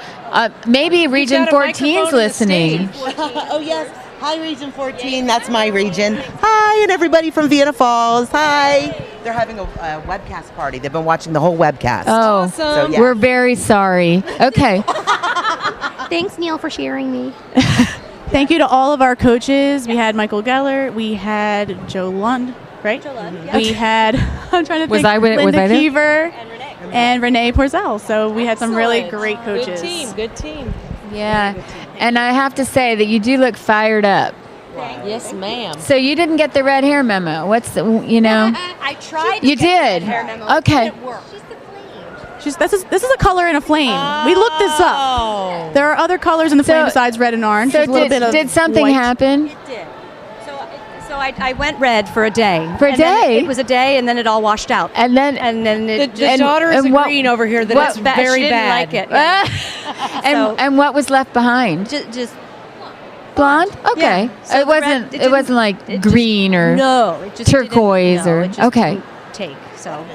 Maybe Region got a 14's microphone on the listening. stage. Oh, yes. Hi, Region 14. That's my region. Hi, and everybody from Vienna Falls. Hi. They're having a webcast party. They've been watching the whole webcast. Oh, Awesome. So, yeah. we're very sorry. Okay. Thanks, Neil, for sharing me. Thank you to all of our coaches. We had Michael Geller. We had Joe Lund, right? Joe Lund, yeah. We had, I'm trying to Was think, I with- was Linda I there? Kiever and Renee Porzel. So we had some really great coaches. Good team. Yeah. And I have to say that you do look fired up. Yes, ma'am. So you didn't get the red hair memo. What's the, you know? I tried. You did. Okay. This is a color in a flame. We looked this up. There are other colors in the flame besides red and orange. So There's a little bit of did something white. happen? It did. So I went red for a day. For a And then day? It was a day, and then it all washed out. And then it The daughter is agreeing over here that it's very she didn't bad. like it. Yeah. and what was left behind? Just blonde. Okay. Yeah. So it the red- wasn't. it It wasn't like it just- green or no, it just turquoise didn't, no, or it just okay. didn't take so.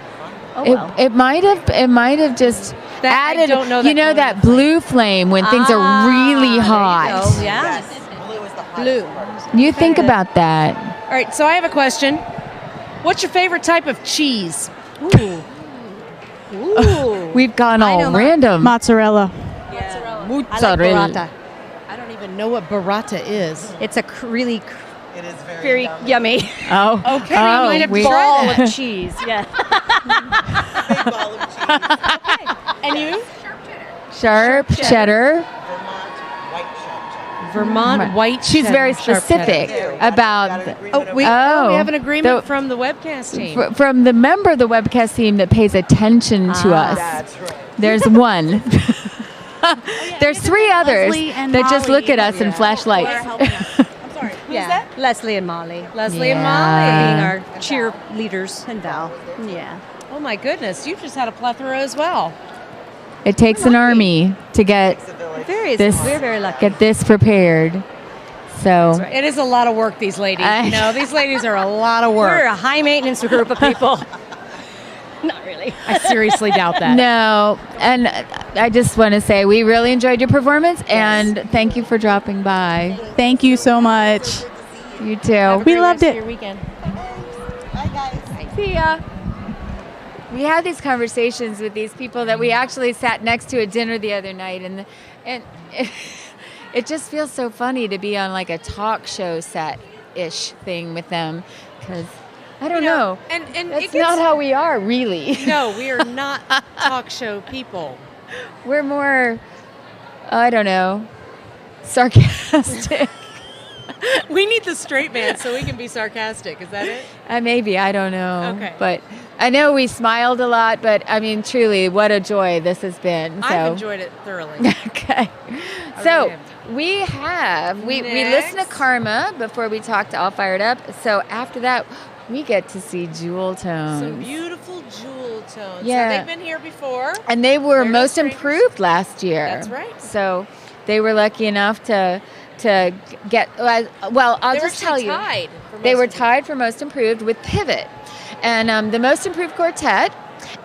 Oh well. It might have just That- I added. don't know you that know color. that blue flame when things are really hot. Oh yeah. Blue. You think about that. All right, so I have a question. What's your favorite type of cheese? Ooh. We've gone I know all mine. random. Mozzarella. I like Mozzarella. burrata. I don't even know what burrata is. It's a really It is very yummy. Oh. Okay, I might have to we- try ball that. of cheese. Yeah. Big ball of cheese. And you? Sharp cheddar. Vermont white She's cheddar, very sharp specific cheddar. about. We have an agreement from the webcast team. From the member of the webcast team that pays attention to us. That's right. There's one. There's three others Leslie and that just Molly. look at us and flash lights. Yeah. Leslie and Molly. Leslie and Yeah. Being our cheerleaders and Val. Yeah. Oh my goodness, you just had a plethora as well. It takes an army to get We're very lucky. get this prepared. So It is a lot of work, these ladies. These ladies are a lot of We're work. a high maintenance group of people. Not really. I seriously doubt that. no, and I just want to say we really enjoyed your performance and thank you for dropping by. Thank you so much. You too. We loved it. Your weekend. See ya. We had these conversations with these people that we actually sat next to at dinner the other night, and it just feels so funny to be on like a talk show set-ish thing with them, because I don't know. And That's it gets, not how we are, really. No, we are not talk show people. We're more, I don't know, sarcastic. We need the straight man so we can be sarcastic. Is that it? Maybe, I don't know. Okay. But I know we smiled a lot, but I mean, truly, what a joy this has been. So. I've enjoyed it thoroughly. Okay. So we listen to Karma before we talk to All Fired Up. So after that, we get to see jewel tones. Some beautiful jewel tones. Yeah. Now, they've been here before. And they were They're no most strangers. improved last year. That's right. So they were lucky enough to get, well, I'll just tell you. They were tied for most improved with Pivot. And the most improved quartet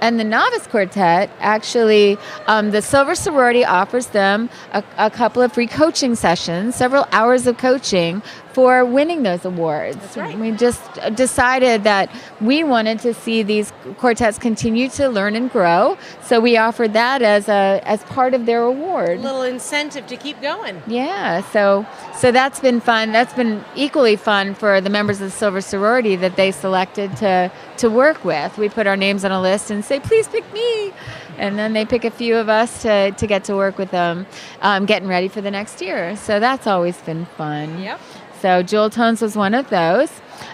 and the novice quartet, actually, the Silver Sorority offers them a couple of free coaching sessions, several hours of coaching for winning those awards. That's right. We just decided that we wanted to see these quartets continue to learn and grow, so we offered that as part of their award. A little incentive to keep going. Yeah, so that's been fun. That's been equally fun for the members of the Silver Sorority that they selected to work with. We put our names on a list and say, please pick me. And then they pick a few of us to get to work with them, getting ready for the next year. So that's always been fun. Yep. So Jewel Tones was one of those.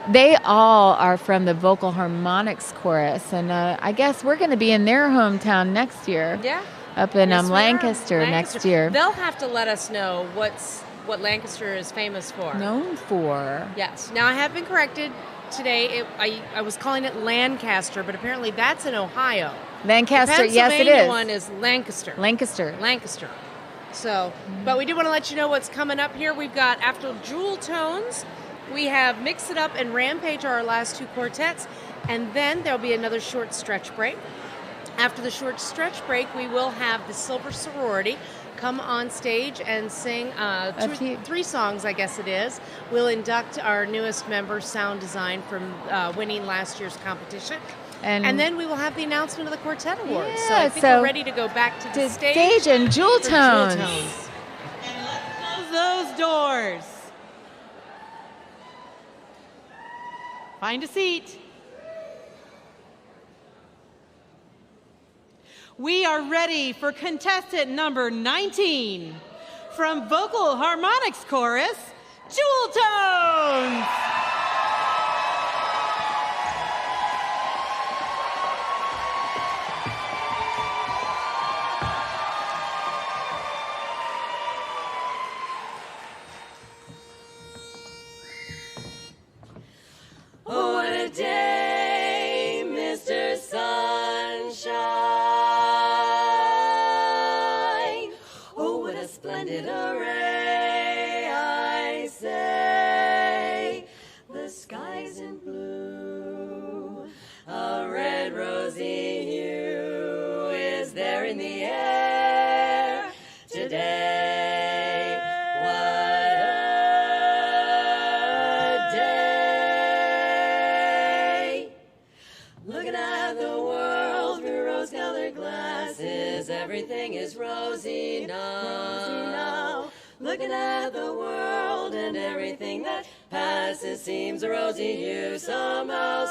They all are from the Vocal Harmonics Chorus. And I guess we're going to be in their hometown next year. Yeah. Up in Yes, we are. Lancaster next year. They'll have to let us know what Lancaster is famous for. Known for. Yes. Now, I have been corrected today. I was calling it Lancaster, but apparently that's in Ohio. Lancaster, the yes, it Pennsylvania is. one is Lancaster. Lancaster. So, but we do want to let you know what's coming up here. We've got, after Jewel Tones, we have Mix It Up and Rampage are our last two quartets, and then there'll be another short stretch break. After the short stretch break, we will have the Silver Sorority come on stage and sing three songs, I guess it is. We'll induct our newest member, Sound Design, from winning last year's competition. And then we will have the announcement of the Quartet Awards. Yeah, so I think we're ready to go back to the stage and Jewel for Tones. Close those doors. Find a seat. We are ready for contestant number 19 from Vocal Harmonics Chorus, Jewel Tones. Oh, what a day, Mr. Sunshine. Oh, what a splendid array, I say. The sky's in blue, a red rosy hue is there in the air today. Everything is rosy now. Looking at the world and everything that passes seems a rosy hue somehow.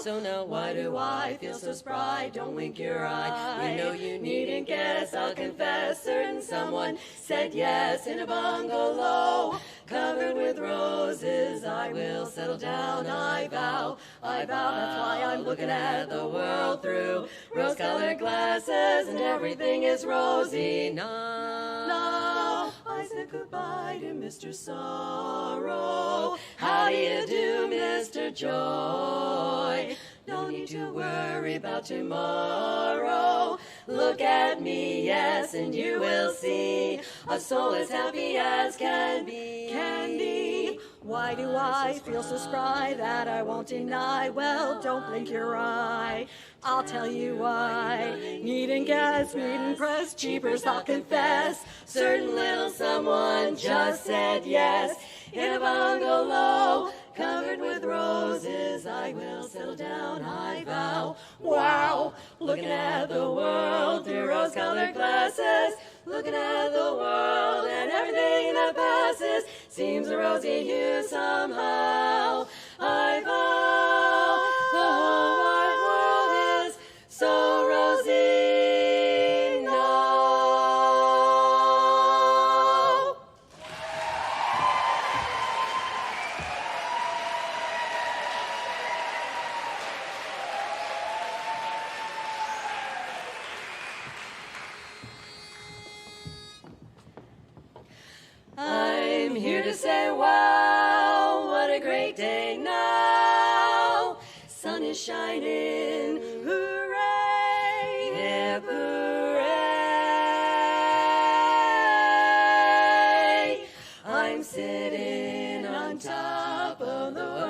So now why do I feel so spry? Don't wink your eye. You know you needn't guess. I'll confess, certain someone said yes in a bungalow covered with roses. I will settle down, I vow. That's why I'm looking at the world through rose-colored glasses, and everything is rosy now. I said goodbye to Mr. Sorrow. How do you do, Mr. Joy? No need to worry about tomorrow. Look at me, yes, and you will see a soul as happy as can be. Why do I feel so spry? That I won't deny. Well, don't blink your eye. I'll tell you why. Needn't guess, needn't press, cheapers, I'll confess. Certain little someone just said yes. In a bungalow covered with roses, I will settle down, I vow. Wow, looking at the world through rose-colored glasses, looking at the world and everything that passes seems a rosy hue somehow. I vow the whole wide world is so rosy now. I'm here to say, wow, what a great day now. shining. Hooray! Hip hooray! I'm sitting on top of the world,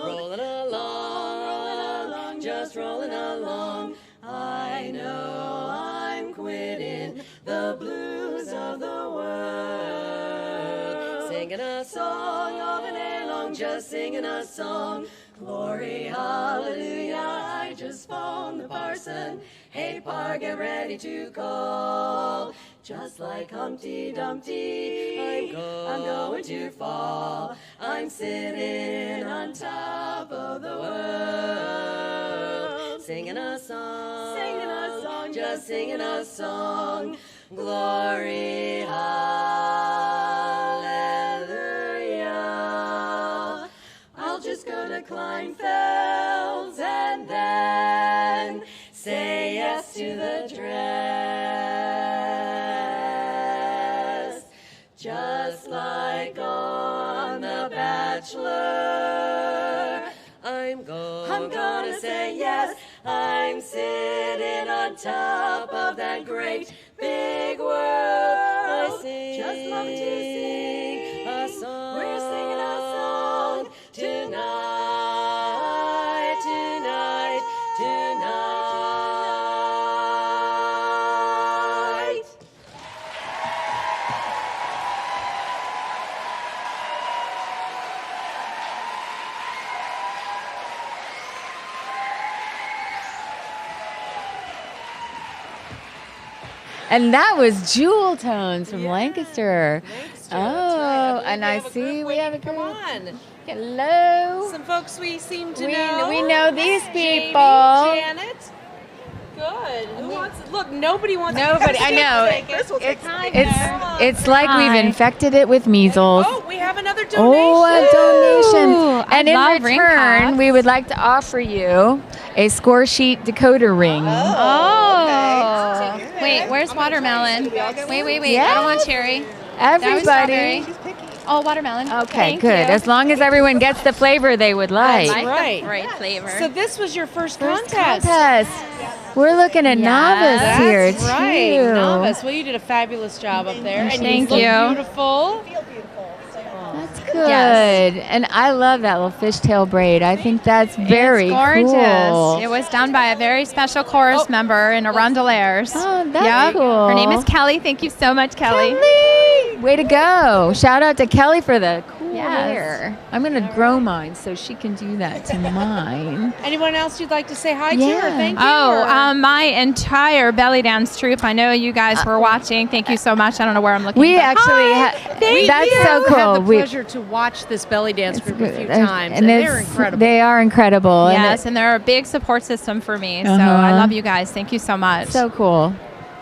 rolling along, just rolling along. I know I'm quitting the blues of the world, singing a song all the day long, just singing a song. Glory, hallelujah, I just phoned the parson. Hey, par, get ready to call. Just like Humpty Dumpty, I'm going to fall. I'm sitting on top of the world, singing a song, just singing a song. Glory, hallelujah. I'll just gonna climb fells and then say yes to the dress, just like on The Bachelor. I'm gonna say yes. I'm sitting on top of that great big world. I just love to sing a song. We're singing a song tonight, tonight, tonight. And that was Jewel Tones from Lancaster. Oh, and I see we have a group. Come on. Hello. Some folks we seem to know. We know these Jamie, people. Janet. Good. Who wants? Look, nobody wants. Nobody. To I know. It's like Hi. we've infected it with measles. Oh, we have another donation. Oh, a donation. Ooh, And I in love ring return, pops. we would like to offer you a score sheet decoder ring. Oh. Wait, where's watermelon? Wait. Yeah. I don't want cherry. Everybody. That was strawberry. Oh, watermelon. Okay, Thank good. you. As long as everyone gets the flavor they would like. I like right. the bright flavor. So this was your first First contest. We're looking at novice here, That's right, too. novice. Well, you did a fabulous job up there, and Thank you you. look beautiful. That's good. And I love that little fishtail braid. I think that's very it's gorgeous. cool. It was done by a very special chorus member in Arundelaires. Oh, that's cool. Her name is Kelly. Thank you so much, Kelly. Way to go. Shout out to Kelly for the cool Yes. hair. I'm going to grow mine so she can do that to mine. Anyone else you'd like to say hi to or Yeah. thank you? My entire belly dance troupe. I know you guys were watching. Thank you so much. I don't know where I'm looking. We but actually hi. that's so I've had cool. the pleasure to watch this belly dance group a few times, and they're incredible. They are incredible. Yes, and they're a big support system for me. So Uh-huh. I love you guys. Thank you so much. So cool.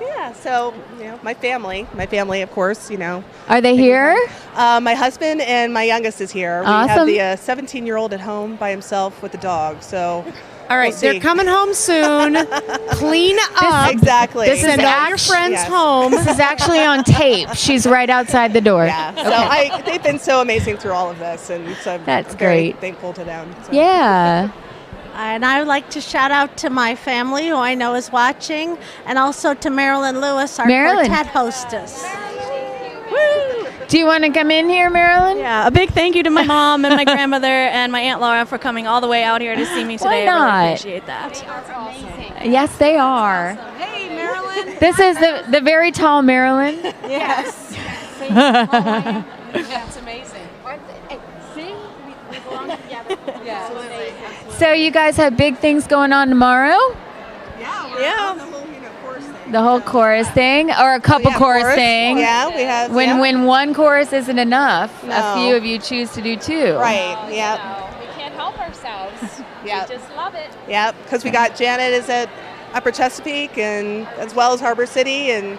Yeah, so, my family, of course, Are they here? My husband and my youngest is here. Awesome. We have the 17-year-old at home by himself with the dog, so... All right, we'll they're see. coming home soon. Clean up. Exactly. Send all your friends home. This is actually on tape. She's right outside the door. Yeah, so they've been so amazing through all of this, and so I'm That's very great. thankful to them. So. Yeah. And I would like to shout out to my family, who I know is watching, and also to Marilyn Lewis, our Marilyn. quartet hostess. Do you want to come in here, Marilyn? Yeah, a big thank you to my mom and my grandmother and my Aunt Laura for coming all the way out here to see me today. Why I not? really appreciate that. Yes, they are. Hey, Marilyn. This is the very tall Marilyn. Yes. That's amazing. See? We belong together. So you guys have big things going on tomorrow? Yeah. The whole chorus thing, or a couple chorus things? Yeah, we have. When one chorus isn't enough, No. a few of you choose to do two. Right, yep. We can't help ourselves. Yep. We just love it. Yep, because we got Janet is at Upper Chesapeake, and as well as Harbor City, and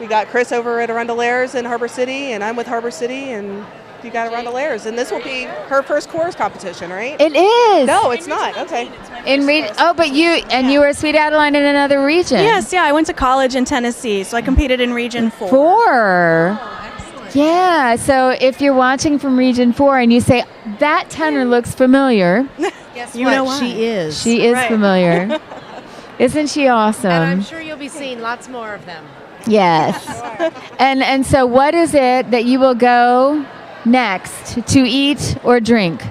we got Chris over at Arundelaires in Harbor City, and I'm with Harbor City, and you got Arundelaires, and this will be her first chorus competition, right? It is. No, it's not. Okay. But you were Sweet Adeline in another region. Yes, yeah, I went to college in Tennessee, so I competed in Region 4. Yeah, so if you're watching from Region 4 and you say, that tenor looks familiar. Guess You what? know why. She is. She is Right. familiar. Isn't she awesome? And I'm sure you'll be seeing lots more of them. Yes. And so what is it that you will go next to eat or drink?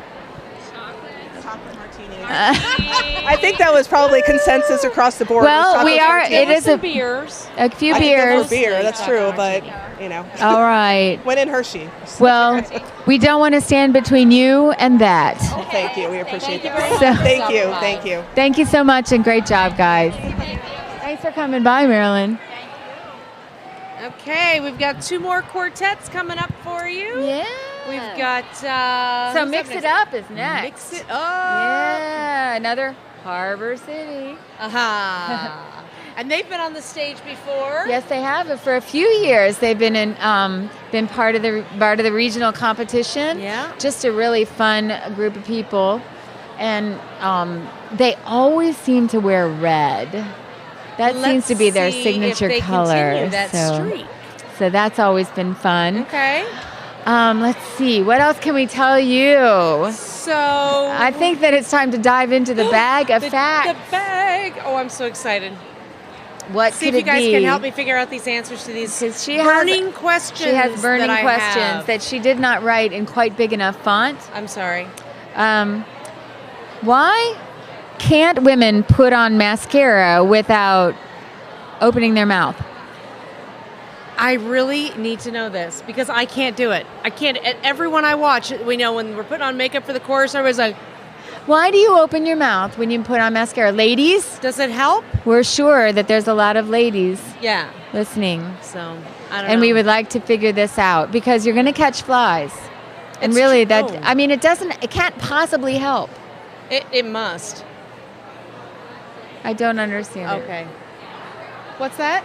I think that was probably consensus across the board. Well, was we are. It is a beers. A few I could go beers. for beer. That's true, but you know. All right. When in Hershey. Well, we don't want to stand between you and that. Thank you. We appreciate that. So- Thank you. Thank you. Thank you so much and great job, guys. Thanks for coming by, Marilyn. Okay, we've got 2 more quartets coming up for you. Yeah. We've got. So who's Mix next? It Up is next. Mix It Up. Yeah, another Harbor City. And they've been on the stage before. Yes, they have. For a few years, they've been been part of the regional competition. Yeah. Just a really fun group of people, and they always seem to wear red. That seems to be their see signature if they color. continue that streak. So that's always been fun. Okay. Let's see. What else can we tell you? So I think that it's time to dive into the bag of facts. The bag. Oh, I'm so excited. What See could if you guys it be? can help me figure out these answers to these She burning has, questions. She has burning that I questions have. that she did not write in quite big enough font. I'm sorry. Why can't women put on mascara without opening their mouth? I really need to know this because I can't do it. I can't. Everyone I watch, we know when we're putting on makeup for the chorus, everybody's like, why do you open your mouth when you put on mascara? Ladies? Does it help? We're sure that there's a lot of ladies Yeah. listening. So, I don't And know. we would like to figure this out because you're going to catch flies. And It's really true. it can't possibly help. It must. I don't understand it. Okay. What's that?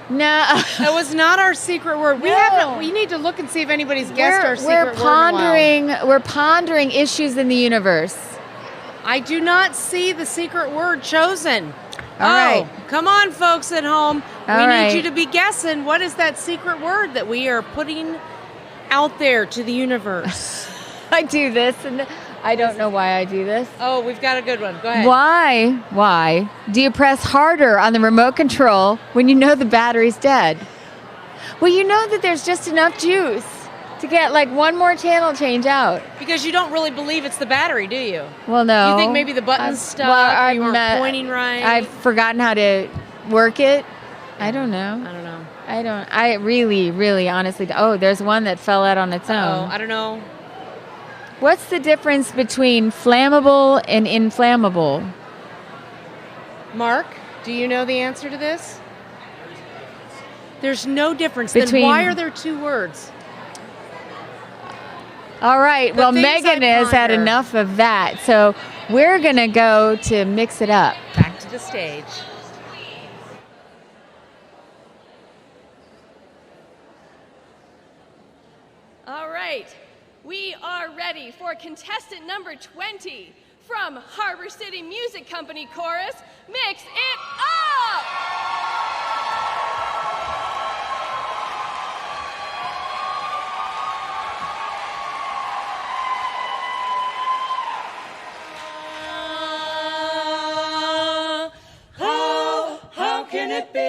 No. It was not our secret word. We No. haven't. We need to look and see if anybody's guessed our secret word in a while. We're pondering issues in the universe. I do not see the secret word chosen. All right. Come on, folks at home. All we right. need you to be guessing what is that secret word that we are putting out there to the universe. I do this, and I don't know why I do this. Oh, we've got a good one. Go ahead. Why do you press harder on the remote control when you know the battery's dead? Well, you know that there's just enough juice to get like one more channel change out. Because you don't really believe it's the battery, do you? Well, no. You think maybe the button's stuck, you weren't pointing right? I've forgotten how to work it. I don't know. I really, really, honestly. Oh, there's one that fell out on its own. I don't know. What's the difference between flammable and inflammable? Mark, do you know the answer to this? There's no difference. Between- Then why are there 2 words? All right. The Well, things Megan I has had ponder. enough of that. So we're going to go to Mix It Up. Back to the stage. All right, we are ready for contestant number 20 from Harbor City Music Company Chorus, Mix It Up! How can it be?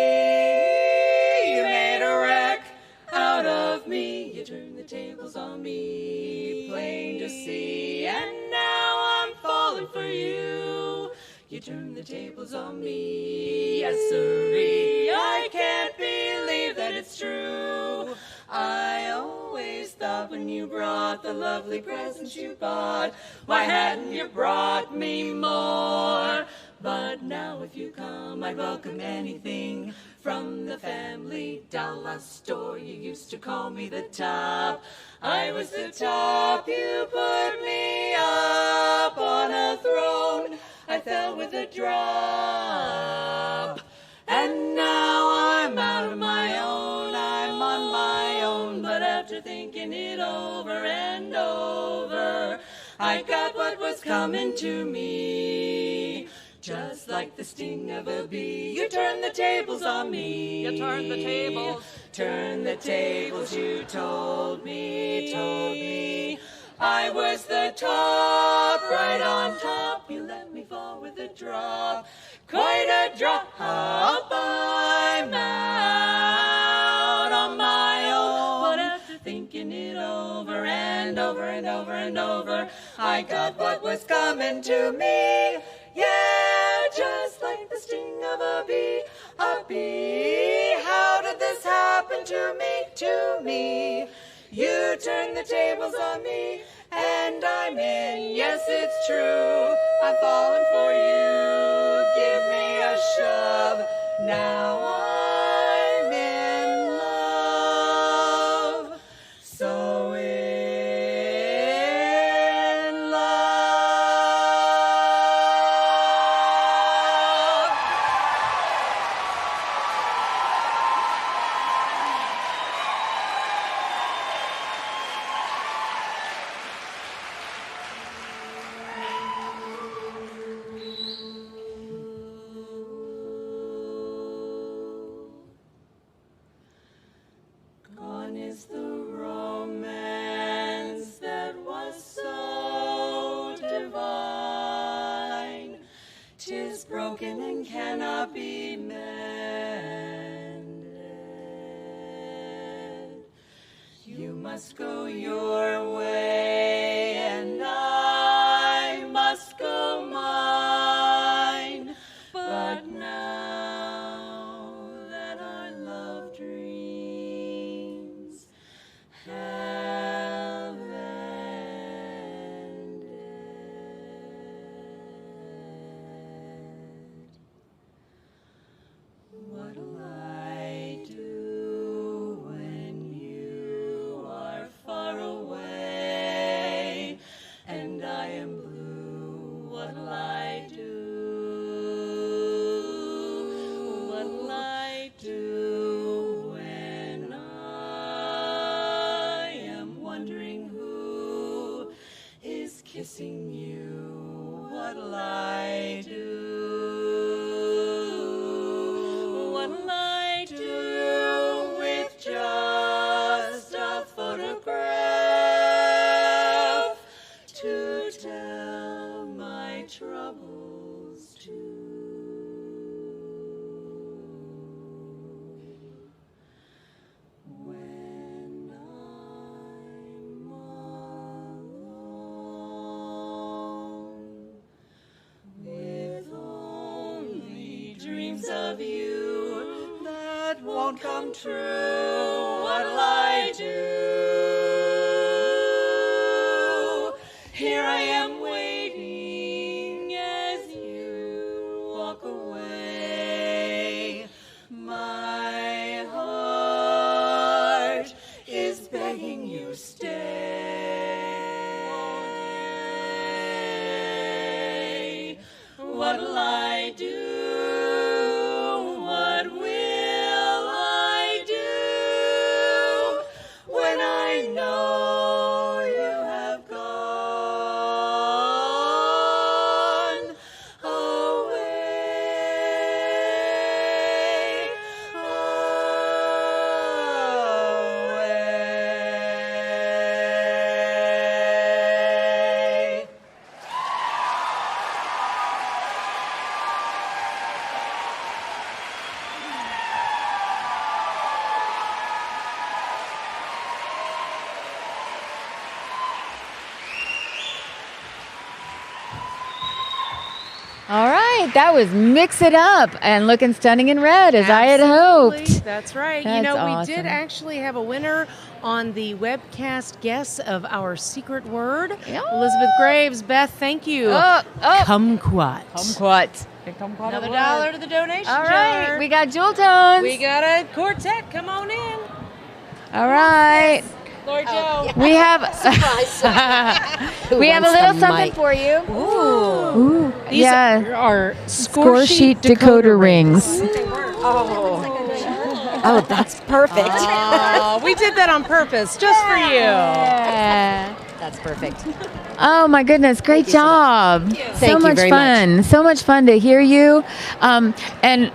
You made a wreck out of me. You turned the tables on me, plain to see. And now I'm falling for you. You turned the tables on me, yes sirree. I can't believe that it's true. I always thought when you brought the lovely presents you bought, why hadn't you brought me more? But now if you come, I'd welcome anything from the family dollar store. You used to call me the top. I was the top. You put me up on a throne. I fell with a drop. And now I'm out of my own. I'm on my own. But after thinking it over and over, I got what was coming to me. Just like the sting of a bee, you turned the tables on me. You turned the tables. turn the tables, you told me I was the top, right on top. You let me fall with a drop, quite a drop. I'm out on my own. But after thinking it over and over and over and over, I got what was coming to me. Yeah, just like the sting of a bee, a bee. How did this happen to me? You turned the tables on me, and I'm in. Yes, it's true. I've fallen for you. Give me a shove. Now I'm in love. So in love. Gone is the romance that was so divine. 'Tis broken and cannot be mended. You must go your way, and I must go mine. But now that our love dreams have ended, what'll I do when you are far away and I am blue? What'll I do? What'll I do when I am wondering who is kissing you? What'll I do? What'll I do with just a photograph to tell my troubles to? When I'm alone with only dreams of you that won't come true, what'll I do? Here I am waiting as you walk away. My heart is begging you stay. What'll I do? What will I do when I know you have gone away? Away. All right, that was Mix It Up and looking stunning in red as I had hoped. That's right. That's you know, awesome. we did actually have a winner on the webcast guess of our secret word. Elizabeth Graves. Beth, thank you. Kumquat. Kumquat. Another $1 to the donation All jar. right, we got jewel tones. We got a quartet. Come on in. All right. Lord Joe. We have we have a wants little the something mic? for you. Ooh. These yeah. are score sheet decoder rings. Oh, that's perfect. We did that on purpose, just for you. Yeah. That's perfect. Oh my goodness, great job. Thank So you much very fun. So much fun to hear you. And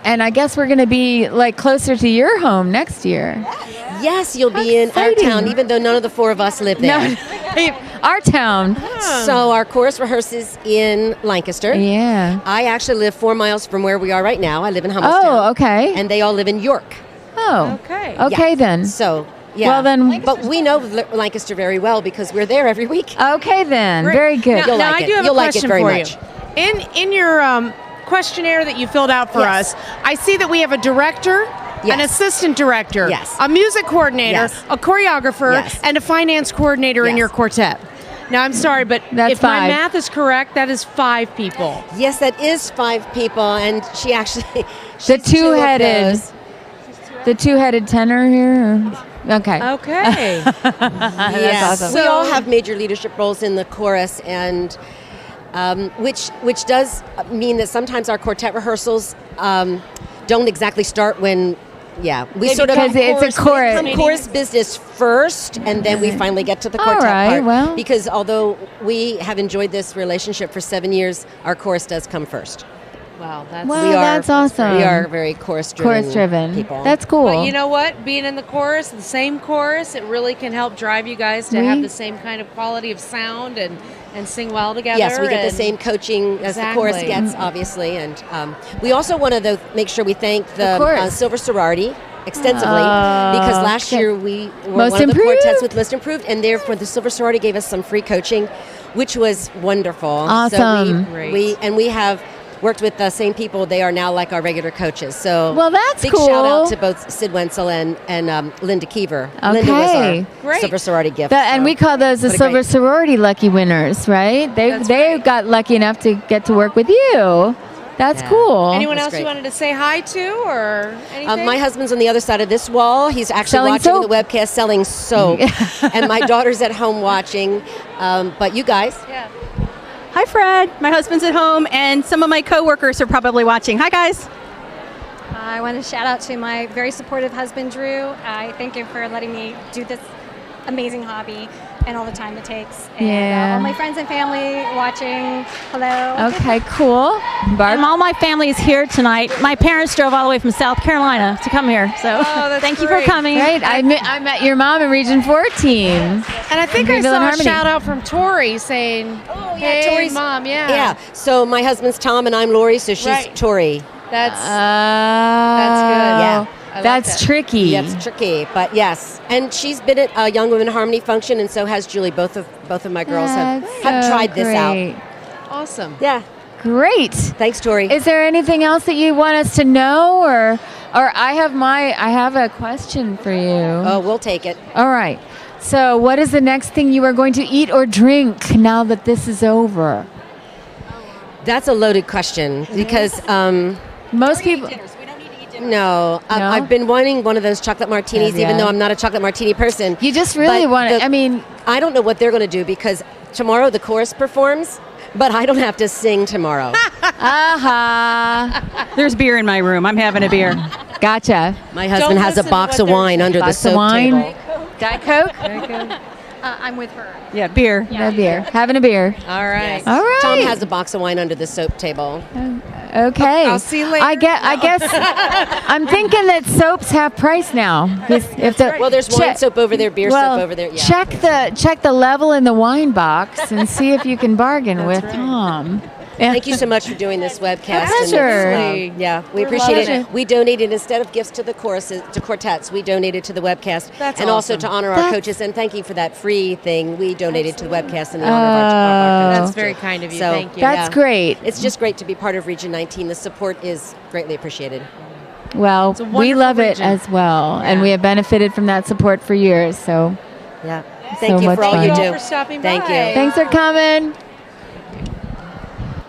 I guess we're going to be like closer to your home next year. Yes, you'll be in our town, even though none of the four of us live there. No, our town. So our chorus rehearses in Lancaster. Yeah. I actually live 4 miles from where we are right now. I live in Hummelstown. Oh, okay. And they all live in York. Oh. Okay. Okay Yeah. then. So, yeah. Well then. But we know Lancaster very well because we're there every week. Okay then. Great. Very good. You'll Now like I it. do have You'll a like it question very for much. you. In your questionnaire that you filled out for Yes. us, I see that we have a director, an Yes. assistant director, Yes. a music coordinator, Yes. a choreographer, Yes. and a finance coordinator in Yes. your quartet. Now, I'm sorry, but That's if my 5. math is correct, that is 5 people. Yes, that is 5 people, and she actually The she's 2 of two-headed. those. The two-headed tenor here. Okay. Okay. That's Yes. awesome. We all have major leadership roles in the chorus, and which does mean that sometimes our quartet rehearsals don't exactly start when. Yeah, we Maybe sort of because it's a chorus. Come chorus business first, and then we finally get to the quartet right, part. well. Because although we have enjoyed this relationship for 7 years, our chorus does come first. Wow, that's Well, we are, that's awesome. We are very chorus-driven people. That's cool. But you know what? Being in the chorus, the same chorus, it really can help drive you guys to have the same kind of quality of sound and sing well together. Yes, we get the and- same coaching as the chorus Exactly. gets, obviously. And we also want to make sure we thank the chorus. Silver Sorority extensively because last year we were Most one of the Improved. quartets with Most Improved, and therefore the Silver Sorority gave us some free coaching, which was wonderful. Awesome. So we have worked with the same people. They are now like our regular coaches. So Well, that's big cool. shout out to both Sid Wenzel and Linda Keever. Linda was Okay. our Silver Sorority gift. And so we call those the what a Silver great- Sorority lucky winners, right? They got lucky enough to get to work with you. That's cool. Anyone That's else you great. wanted to say hi to or anything? My husband's on the other side of this wall. He's actually Selling watching soap. the webcast selling soap. And my daughter's at home watching. But you guys. Yeah. Hi, Fred. My husband's at home, and some of my coworkers are probably watching. Hi, guys. I want to shout out to my very supportive husband, Drew. I thank him for letting me do this amazing hobby and all the time it takes. And Yeah. all my friends and family watching, hello. Okay, cool. Barb? All my family is here tonight. My parents drove all the way from South Carolina to come here, so thank you for great. coming. Great. I met your mom in Region 14. And I think I Greenville and saw a Harmony. shout out from Tori saying, hey, Tori's Mom, Yeah. So my husband's Tom and I'm Lori, so she's Right. Tori. That's Oh. good. Yeah. I like That's that. tricky. Yeah, it's tricky, but yes. And she's been at a Young Women Harmony function, and so has Julie. Both of my girls have That's so tried this out. great. Awesome. Yeah. Great. Thanks, Tori. Is there anything else that you want us to know, or I have a question for you. Oh, we'll take it. All right. So, what is the next thing you are going to eat or drink now that this is over? That's a loaded question because most people. No, I've been wanting one of those chocolate martinis, Yeah. even though I'm not a chocolate martini person. You just really But want it. I mean, I don't know what they're going to do because tomorrow the chorus performs, but I don't have to sing tomorrow. There's beer in my room. I'm having a beer. Gotcha. My husband has a box of wine under the Box of soap wine? table. Diet Coke? I'm with her. Yeah, beer. No beer. Having a beer. All right. All right. Tom has a box of wine under the soap table. Okay. I'll see you later. I guess I'm thinking that soaps have price now. Well, there's wine soap over there, beer soap over there. Yeah. Check the level in the wine box and see if you can bargain with Tom. Thank you so much for doing this webcast. Pleasure. And, yeah, we We're appreciate loving it. We donated instead of gifts to the choruses, to quartets. We donated to the webcast, That's and also to awesome. honor our That's- coaches. And thank you for that free thing. We donated to the webcast in the honor of our coaches. That's very kind of you. So, Thank you. That's great. It's just great to be part of Region 19. The support is greatly appreciated. Well, a we wonderful love it region. as well, and we have benefited from that support for years. So, Yeah. So Thank you much for all fun. you Thank do. you all for stopping Thank by. you. thanks for coming.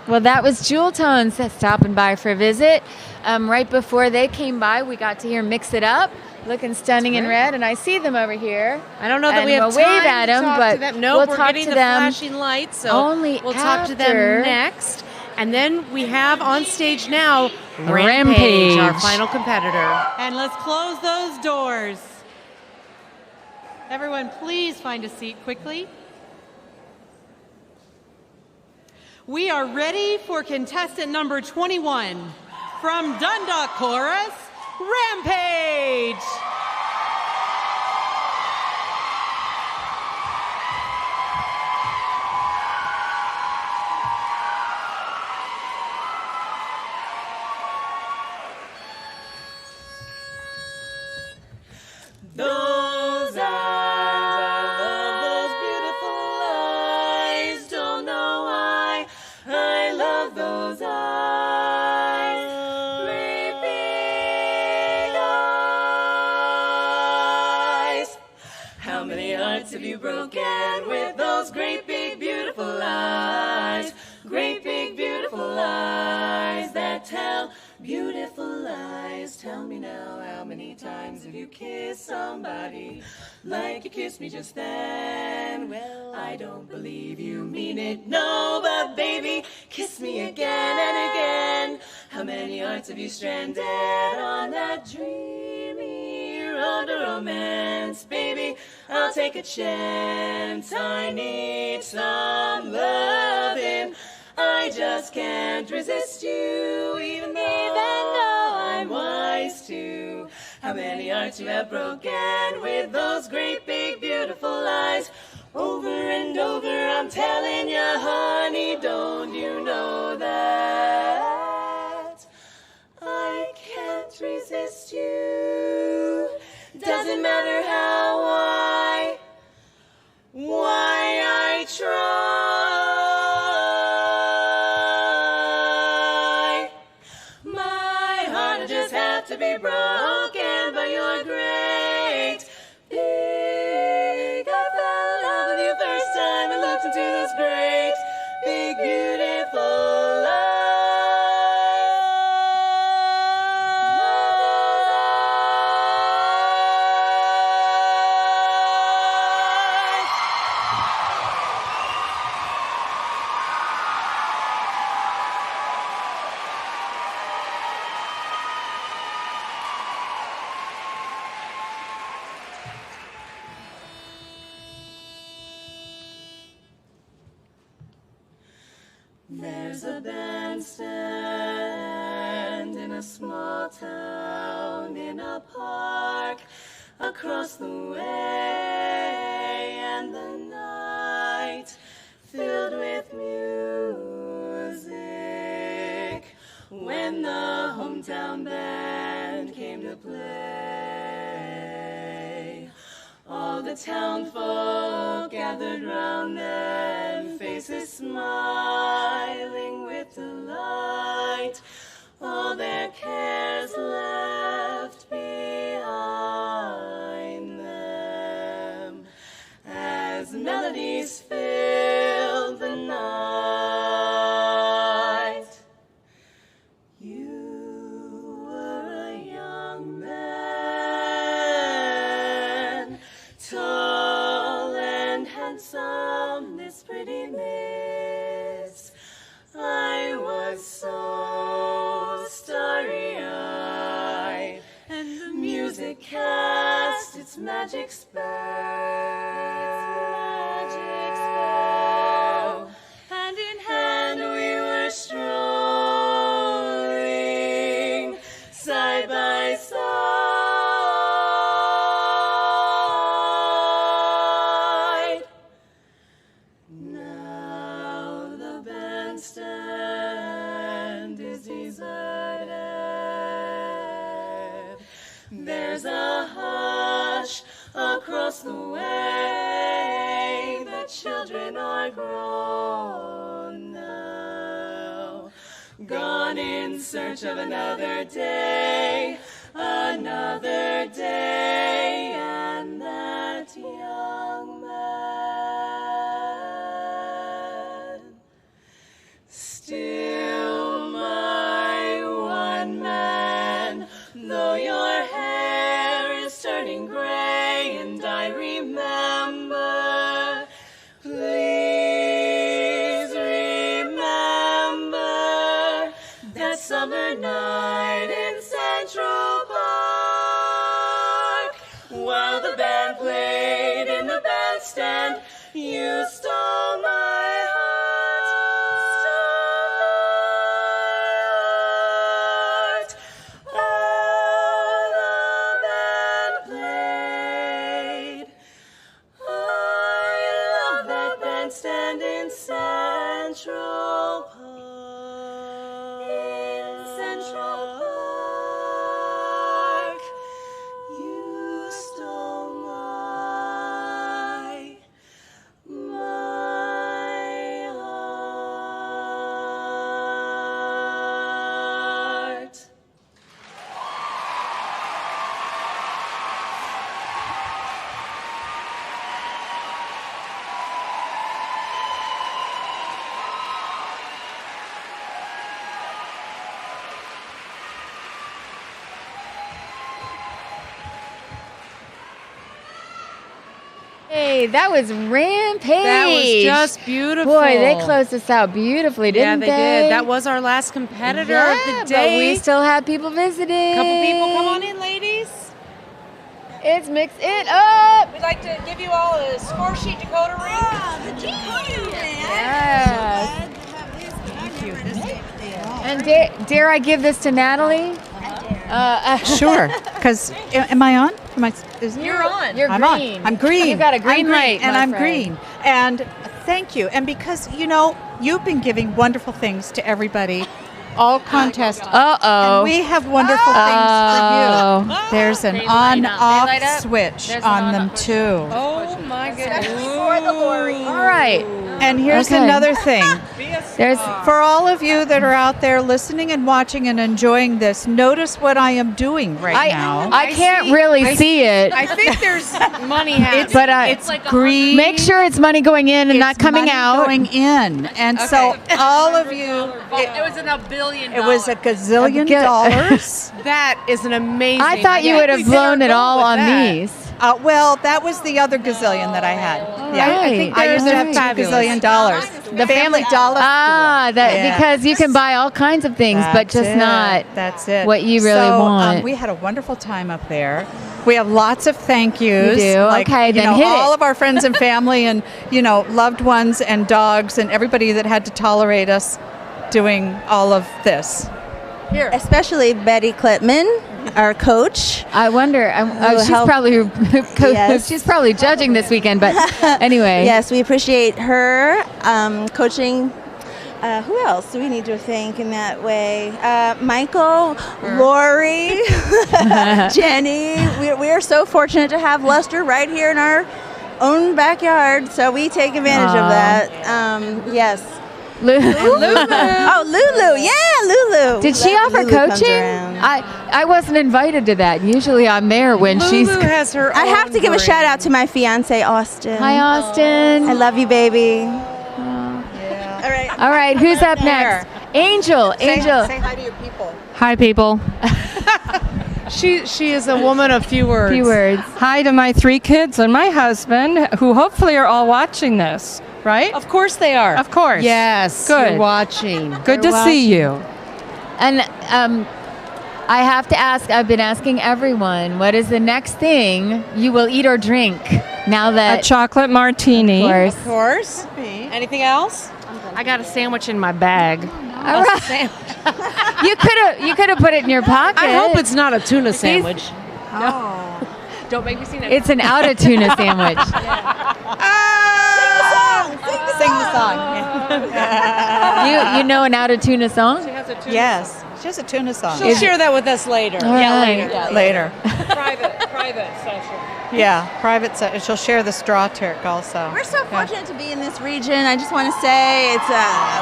Well, that was Jewel Tones stopping by for a visit. Right before they came by, we got to hear Mix It Up, looking stunning in red, and I see them over here. I don't know that And we have we'll time wave at to them, talk but to them. No, we'll we're talk getting to the them flashing lights, so only we'll talk to after. them next. And then we have on stage now Rampage. our final competitor. And let's close those doors. Everyone, please find a seat quickly. We are ready for contestant number 21 from Dundalk Chorus, Rampage. Those eyes, I love those beautiful eyes. Don't know why I love those eyes. Great big eyes. How many hearts have you broken with those great big beautiful eyes? Great big beautiful eyes that tell beautiful lies. Tell me now, how many times have you kissed somebody like you kissed me just then? Well, I don't believe you mean it, no, but baby, kiss me again and again. How many hearts have you stranded on that dreamy road to romance? Baby, I'll take a chance. I need some loving. I just can't resist you, even though I'm wise too. How many hearts you have broken with those great big beautiful eyes? Over and over I'm telling you, honey, don't you know that I can't resist you? Doesn't matter how why I try. My heart just had to be broken, but you're great big. I fell in love with you first time I looked into those great big beautiful eyes. There's a bandstand in a small town, in a park across the way, and the night filled with music when the hometown band came to play. All the town folk gathered round them, faces smiling with delight, all their cares left behind them as melodies filled the night. You were a young man, tall and handsome, this pretty miss. I was so starry-eyed, and the music cast its magic spell. Hand in hand we were strolling, side by side. Now the bandstand is deserted. There's a hush across the way. The children are grown now, gone in search of another day, and that young man, still my one man, though your hair is turning gray, and I remember, please remember that summer night in Central Park, while the band played in the bandstand, you stole my heart, and in Central Park. In Central Park, you stole my heart. Hey, that was Rampage. That was just beautiful. Boy, they closed us out beautifully, didn't they? Yeah, they did. That was our last competitor of the day. But we still have people visiting. Couple people, come on in, ladies. It's Mix It Up. We'd like to give you all a score sheet decoder ring. The decoder ring. Yes. And dare I give this to Natalie? Sure. Because am I on? You're on. You're I'm green. On. I'm green. You got a green light, and my I'm friend. green. And thank you. And because you've been giving wonderful things to everybody, all contests. And we have wonderful things for you. There's an on-off switch on them too. Oh my goodness. For the Lori. All right. And here's another thing. There's for all of you that are out there listening and watching and enjoying this, notice what I am doing now. I can't really see it. I think there's money happening. But it's green. Make sure it's money going in and not coming money out. going in. And so all of you, it was in $1 billion. it was a gazillion dollars. That is an amazing. I thought you would have blown it all on these. Well, that was the other gazillion that I had. Yeah, right. I think I used to have $2 gazillion. The family dollar store. Because you can buy all kinds of things, but just not That's it. what you really want. We had a wonderful time up there. We have lots of thank yous. You do? Okay, then hit it. All of our friends and family and, loved ones and dogs and everybody that had to tolerate us doing all of this. Here. Especially Betty Klipman, our coach. I wonder. She's probably judging this weekend, but anyway. Yes, we appreciate her coaching. Who else do we need to thank in that way? Michael, Lori, Jenny. We are so fortunate to have Lester right here in our own backyard, so we take advantage of that. Yes. Lulu. Oh, Lulu. Yeah, Lulu. Did she offer Lulu comes coaching? around. I wasn't invited to that. Usually I'm there when Lulu has her I have own to give a brain. shout out to my fiance, Austin. Hi, Austin. I love you, baby. All right, who's up next? Angel. Angel. Say hi to your people. Hi, people. She is a woman of few words. Few words. Hi to my 3 kids and my husband, who hopefully are all watching this, right? Of course they are. Of course. Yes. Good. You're watching. Good to see you. And I have to ask, I've been asking everyone, what is the next thing you will eat or drink now that... A chocolate martini. Of Of course. Anything else? I got a sandwich in my bag. All right. You could have put it in your pocket. I hope it's not a tuna sandwich. Oh. Don't make me sing that. It's an out of tuna sandwich. Sing the song. You know an out of tuna song? Yes. She has a tuna song. She'll share that with us later. All right. Later. Private session. Yeah, private. She'll share the straw Turk also. We're so fortunate to be in this region. I just want to say it's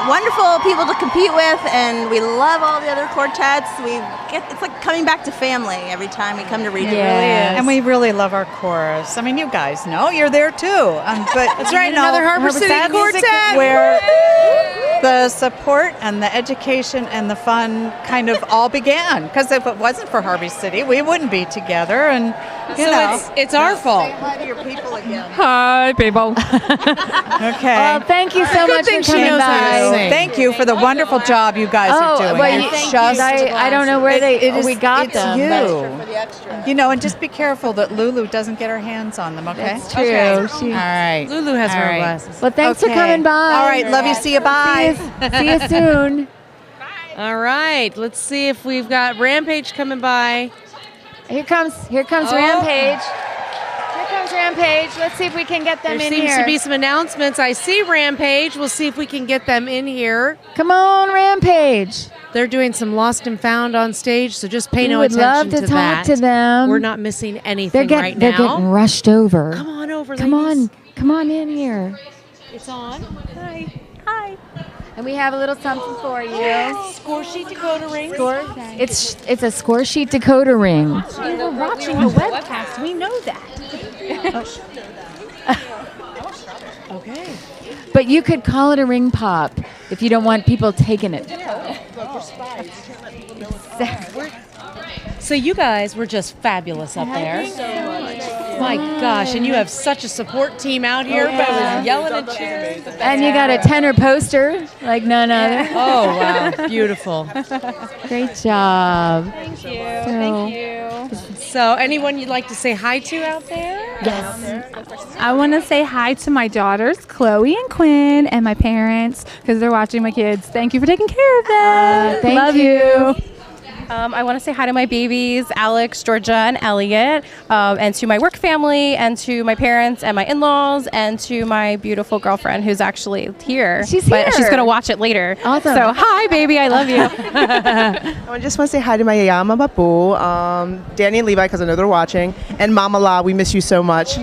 wonderful people to compete with, and we love all the other quartets. It's like coming back to family every time we come to region. Yeah, and we really love our chorus. I mean, you guys know you're there too. But That's right, another Harbor City quartet. Where the support and the education and the fun kind of all began. Because if it wasn't for Harbor City, we wouldn't be together. And it's our fault. Say hi to your people again. Hi, people. Okay. Well, thank you so much for coming by. Thank you for the wonderful job you guys are doing. Well, I don't know where we got it's them. you. And just be careful that Lulu doesn't get her hands on them, okay? That's true. Okay. She- All right. Lulu has All her right. glasses. Well, thanks for coming by. All right, love you. See you. Bye. See you soon. All right, let's see if we've got Rampage coming by. Here comes Rampage. Here comes Rampage. Let's see if we can get them There in seems here. to be some announcements. I see Rampage. We'll see if we can get them in here. Come on, Rampage. They're doing some Lost and Found on stage, so just pay no would attention love to talk that. to them. We're not missing anything right They're now. getting rushed over. Come on over, Come ladies. come on in here. It's on. Hi. Hi. And we have a little something for you. Score sheet decoder ring. It's a score sheet decoder ring. We were watching the webcast. We know that. Okay. But you could call it a ring pop if you don't want people taking it. So you guys were just fabulous up there. My gosh, and you have such a support team out here. Everybody's yelling and cheering. And you got a tenor poster like none other. Oh, wow. Beautiful. Great job. Thank you. Thank you. So anyone you'd like to say hi to out there? Yes. I want to say hi to my daughters, Chloe and Quinn, and my parents because they're watching my kids. Thank you for taking care of them. Love you. I want to say hi to my babies, Alex, Georgia, and Elliot, and to my work family, and to my parents and my in-laws, and to my beautiful girlfriend who's actually here. She's But here. she's going to watch it later. Awesome. So, hi, baby. I love you. I just want to say hi to my yaya, Mama Boo, Danny and Levi, because I know they're watching, and Mama La. We miss you so much.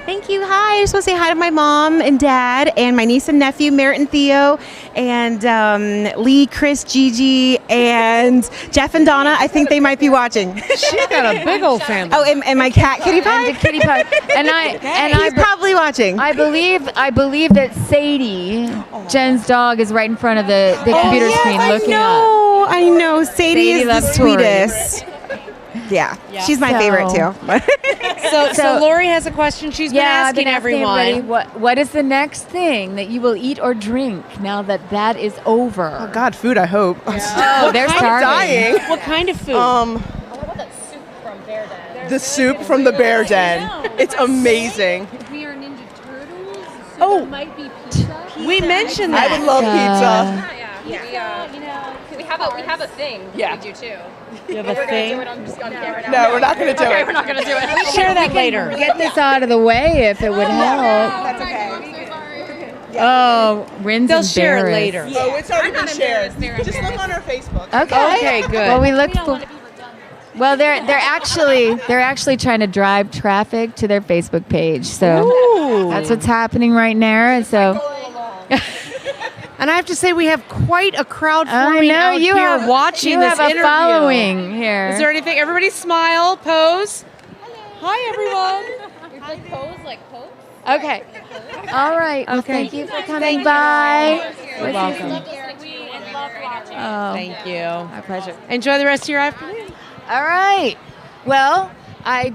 Thank you. Hi. I just want to say hi to my mom and dad and my niece and nephew, Merritt and Theo, and Lee, Chris, Gigi, and Jeff and Donna. I think they might be watching. She's got a big old family. Oh, and my cat, Kitty Pie. And Kitty Pie. And he's probably watching. I believe that Sadie, Jen's dog, is right in front of the computer screen looking up. I know. Sadie is the loves Tori. sweetest. Yeah, she's my favorite too. So Lori has a question she's been asking everyone. everybody, what is the next thing that you will eat or drink now that is over? Oh God, food. I hope. Oh, they're I'm starving. dying. What kind of food? The soup from the Bear Den. It's amazing. We are Ninja Turtles. So Oh. there might be pizza. We mentioned that. I would love pizza. We have a thing. Yeah. We do too. You have a We're gonna thing? do it. I'm just on camera now. No, we're not going to do Okay, it. we're not gonna do it. We'll share that later. Get this out of the way if it would help. That's okay. Oh, Rin's They'll share it embarrassed. later. Oh, it's already been shared. Just look on our Facebook. Okay. good. Well, we looked. Well, they're actually trying to drive traffic to their Facebook page. So that's what's happening right now. And so. And I have to say, we have quite a crowd I forming know out you here have watching you this have a interview. following here. Is there anything? Everybody smile, pose. Hi, everyone. Pose. Okay. All right. Well, Okay. thank you for coming by. You're welcome. Oh, Thank you. my pleasure. Enjoy the rest of your afternoon. All right. Well, I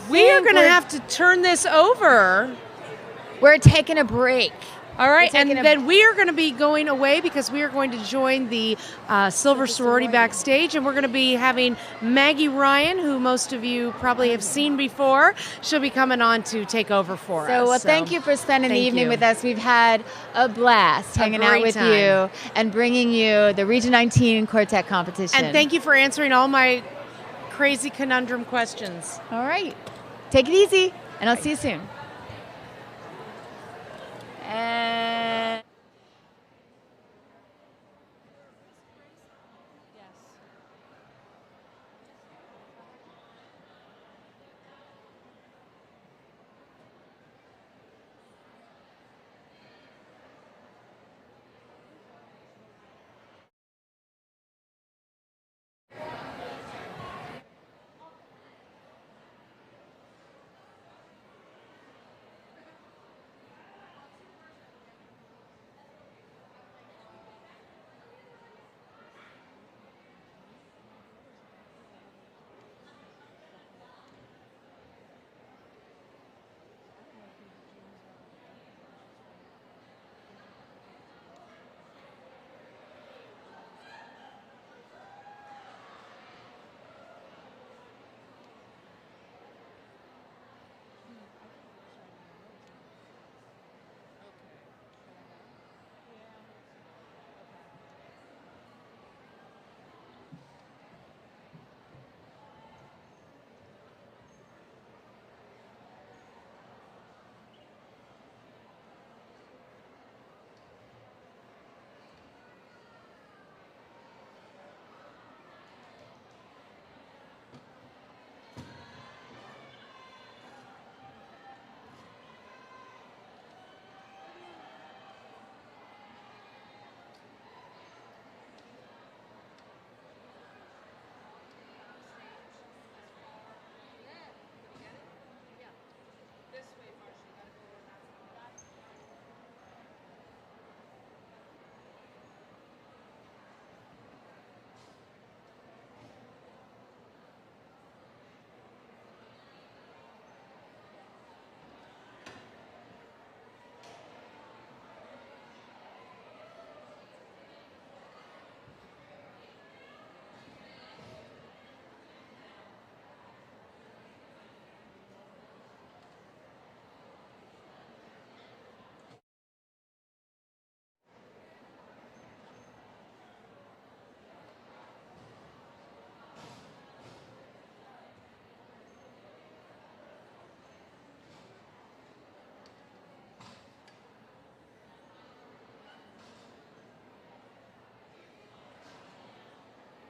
We are think going to we're- have to turn this over. We're taking a break. All right, We're and taking a- then we are going to be going away because we are going to join the Silver Sorority backstage, and we're going to be having Maggie Ryan, who most of you probably have seen before. She'll be coming on to take over for us. So, well, thank you for spending the thank evening you. with us. We've had a blast hanging out great with time. you and bringing you the Region 19 Quartet competition. And thank you for answering all my crazy conundrum questions. All right. Take it easy, and I'll see you soon. And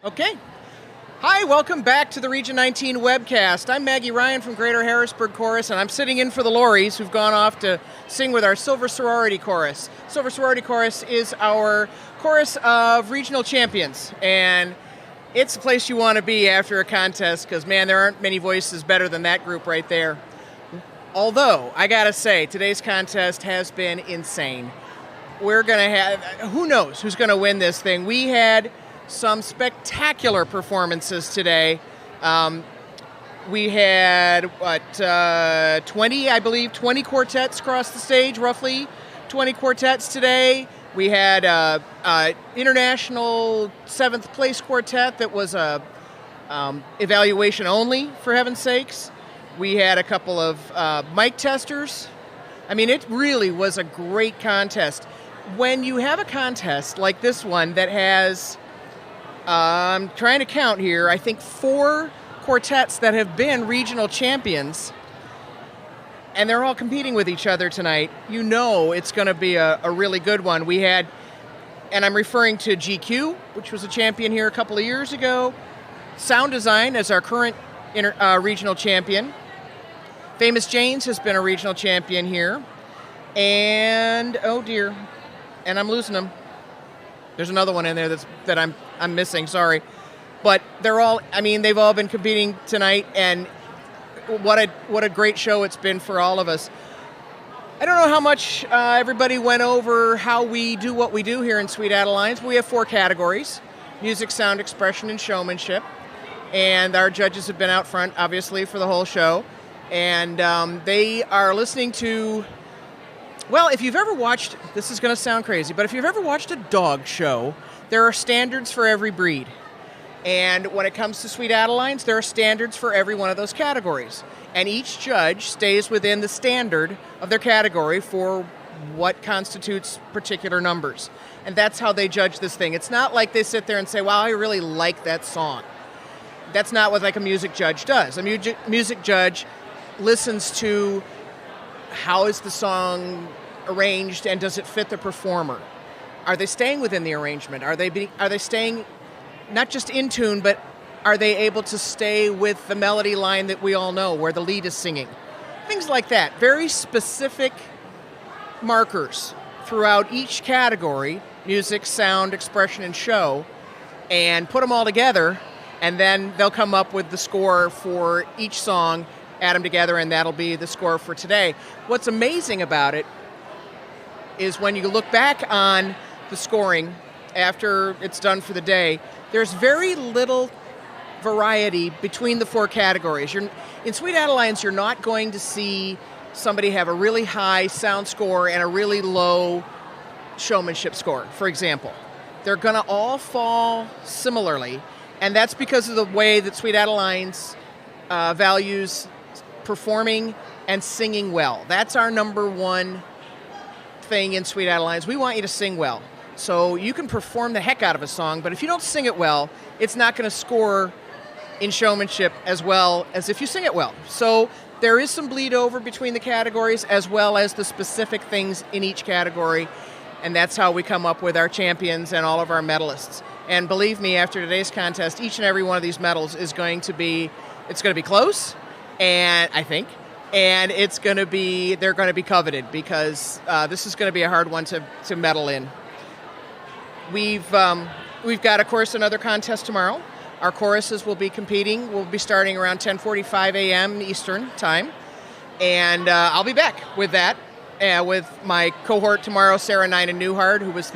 Okay. Hi, welcome back to the Region 19 webcast. I'm Maggie Ryan from Greater Harrisburg Chorus, and I'm sitting in for the Lories, who've gone off to sing with our Silver Sorority Chorus. Silver Sorority Chorus is our chorus of regional champions, and it's a place you want to be after a contest, because, man, there aren't many voices better than that group right there. Although, I gotta say, today's contest has been insane. We're gonna have, who knows who's gonna win this thing. We had some spectacular performances today. We had, 20 quartets across the stage, roughly 20 quartets today. We had international 7th place quartet that was evaluation only, for heaven's sakes. We had a couple of mic testers. I mean, it really was a great contest. When you have a contest like this one that has, I'm trying to count here, I think 4 quartets that have been regional champions, and they're all competing with each other tonight, you know it's going to be a really good one. We had, and I'm referring to GQ, which was a champion here a couple of years ago, Sound Design as our current regional champion. Famous Janes has been a regional champion here. And, oh dear, and I'm losing them. There's another one in there that I'm missing, sorry. But they're all, I mean, they've all been competing tonight, and what a great show it's been for all of us. I don't know how much everybody went over how we do what we do here in Sweet Adelines. We have 4 categories: music, sound, expression, and showmanship. And our judges have been out front, obviously, for the whole show. And they are listening to, well, if you've ever watched, this is going to sound crazy, but if you've ever watched a dog show, there are standards for every breed. And when it comes to Sweet Adelines, there are standards for every one of those categories. And each judge stays within the standard of their category for what constitutes particular numbers. And that's how they judge this thing. It's not like they sit there and say, wow, I really like that song. That's not what like a music judge does. A music judge listens to how is the song arranged and does it fit the performer? Are they staying within the arrangement? Are they staying not just in tune, but are they able to stay with the melody line that we all know where the lead is singing? Things like that. Very specific markers throughout each category: music, sound, expression, and show, and put them all together, and then they'll come up with the score for each song, add them together, and that'll be the score for today. What's amazing about it is when you look back on the scoring after it's done for the day, there's very little variety between the 4 categories. In Sweet Adelines, you're not going to see somebody have a really high sound score and a really low showmanship score, for example. They're going to all fall similarly, and that's because of the way that Sweet Adelines values performing and singing well. That's our number one thing in Sweet Adelines. We want you to sing well. So you can perform the heck out of a song, but if you don't sing it well, it's not going to score in showmanship as well as if you sing it well. So there is some bleed over between the categories as well as the specific things in each category, and that's how we come up with our champions and all of our medalists. And believe me, after today's contest, each and every one of these medals is going to be, it's going to be close, and I think, and they're going to be coveted because this is going to be a hard one to medal in. We've got, of course, another contest tomorrow. Our choruses will be competing. We'll be starting around 10:45 a.m. Eastern time, and I'll be back with that with my cohort tomorrow, Sarah Nina Newhart, who was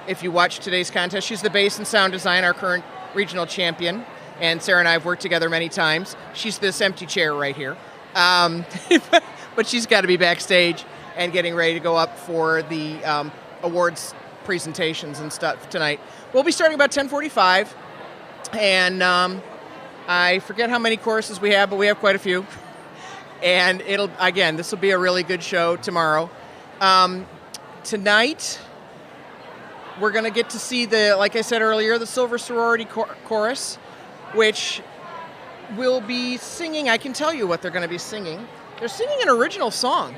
if you watch today's contest, she's the bass and sound design, our current regional champion, and Sarah and I have worked together many times. She's this empty chair right here, but she's got to be backstage and getting ready to go up for the awards presentations and stuff tonight. We'll be starting about 10:45, and I forget how many choruses we have, but we have quite a few. And this will be a really good show tomorrow. Tonight, we're going to get to see like I said earlier, the Silver Sorority Chorus, which will be singing. I can tell you what they're going to be singing. They're singing an original song,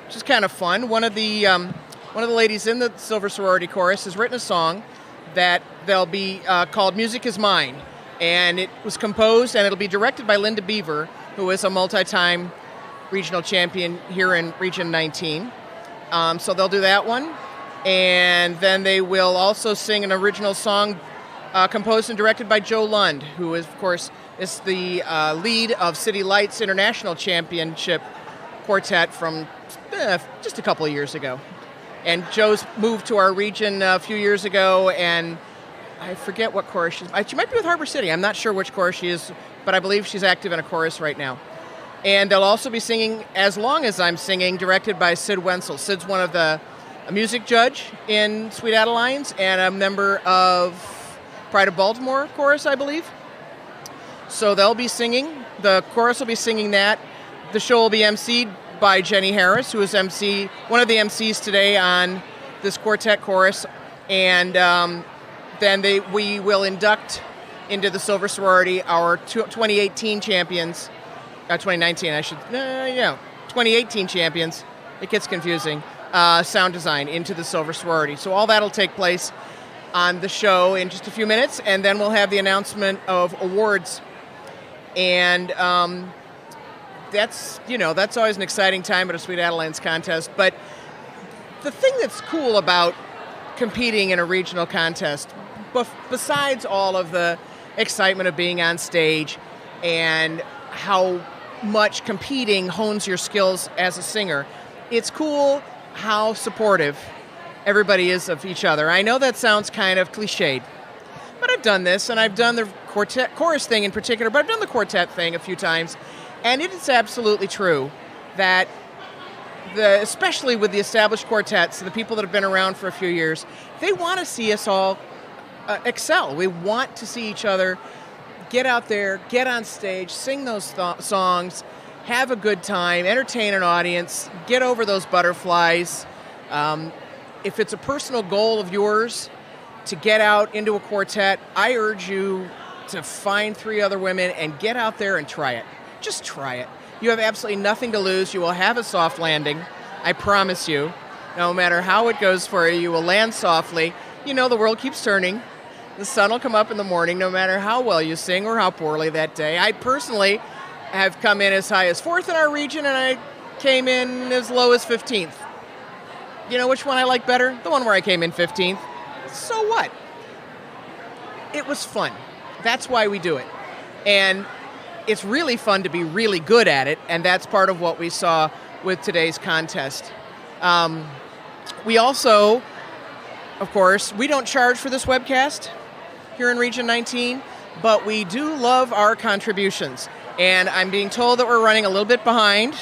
which is kind of fun. One of the ladies in the Silver Sorority Chorus has written a song that they'll be called Music Is Mine. And it was composed and it'll be directed by Linda Beaver, who is a multi-time regional champion here in Region 19. So they'll do that one. And then they will also sing an original song composed and directed by Joe Lund, who is, of course, is the lead of City Lights International Championship Quartet from just a couple of years ago. And Joe's moved to our region a few years ago, and I forget what chorus she might be with Harbor City. I'm not sure which chorus she is, but I believe she's active in a chorus right now. And they'll also be singing As Long As I'm Singing, directed by Sid Wenzel. Sid's one of a music judge in Sweet Adelines and a member of Pride of Baltimore chorus, I believe. So they'll be singing. The chorus will be singing that. The show will be emceed by Jenny Harris, who is one of the MCs today on this quartet chorus. And then we will induct into the Silver Sorority our 2018 champions, 2019 I should, 2018 champions, it gets confusing, sound design into the Silver Sorority. So all that'll take place on the show in just a few minutes, and then we'll have the announcement of awards. And that's always an exciting time at a Sweet Adelines contest. But the thing that's cool about competing in a regional contest, besides all of the excitement of being on stage and how much competing hones your skills as a singer, it's cool how supportive everybody is of each other. I know that sounds kind of cliched, but I've done this, and I've done the quartet chorus thing in particular, but I've done the quartet thing a few times, and it is absolutely true that especially with the established quartets, the people that have been around for a few years, they want to see us all excel. We want to see each other get out there, get on stage, sing those songs, have a good time, entertain an audience, get over those butterflies. If it's a personal goal of yours to get out into a quartet, I urge you to find 3 other women and get out there and try it. Just try it. You have absolutely nothing to lose. You will have a soft landing. I promise you. No matter how it goes for you, you will land softly. You know the world keeps turning. The sun will come up in the morning no matter how well you sing or how poorly that day. I personally have come in as high as 4th in our region, and I came in as low as 15th. You know which one I like better? The one where I came in 15th. So what? It was fun. That's why we do it. And it's really fun to be really good at it, and that's part of what we saw with today's contest. We also, of course, we don't charge for this webcast here in Region 19, but we do love our contributions. And I'm being told that we're running a little bit behind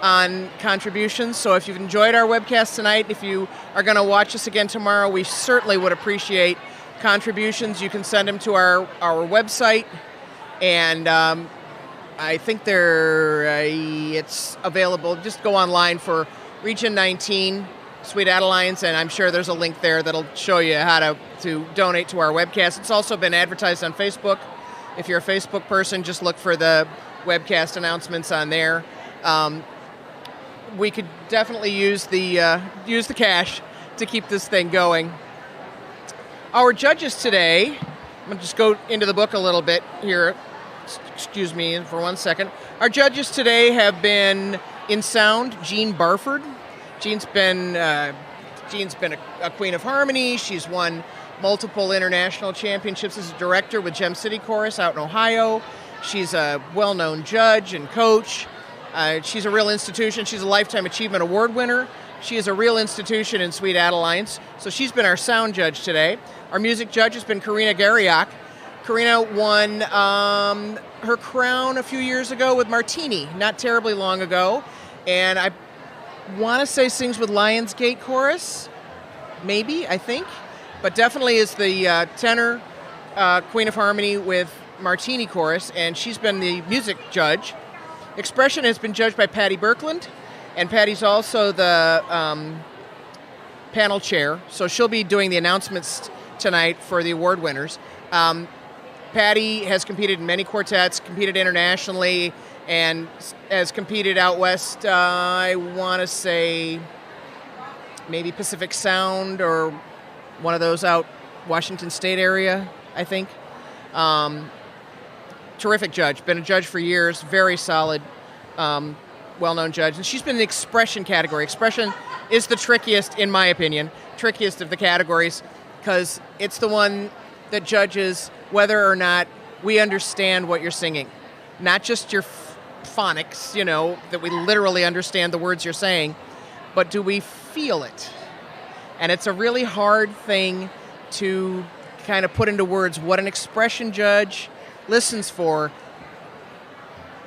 on contributions, so if you've enjoyed our webcast tonight, if you are going to watch us again tomorrow, we certainly would appreciate contributions. You can send them to our website, and I think it's available. Just go online for Region 19 Sweet Adelines, and I'm sure there's a link there that'll show you how to donate to our webcast. It's also been advertised on Facebook. If you're a Facebook person, just look for the webcast announcements on there. We could definitely use the cash to keep this thing going. Our judges today, I'm going to just go into the book a little bit here. Excuse me for 1 second. Our judges today have been in sound, Jean Barford. Jean's been a Queen of Harmony. She's won multiple international championships as a director with Gem City Chorus out in Ohio. She's a well-known judge and coach. She's a real institution. She's a Lifetime Achievement Award winner. She is a real institution in Sweet Adelines. So she's been our sound judge today. Our music judge has been Karina Gariak. Karina won her crown a few years ago with Martini, not terribly long ago. And I want to say sings with Lionsgate Chorus, maybe, I think. But definitely is the tenor Queen of Harmony with Martini Chorus, and she's been the music judge. Expression has been judged by Patty Birkland, and Patty's also the panel chair, so she'll be doing the announcements tonight for the award winners. Patty has competed in many quartets, competed internationally, and has competed out west, I want to say maybe Pacific Sound or one of those out Washington State area, I think. Terrific judge. Been a judge for years. Very solid, well-known judge. And she's been in the expression category. Expression is the trickiest, in my opinion, trickiest of the categories, because it's the one that judges whether or not we understand what you're singing. Not just your phonics, that we literally understand the words you're saying, but do we feel it? And it's a really hard thing to kind of put into words what an expression judge listens for,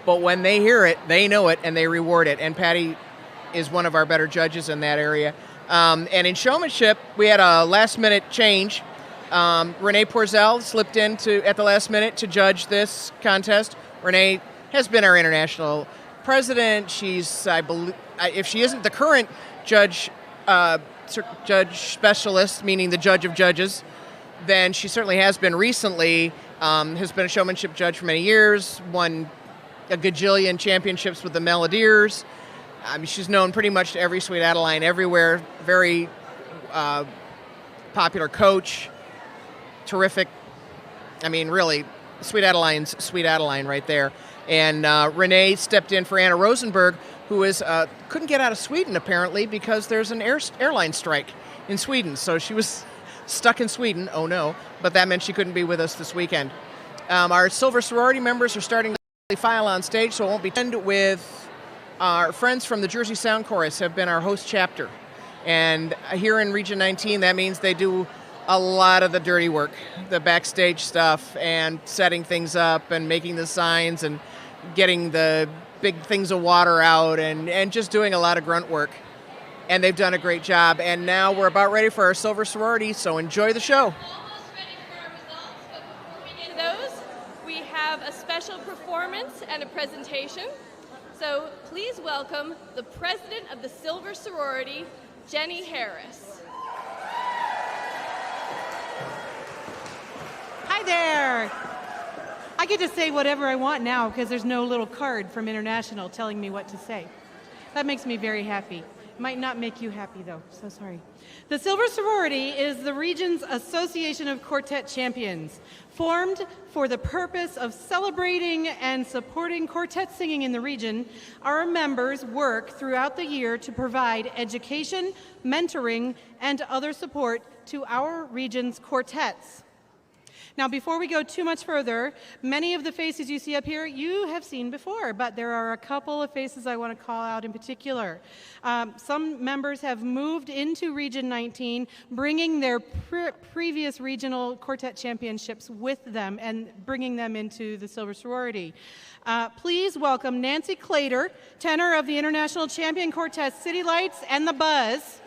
but when they hear it, they know it, and they reward it. And Patty is one of our better judges in that area. And in showmanship, we had a last-minute change. Renee Porzel slipped in at the last minute to judge this contest. Renee has been our international president. She's, I believe, if she isn't the current judge specialist, meaning the judge of judges, then she certainly has been recently. Has been a showmanship judge for many years, won a gajillion championships with the Melodiers. She's known pretty much to every Sweet Adeline everywhere. Very popular coach. Terrific. Really, Sweet Adeline's Sweet Adeline right there. And Renee stepped in for Anna Rosenberg, who couldn't get out of Sweden, apparently, because there's an airline strike in Sweden. So she was stuck in Sweden. Oh, no. But that meant she couldn't be with us this weekend. Our Silver Sorority members are starting to file on stage, so it won't be with our friends from the Jersey Sound Chorus have been our host chapter. And here in Region 19, that means they do a lot of the dirty work, the backstage stuff, and setting things up and making the signs and getting the big things of water out and just doing a lot of grunt work. And they've done a great job. And now we're about ready for our Silver Sorority, so enjoy the show. Almost ready for our results, but before we get to those, we have a special performance and a presentation. So please welcome the president of the Silver Sorority, Jenny Harris. Hi there. I get to say whatever I want now because there's no little card from International telling me what to say. That makes me very happy. Might not make you happy, though. So sorry. The Silver Sorority is the region's association of quartet champions, formed for the purpose of celebrating and supporting quartet singing in the region. Our members work throughout the year to provide education, mentoring, and other support to our region's quartets. Now, before we go too much further, many of the faces you see up here you have seen before, but there are a couple of faces I want to call out in particular. Some members have moved into Region 19, bringing their previous regional quartet championships with them and bringing them into the Silver Sorority. Please welcome Nancy Clater, tenor of the International Champion Quartet City Lights and the Buzz.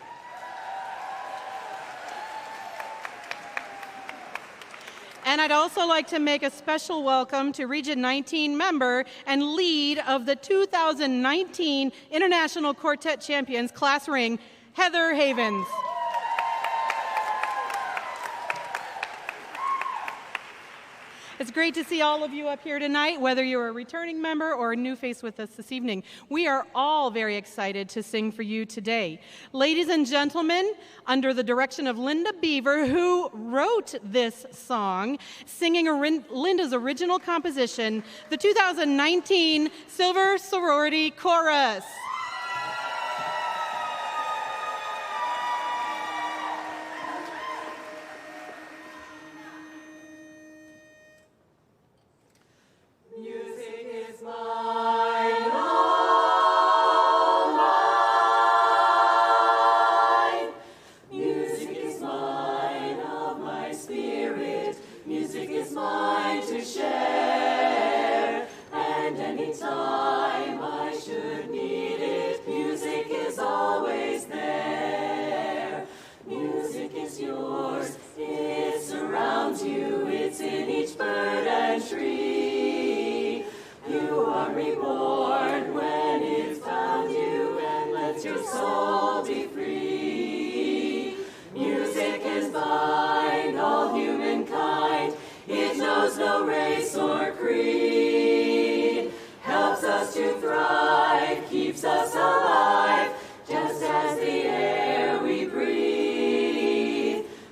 And I'd also like to make a special welcome to Region 19 member and lead of the 2019 International Quartet Champions class ring, Heather Havens. It's great to see all of you up here tonight, whether you're a returning member or a new face with us this evening. We are all very excited to sing for you today. Ladies and gentlemen, under the direction of Linda Beaver, who wrote this song, singing Linda's original composition, the 2019 Silver Sorority Chorus.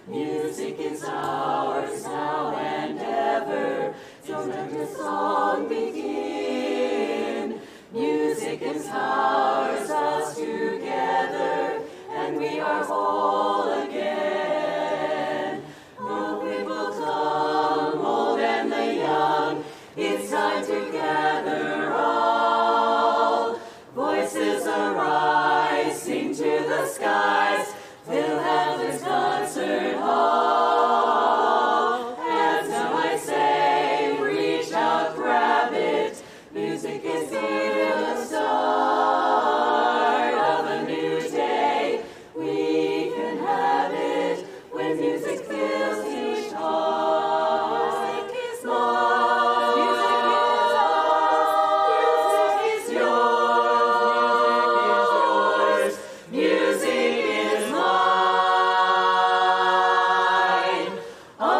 Music is our stars arise, sing to the skies, fill heaven's concert hall. And now I say, reach out, grab it, music is here, the start of a new day. We can have it when music fills each heart. Music is yours. Music is yours. Music is mine. All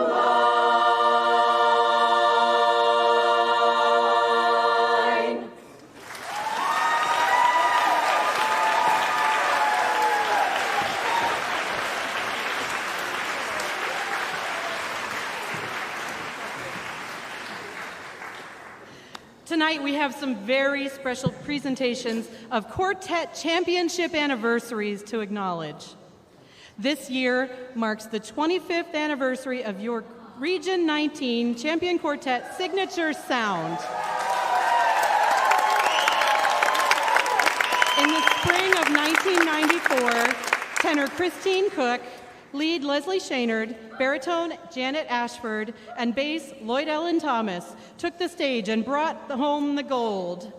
mine. Tonight we have some very special presentations of Quartet Championship anniversaries to acknowledge. This year marks the 25th anniversary of your Region 19 Champion Quartet Signature Sound. In the spring of 1994, tenor Christine Cook, lead Leslie Shaynard, baritone Janet Ashford, and bass Lloyd Ellen Thomas took the stage and brought home the gold.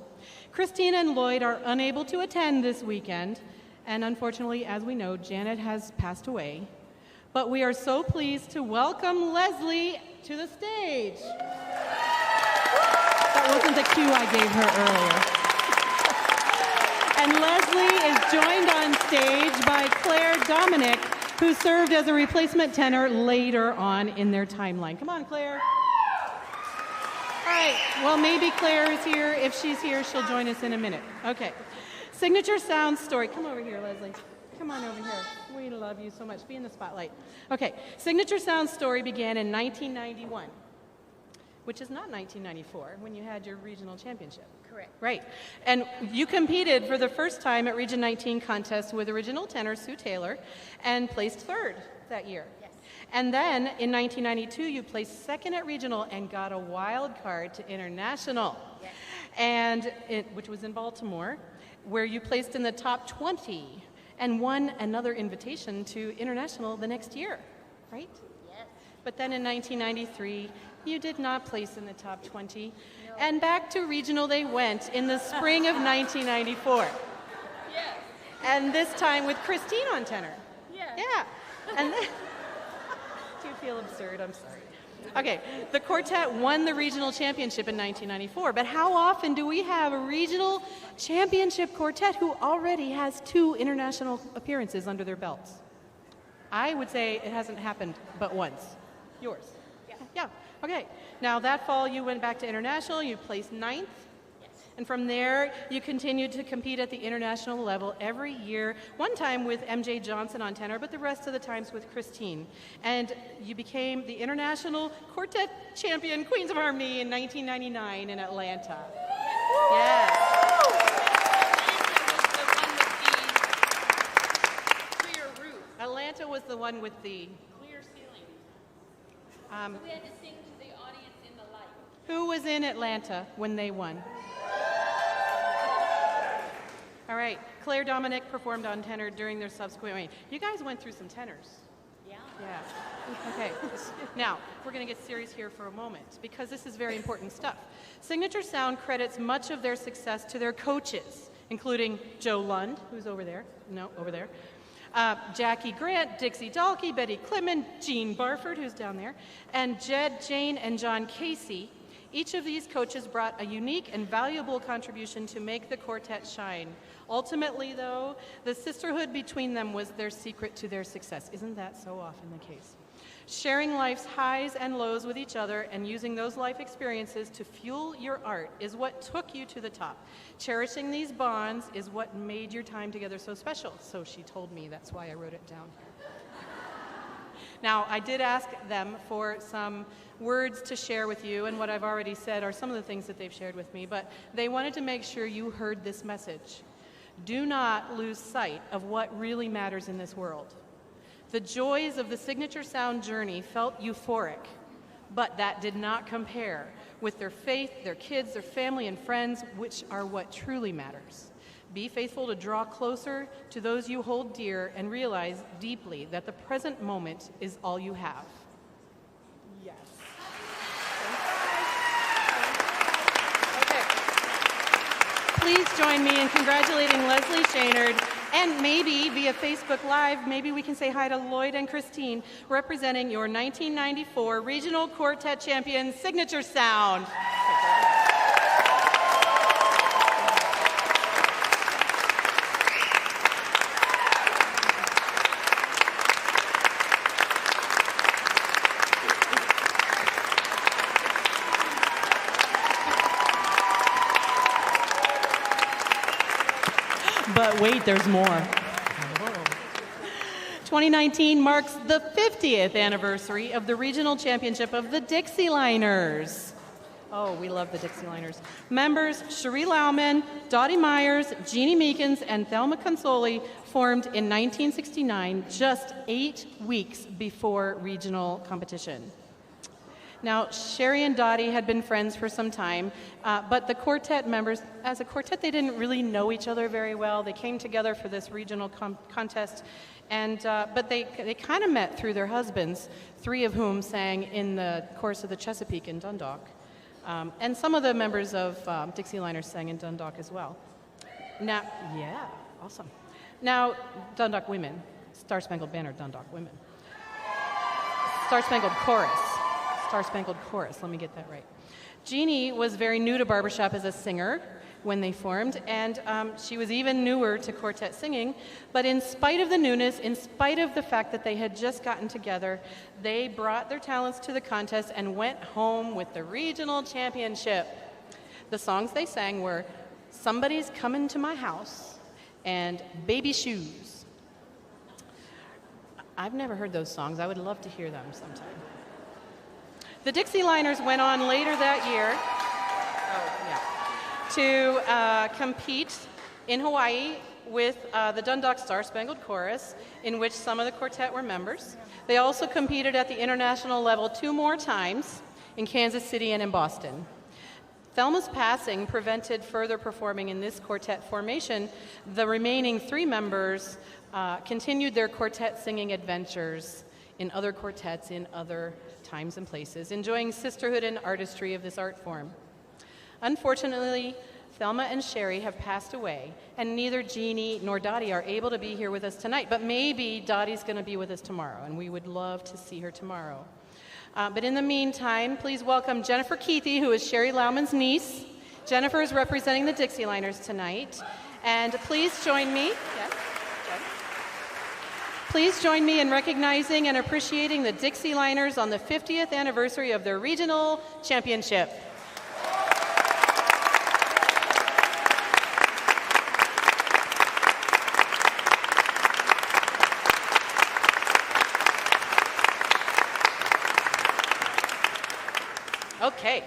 Christine and Lloyd are unable to attend this weekend, and unfortunately, as we know, Janet has passed away. But we are so pleased to welcome Leslie to the stage. That wasn't the cue I gave her earlier. And Leslie is joined on stage by Claire Dominic, who served as a replacement tenor later on in their timeline. Come on, Claire. All right, well, maybe Claire is here. If she's here, she'll join us in a minute. Okay. Signature Sound Story. Come over here, Leslie. Come on over here. We love you so much. Be in the spotlight. Okay. Signature Sound Story began in 1991, which is not 1994, when you had your regional championship. Correct. Right. And you competed for the first time at Region 19 contest with original tenor Sue Taylor and placed third that year. Yes. And then in 1992, you placed second at regional and got a wild card to international, Yes. and which was in Baltimore, where you placed in the top 20 and won another invitation to international the next year, right? Yes. But then in 1993, you did not place in the top 20, and back to regional they went in the spring of 1994. Yes. And this time with Christine on tenor. Yes. Yeah. And then, do you feel absurd? I'm sorry. Okay, the quartet won the regional championship in 1994, but how often do we have a regional championship quartet who already has 2 international appearances under their belts? I would say it hasn't happened but once. Yours? Yeah. Okay. Now that fall you went back to international, you placed 9th. And from there, you continued to compete at the international level every year, one time with M.J. Johnson on tenor, but the rest of the times with Christine. And you became the International Quartet Champion Queens of Harmony in 1999 in Atlanta. Yes. Atlanta was the one with the Clear ceiling. Um, So we had to sing to the audience in the light. who was in Atlanta when they won? All right, Claire Dominic performed on tenor during their subsequent. Wait, you guys went through some tenors. Yeah. Yeah. Okay. Now, we're going to get serious here for a moment because this is very important stuff. Signature Sound credits much of their success to their coaches, including Joe Lund, who's over there. No, over there. Jackie Grant, Dixie Dalkey, Betty Clement, Jean Barford, who's down there, and Jed, Jane, and John Casey. Each of these coaches brought a unique and valuable contribution to make the quartet shine. Ultimately, though, the sisterhood between them was their secret to their success. Isn't that so often the case? Sharing life's highs and lows with each other and using those life experiences to fuel your art is what took you to the top. Cherishing these bonds is what made your time together so special. So she told me, that's why I wrote it down here. Now, I did ask them for some words to share with you, and what I've already said are some of the things that they've shared with me, but they wanted to make sure you heard this message. Do not lose sight of what really matters in this world. The joys of the Signature Sound journey felt euphoric, But that did not compare with their faith, their kids, their family, and friends, which are what truly matters. Be faithful to draw closer to those you hold dear and realize deeply that the present moment is all you have. Yes. Okay. Please join me in congratulating Leslie Shaynard, and maybe via Facebook Live, maybe we can say hi to Lloyd and Christine, representing your 1994 Regional Quartet Champion Signature Sound. But wait, there's more. 2019 marks the 50th anniversary of the regional championship of the Dixieliners. Oh, we love the Dixieliners. Members Cherie Lauman, Dottie Myers, Jeannie Meekins, and Thelma Consoli formed in 1969, just 8 weeks before regional competition. Now, Sherry and Dottie had been friends for some time, but the quartet members, as a quartet, they didn't really know each other very well. They came together for this regional contest, and but they kind of met through their husbands, 3 of whom sang in the chorus of the Chesapeake in Dundalk. And some of the members of Dixieliners sang in Dundalk as well. Now, yeah, awesome. Now, Dundalk Women, Star Spangled Banner, Dundalk Women. Star Spangled Chorus. Star Spangled Chorus, let me get that right. Jeannie was very new to barbershop as a singer when they formed, and she was even newer to quartet singing, but in spite of the newness, in spite of the fact that they had just gotten together, they brought their talents to the contest and went home with the regional championship. The songs they sang were Somebody's Coming to My House and Baby Shoes. I've never heard those songs. I would love to hear them sometime. The Dixieliners went on later that year to compete in Hawaii with the Dundalk Star Spangled Chorus, in which some of the quartet were members. They also competed at the international level 2 more times in Kansas City and in Boston. Thelma's passing prevented further performing in this quartet formation. The remaining 3 members continued their quartet singing adventures in other quartets in other times and places, enjoying sisterhood and artistry of this art form. Unfortunately, Thelma and Sherry have passed away, and neither Jeannie nor Dottie are able to be here with us tonight, but maybe Dottie's going to be with us tomorrow, and we would love to see her tomorrow. But in the meantime, please welcome Jennifer Keithy, who is Sherry Lauman's niece. Jennifer is representing the Dixieliners tonight, and please join me. Yes. Please join me in recognizing and appreciating the Dixieliners on the 50th anniversary of their regional championship. Okay,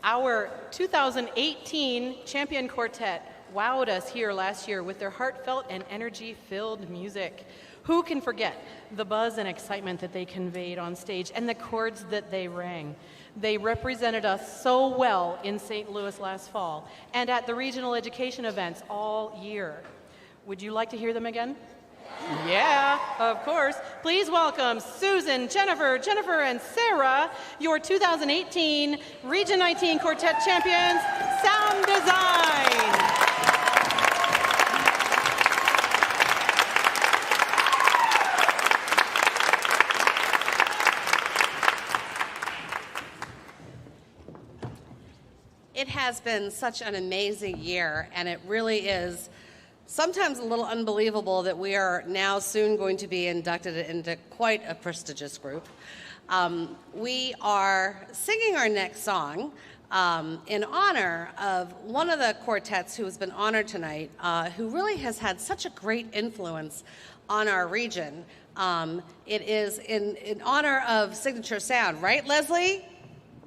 our 2018 champion quartet wowed us here last year with their heartfelt and energy-filled music. Who can forget the buzz and excitement that they conveyed on stage and the chords that they rang? They represented us so well in St. Louis last fall and at the regional education events all year. Would you like to hear them again? Yeah, of course. Please welcome Susan, Jennifer, and Sarah, your 2018 Region 19 Quartet Champions, Sound Design. It has been such an amazing year, and it really is sometimes a little unbelievable that we are now soon going to be inducted into quite a prestigious group. We are singing our next song in honor of one of the quartets who has been honored tonight, who really has had such a great influence on our region. It is in honor of Signature Sound, right, Leslie?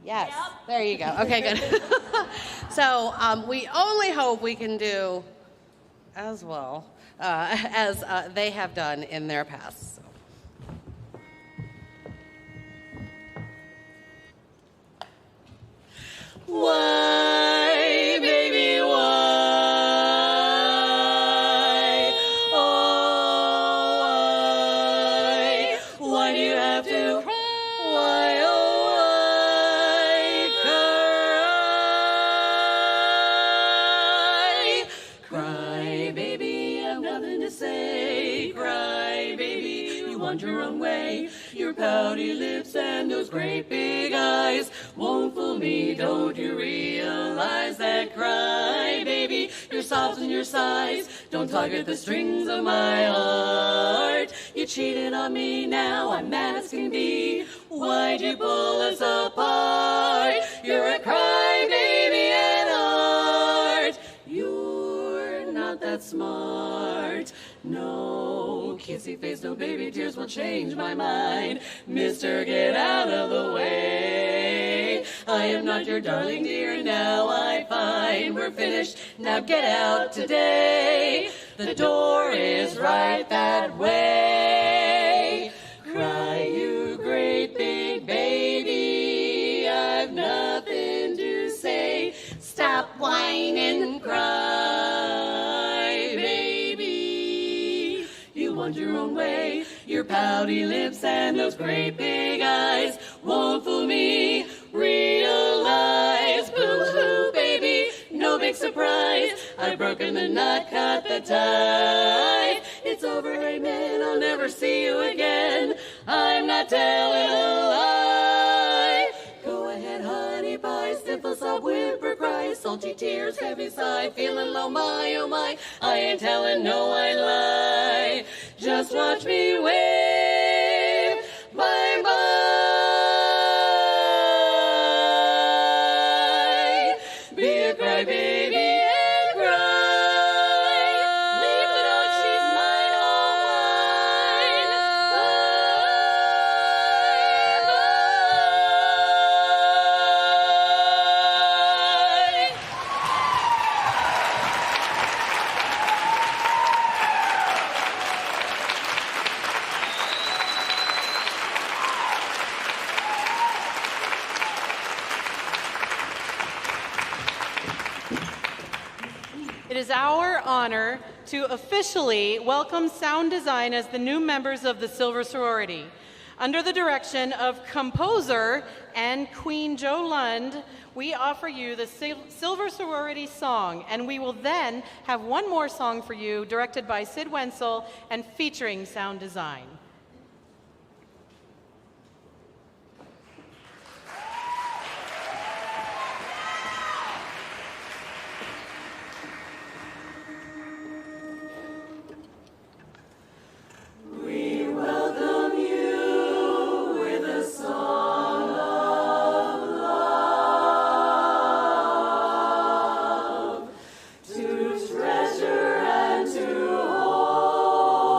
Yes, yep. There you go. Okay, good. So we only hope we can do as well as they have done in their past. So. Why, baby, why? Oh, why? Why do you have to cry? Why, oh, why cry? Cry, baby, I've nothing to say. Cry, baby, you want your own way. Your pouty lips and those great big eyes won't fool me. Don't you realize that? Cry, baby, you're soft in your sighs don't tug at the strings of my heart. You cheated on me, now I'm mad as can be. Why'd you pull us apart? You're a crybaby at heart. You're not that smart. No kissy face, no baby tears will change my mind. Mister, get out of the way. I am not your darling dear, now I find we're finished. Now get out today. The door is right that way. Cry, you great big baby. I've nothing to say. Stop whining and cry, baby. You want your own way. Your pouty lips and those great big eyes won't fool me. Realize, boo-hoo, baby, no big surprise. I've broken the nut, cut the tie. It's over, amen, I'll never see you again. I'm not telling a lie. Go ahead, honey pie, sniffle, sob, whimper, cry, salty tears, heavy sigh, feeling low, my, oh my. I ain't telling, no, I lie. Just watch me wave, bye-bye. Be a crybaby and cry. Leave the dog, she's mine, all mine. Bye-bye. It is our honor to officially welcome sound design as the new members of the Silver Sorority. Under the direction of composer and Queen Jo Lund, we offer you the Silver Sorority song, and we will then have one more song for you directed by Sid Wenzel and featuring sound design. We welcome you with a song of love, to treasure and to hold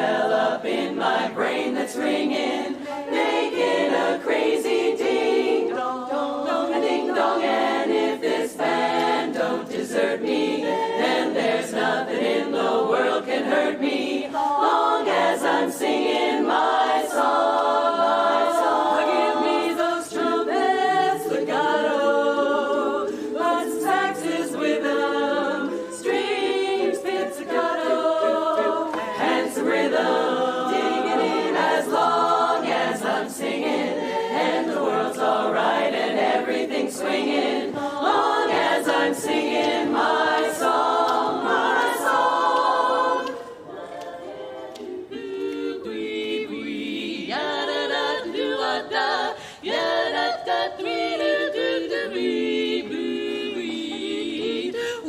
bell up in my brain that's ringing, making a crazy ding dong, a ding dong. And if this band don't desert me, then there's nothing in the world can hurt me, long as I'm singing my song, my song. Give me those trumpets, legato, lots of saxes with them, strings, pizzicato, and some rhythm, digging in as long as I'm singing, and the world's alright and everything's swinging, long as I'm singing my song, my song.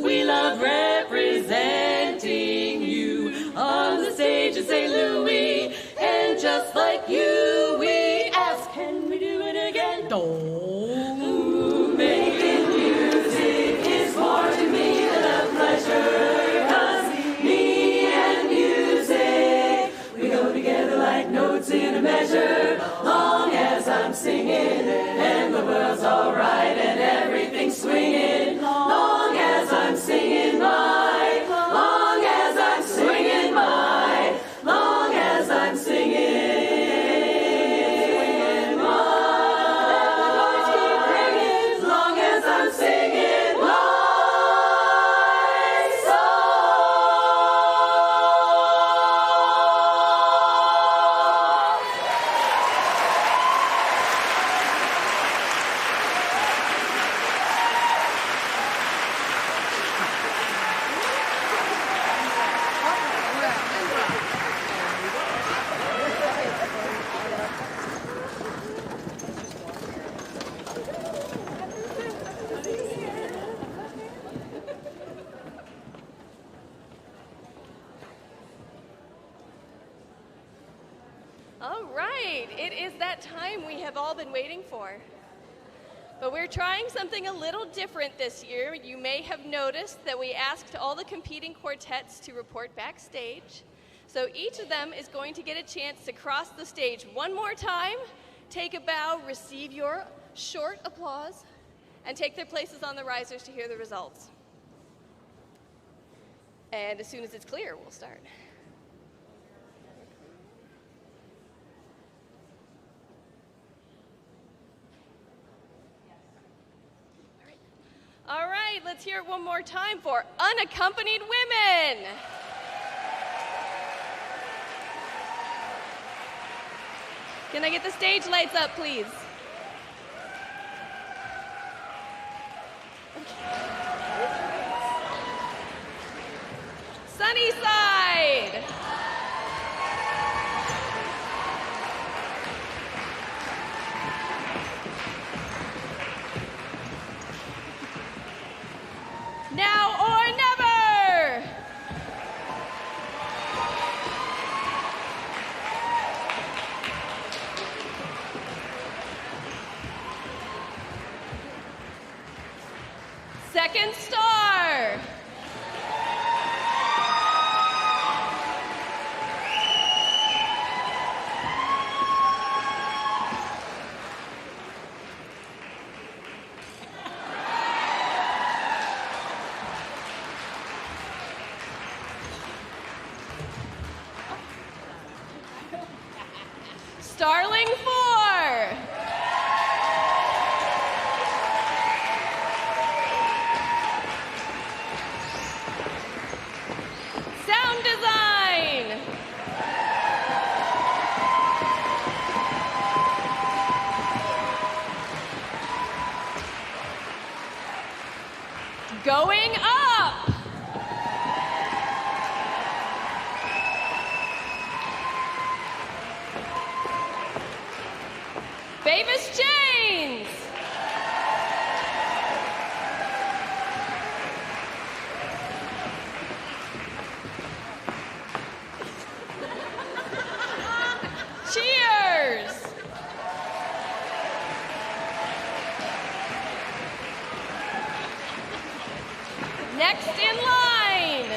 We love representing you on the stage in St. Louis, and just like you, we ask, can we do it again? Ooh, making music is more to me than a pleasure, 'cause me and music, we go together like notes in a measure, long as I'm singing, and the world's alright and everything's swinging, long as I'm singing my, long as I'm swinging my, long as I'm singing my, as long as I'm singing my All right, it is that time we have all been waiting for. But we're trying something a little different this year. You may have noticed that we asked all the competing quartets to report backstage. So each of them is going to get a chance to cross the stage one more time, take a bow, receive your short applause, and take their places on the risers to hear the results. And as soon as it's clear, we'll start. All right, let's hear it one more time for Unaccompanied Women. Can I get the stage lights up, please? Sunnyside. Now or never! Second star! Starling 4. Sound design. Going up. Bavis James. Cheers. Next in line.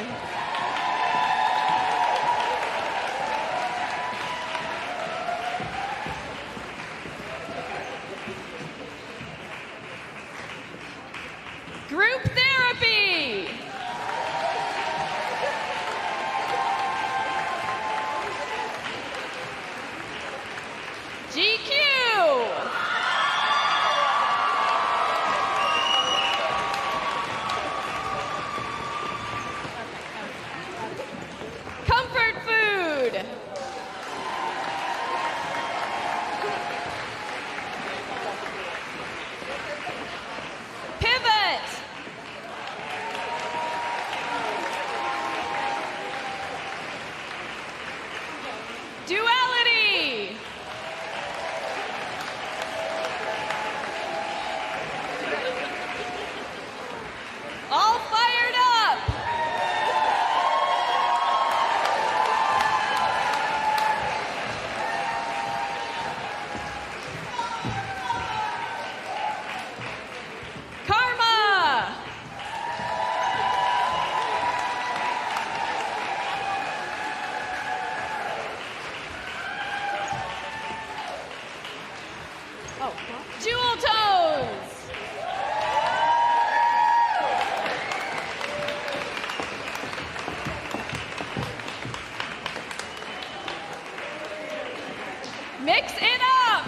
Mix it up!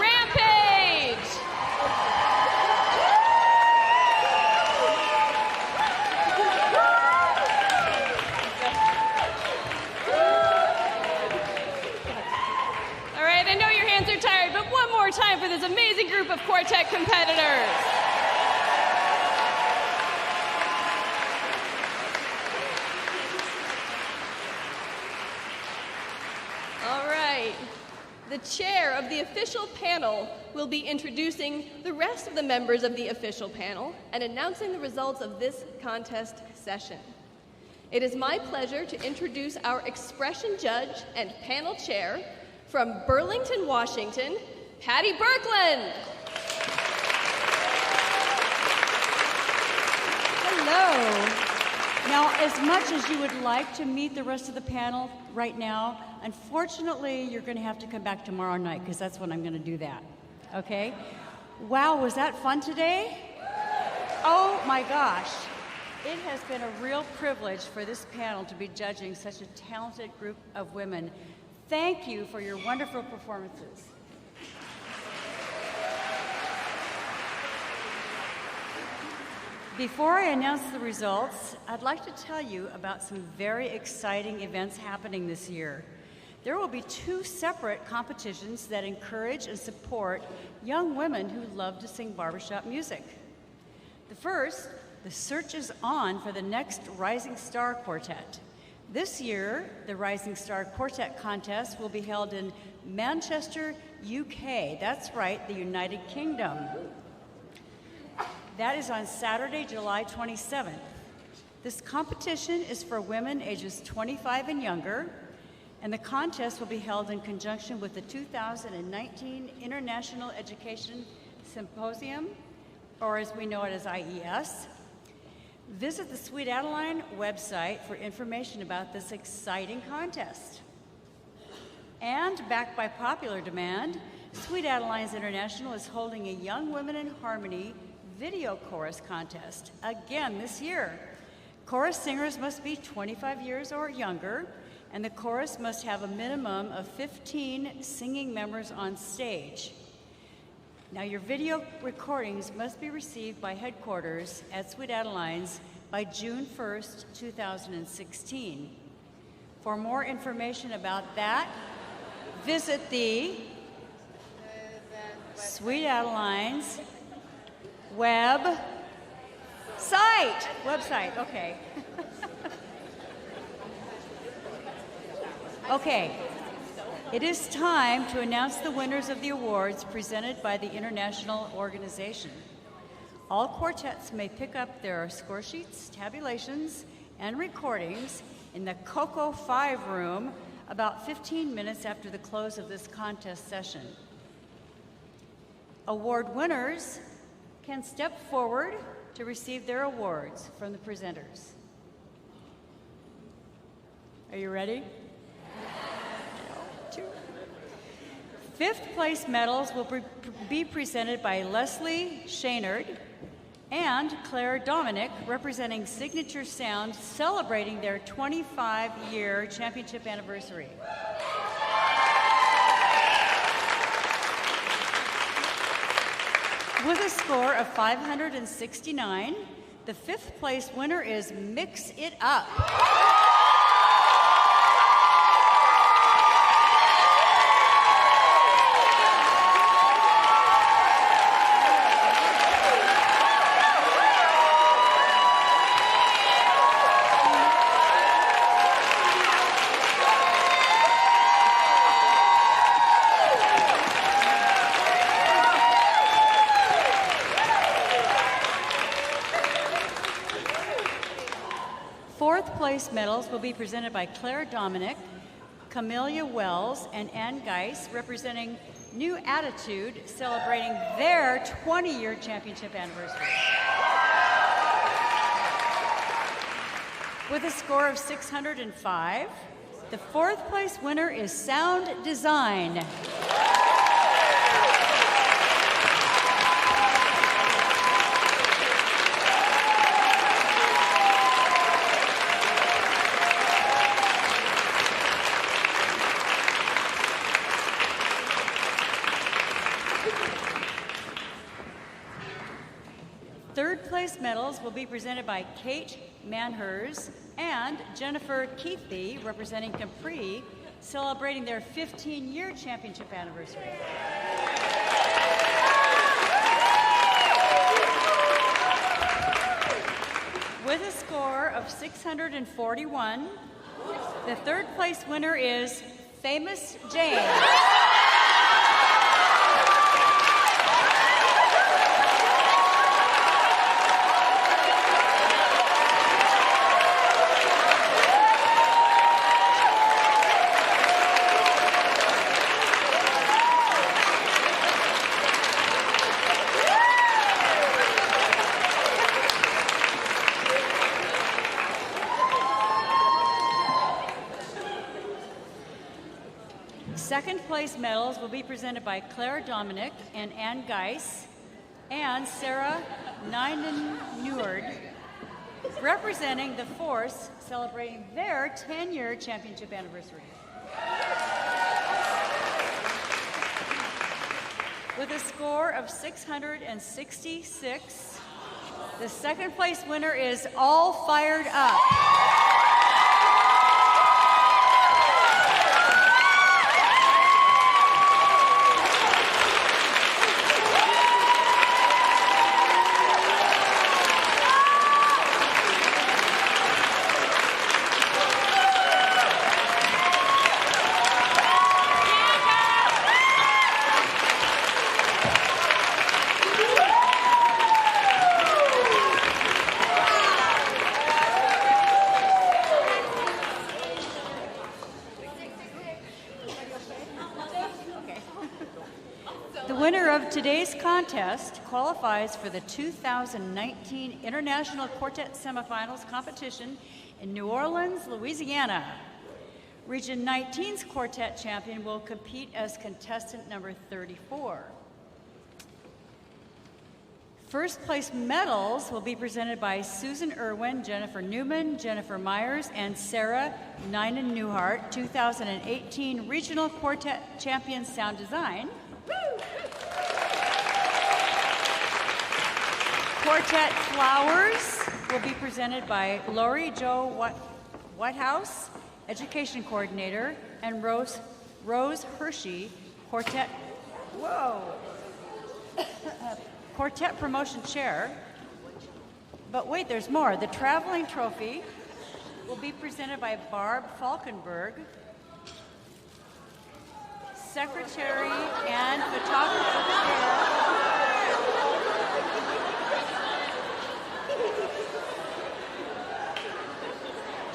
Rampage! All right, I know your hands are tired, but one more time for this amazing group of Quartet competitors. All right. The chair of the official panel will be introducing the rest of the members of the official panel and announcing the results of this contest session. It is my pleasure to introduce our expression judge and panel chair from Burlington, Washington, Patty Birkland. Hello. Now, as much as you would like to meet the rest of the panel right now, unfortunately, you're going to have to come back tomorrow night because that's when I'm going to do that. Okay? Wow, was that fun today? Oh my gosh. It has been a real privilege for this panel to be judging such a talented group of women. Thank you for your wonderful performances. Before I announce the results, I'd like to tell you about some very exciting events happening this year. There will be 2 separate competitions that encourage and support young women who love to sing barbershop music. The first, the search is on for the next Rising Star Quartet. This year, the Rising Star Quartet contest will be held in Manchester, UK. That's right, the United Kingdom. That is on Saturday, July 27th. This competition is for women ages 25 and younger, and the contest will be held in conjunction with the 2019 International Education Symposium, or as we know it as IES. Visit the Sweet Adeline website for information about this exciting contest. And backed by popular demand, Sweet Adelines International is holding a Young Women in Harmony video chorus contest again this year. Chorus singers must be 25 years or younger, and the chorus must have a minimum of 15 singing members on stage. Now, your video recordings must be received by headquarters at Sweet Adelines by June 1st, 2016. For more information about that, visit the Sweet Adelines website, okay. Okay, it is time to announce the winners of the awards presented by the international organization. All quartets may pick up their score sheets, tabulations, and recordings in the Coco 5 room about 15 minutes after the close of this contest session. Award winners can step forward to receive their awards from the presenters. Are you ready? 2. 5th place medals will be presented by Leslie Shaynard and Claire Dominic, representing Signature Sound, celebrating their 25-year championship anniversary. With a score of 569, the 5th place winner is Mix It Up. Place medals will be presented by Claire Dominic, Camelia Wells, and Ann Geis, representing New Attitude, celebrating their 20-year championship anniversary. With a score of 605, the 4th place winner is Sound Design. place medals will be presented by Kate Manhers and Jennifer Keithley, representing Capri, celebrating their 15-year championship anniversary. With a score of 641, the third place winner is Famous Jane. Second place medals will be presented by Claire Dominic and Ann Geis and Sarah Neinen-Neward, representing the Force, celebrating their 10-year championship anniversary. With a score of 666, the second place winner is All Fired Up. Today's contest qualifies for the 2019 International Quartet Semifinals competition in New Orleans, Louisiana. Region 19's quartet champion will compete as contestant number 34. First place medals will be presented by Susan Irwin, Jennifer Newman, Jennifer Myers, and Sarah Neinen-Newhart, 2018 Regional Quartet Champion Sound Design. Quartet Flowers will be presented by Lori Jo Whitehouse, Education Coordinator, and Rose Hershey, Quartet Promotion Chair. But wait, there's more. The Traveling Trophy will be presented by Barb Falkenberg, Secretary and Photographer Chair.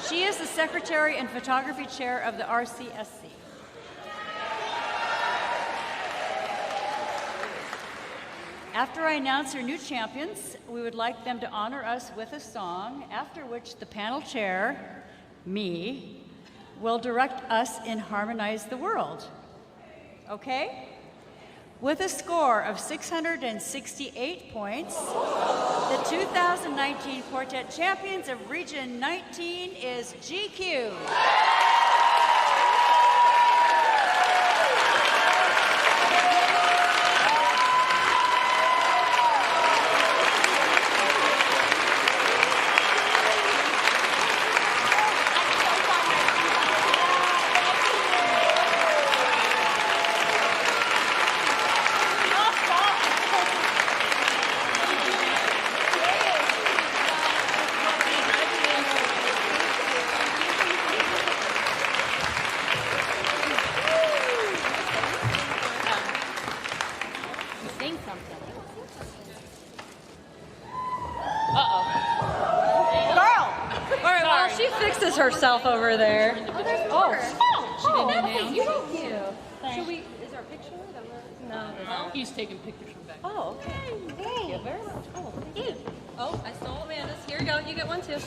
She is the Secretary and Photography Chair of the RCSC. After I announce our new champions, we would like them to honor us with a song, after which the panel chair, me, will direct us in Harmonize the World. Okay? With a score of 668 points, the 2019 Quartet Champions of Region 19 is GQ. Herself over there. Oh, there's more. She didn't Thank you. Should we? Is there a picture? No. He's taking pictures from back. Oh, okay. Thank you very much. Oh, thank you. Oh, I stole Amanda's. Here you go. You get one too.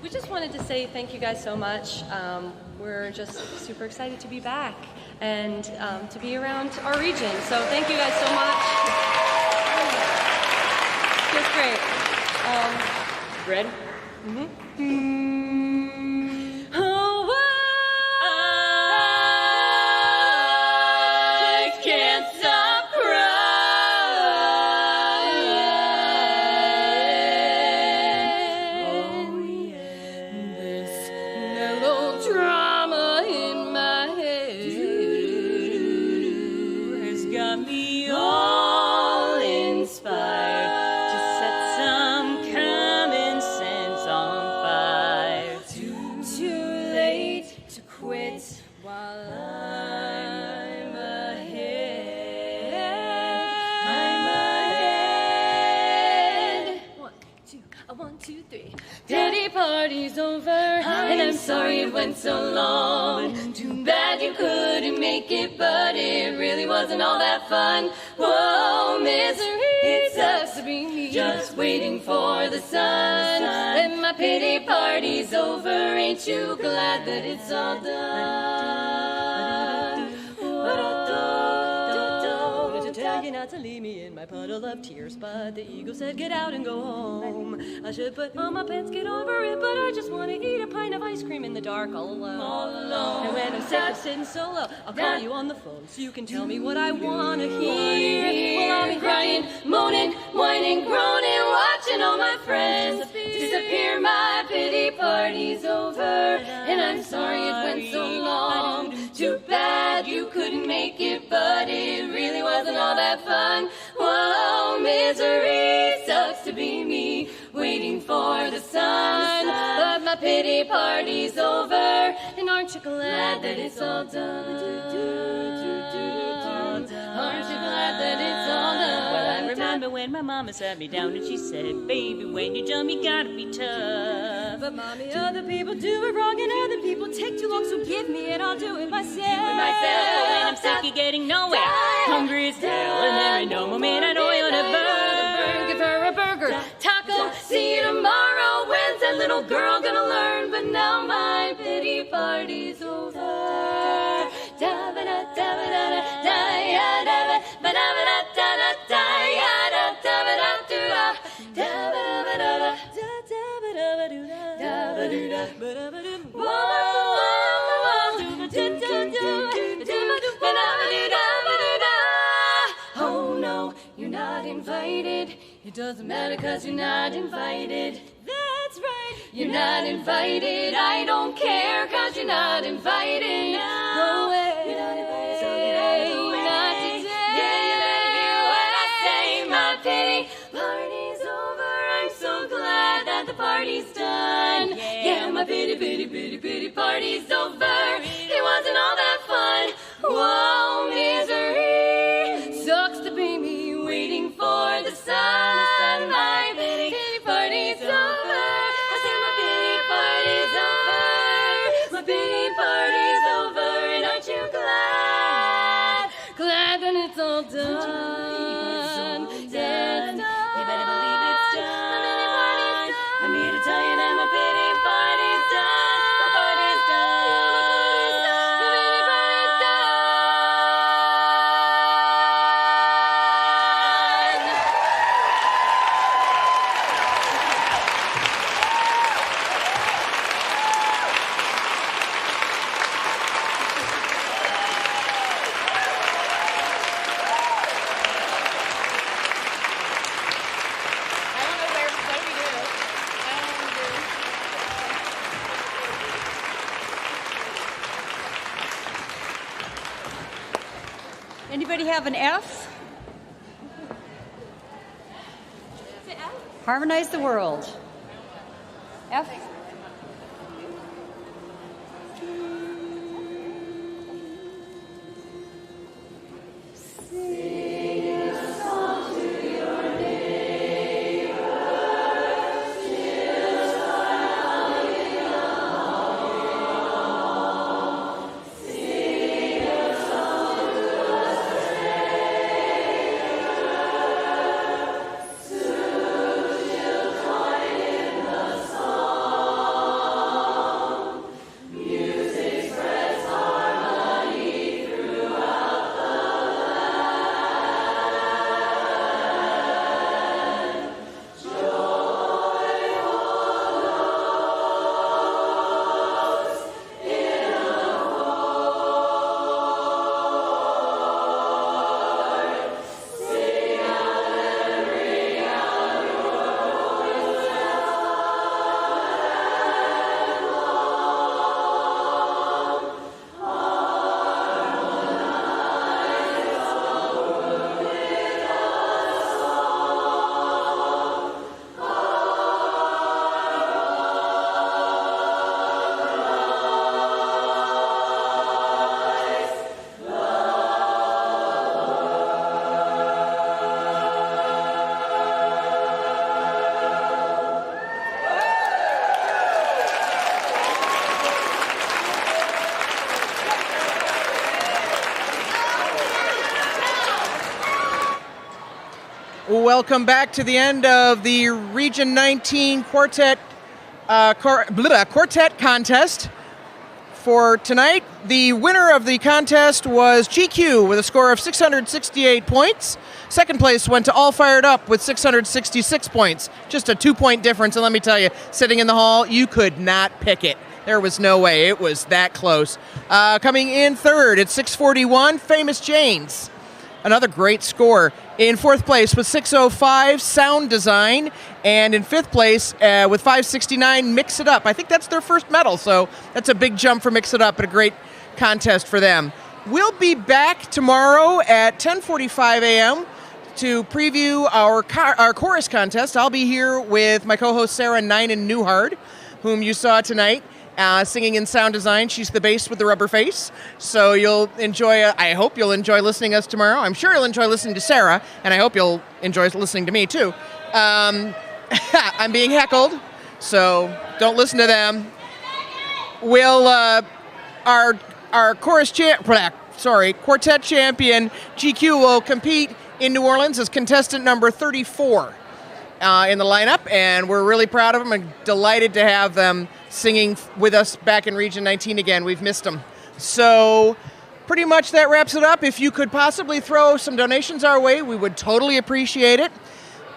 We just wanted to say thank you guys so much. We're just super excited to be back and to be around our region. So thank you guys so much. Feels great. Red? Mm-hmm. Oh, I can't stop crying. while I'm ahead. 1, 2, 3. Daddy party's over, and I'm sorry it went so long. Too bad you couldn't make it, but it really wasn't all that fun. Whoa, misery, it sucks to be me, just waiting for the sun. And my pity party's over, ain't you glad that it's all done? To tell you not to leave me in my puddle of tears, but the ego said get out and go home. I should put on my pants, get over it, but I just want to eat a pint of ice cream in the dark all alone. And when I'm sick of sitting solo, I'll call you on the phone so you can tell me what I want to hear. Well, I'll be crying, moaning, whining, groaning, watching all my friends disappear. My pity party's over, and I'm sorry it went so long. Too bad you couldn't make it, but it really wasn't all that fun. Whoa, misery, sucks to be me, waiting for the sun. But my pity party's over, and aren't you glad that it's all done? Aren't you glad that it's all done? Well, I remember when my mama sat me down and she said, baby, when you're dumb, you gotta be tough. But mommy, other people do it wrong and other people take too long, so give me and I'll do it myself. When I'm sick of getting nowhere, hungry as hell, and there ain't no more midnight oil to burn. Give her a burger, taco, see you tomorrow. When's that little girl gonna learn? But now my pity party's over. Da ba da da ba da da da ya da ba ba da ba da da da da ya da da ba da do da da ba da ba da da da da ba da ba do da da ba do da ba da ba do. Oh no, you're not invited. It doesn't matter 'cause you're not invited. That's right, you're not invited. I don't care 'cause you're not invited. No way, you're not invited. So get out of the way. Not today. Yeah, what I say, my pity party's over. I'm so glad that the party's done. Yeah, my pity party's over. It wasn't all that fun. Whoa, misery, sucks to be me, waiting for the sun. My pity party's over. I said my pity party's over. My pity party's over. And aren't you glad that it's all done? Yes, you better believe it's done. I'm here to tell you that my pity party's done. My party's done. My pity party's done. Anybody have an F? Harmonize the world. F. Welcome back to the end of the Region 19 Quartet contest. For tonight, the winner of the contest was GQ with a score of 668 points. Second place went to All Fired Up with 666 points. Just a 2-point difference, and let me tell you, sitting in the hall, you could not pick it. There was no way. It was that close. Coming in third at 641, Famous Janes. Another great score. In fourth place with 605, Sound Design. And in fifth place with 569, Mix It Up. I think that's their first medal, so that's a big jump for Mix It Up and a great contest for them. We'll be back tomorrow at 10:45 a.m. to preview our chorus contest. I'll be here with my co-host Sarah Ninan Newhard, whom you saw tonight. Singing in Sound Design. She's the bass with the rubber face. So you'll enjoy, I hope you'll enjoy listening to us tomorrow. I'm sure you'll enjoy listening to Sarah, and I hope you'll enjoy listening to me too. I'm being heckled, so don't listen to them. We'll, our quartet champion, GQ, will compete in New Orleans as contestant number 34 in the lineup, and we're really proud of them and delighted to have them singing with us back in Region 19 again. We've missed them. So pretty much that wraps it up. If you could possibly throw some donations our way, we would totally appreciate it.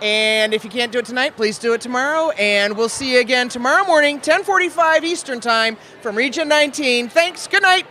And if you can't do it tonight, please do it tomorrow. And we'll see you again tomorrow morning, 10:45 Eastern Time from Region 19. Thanks. Good night.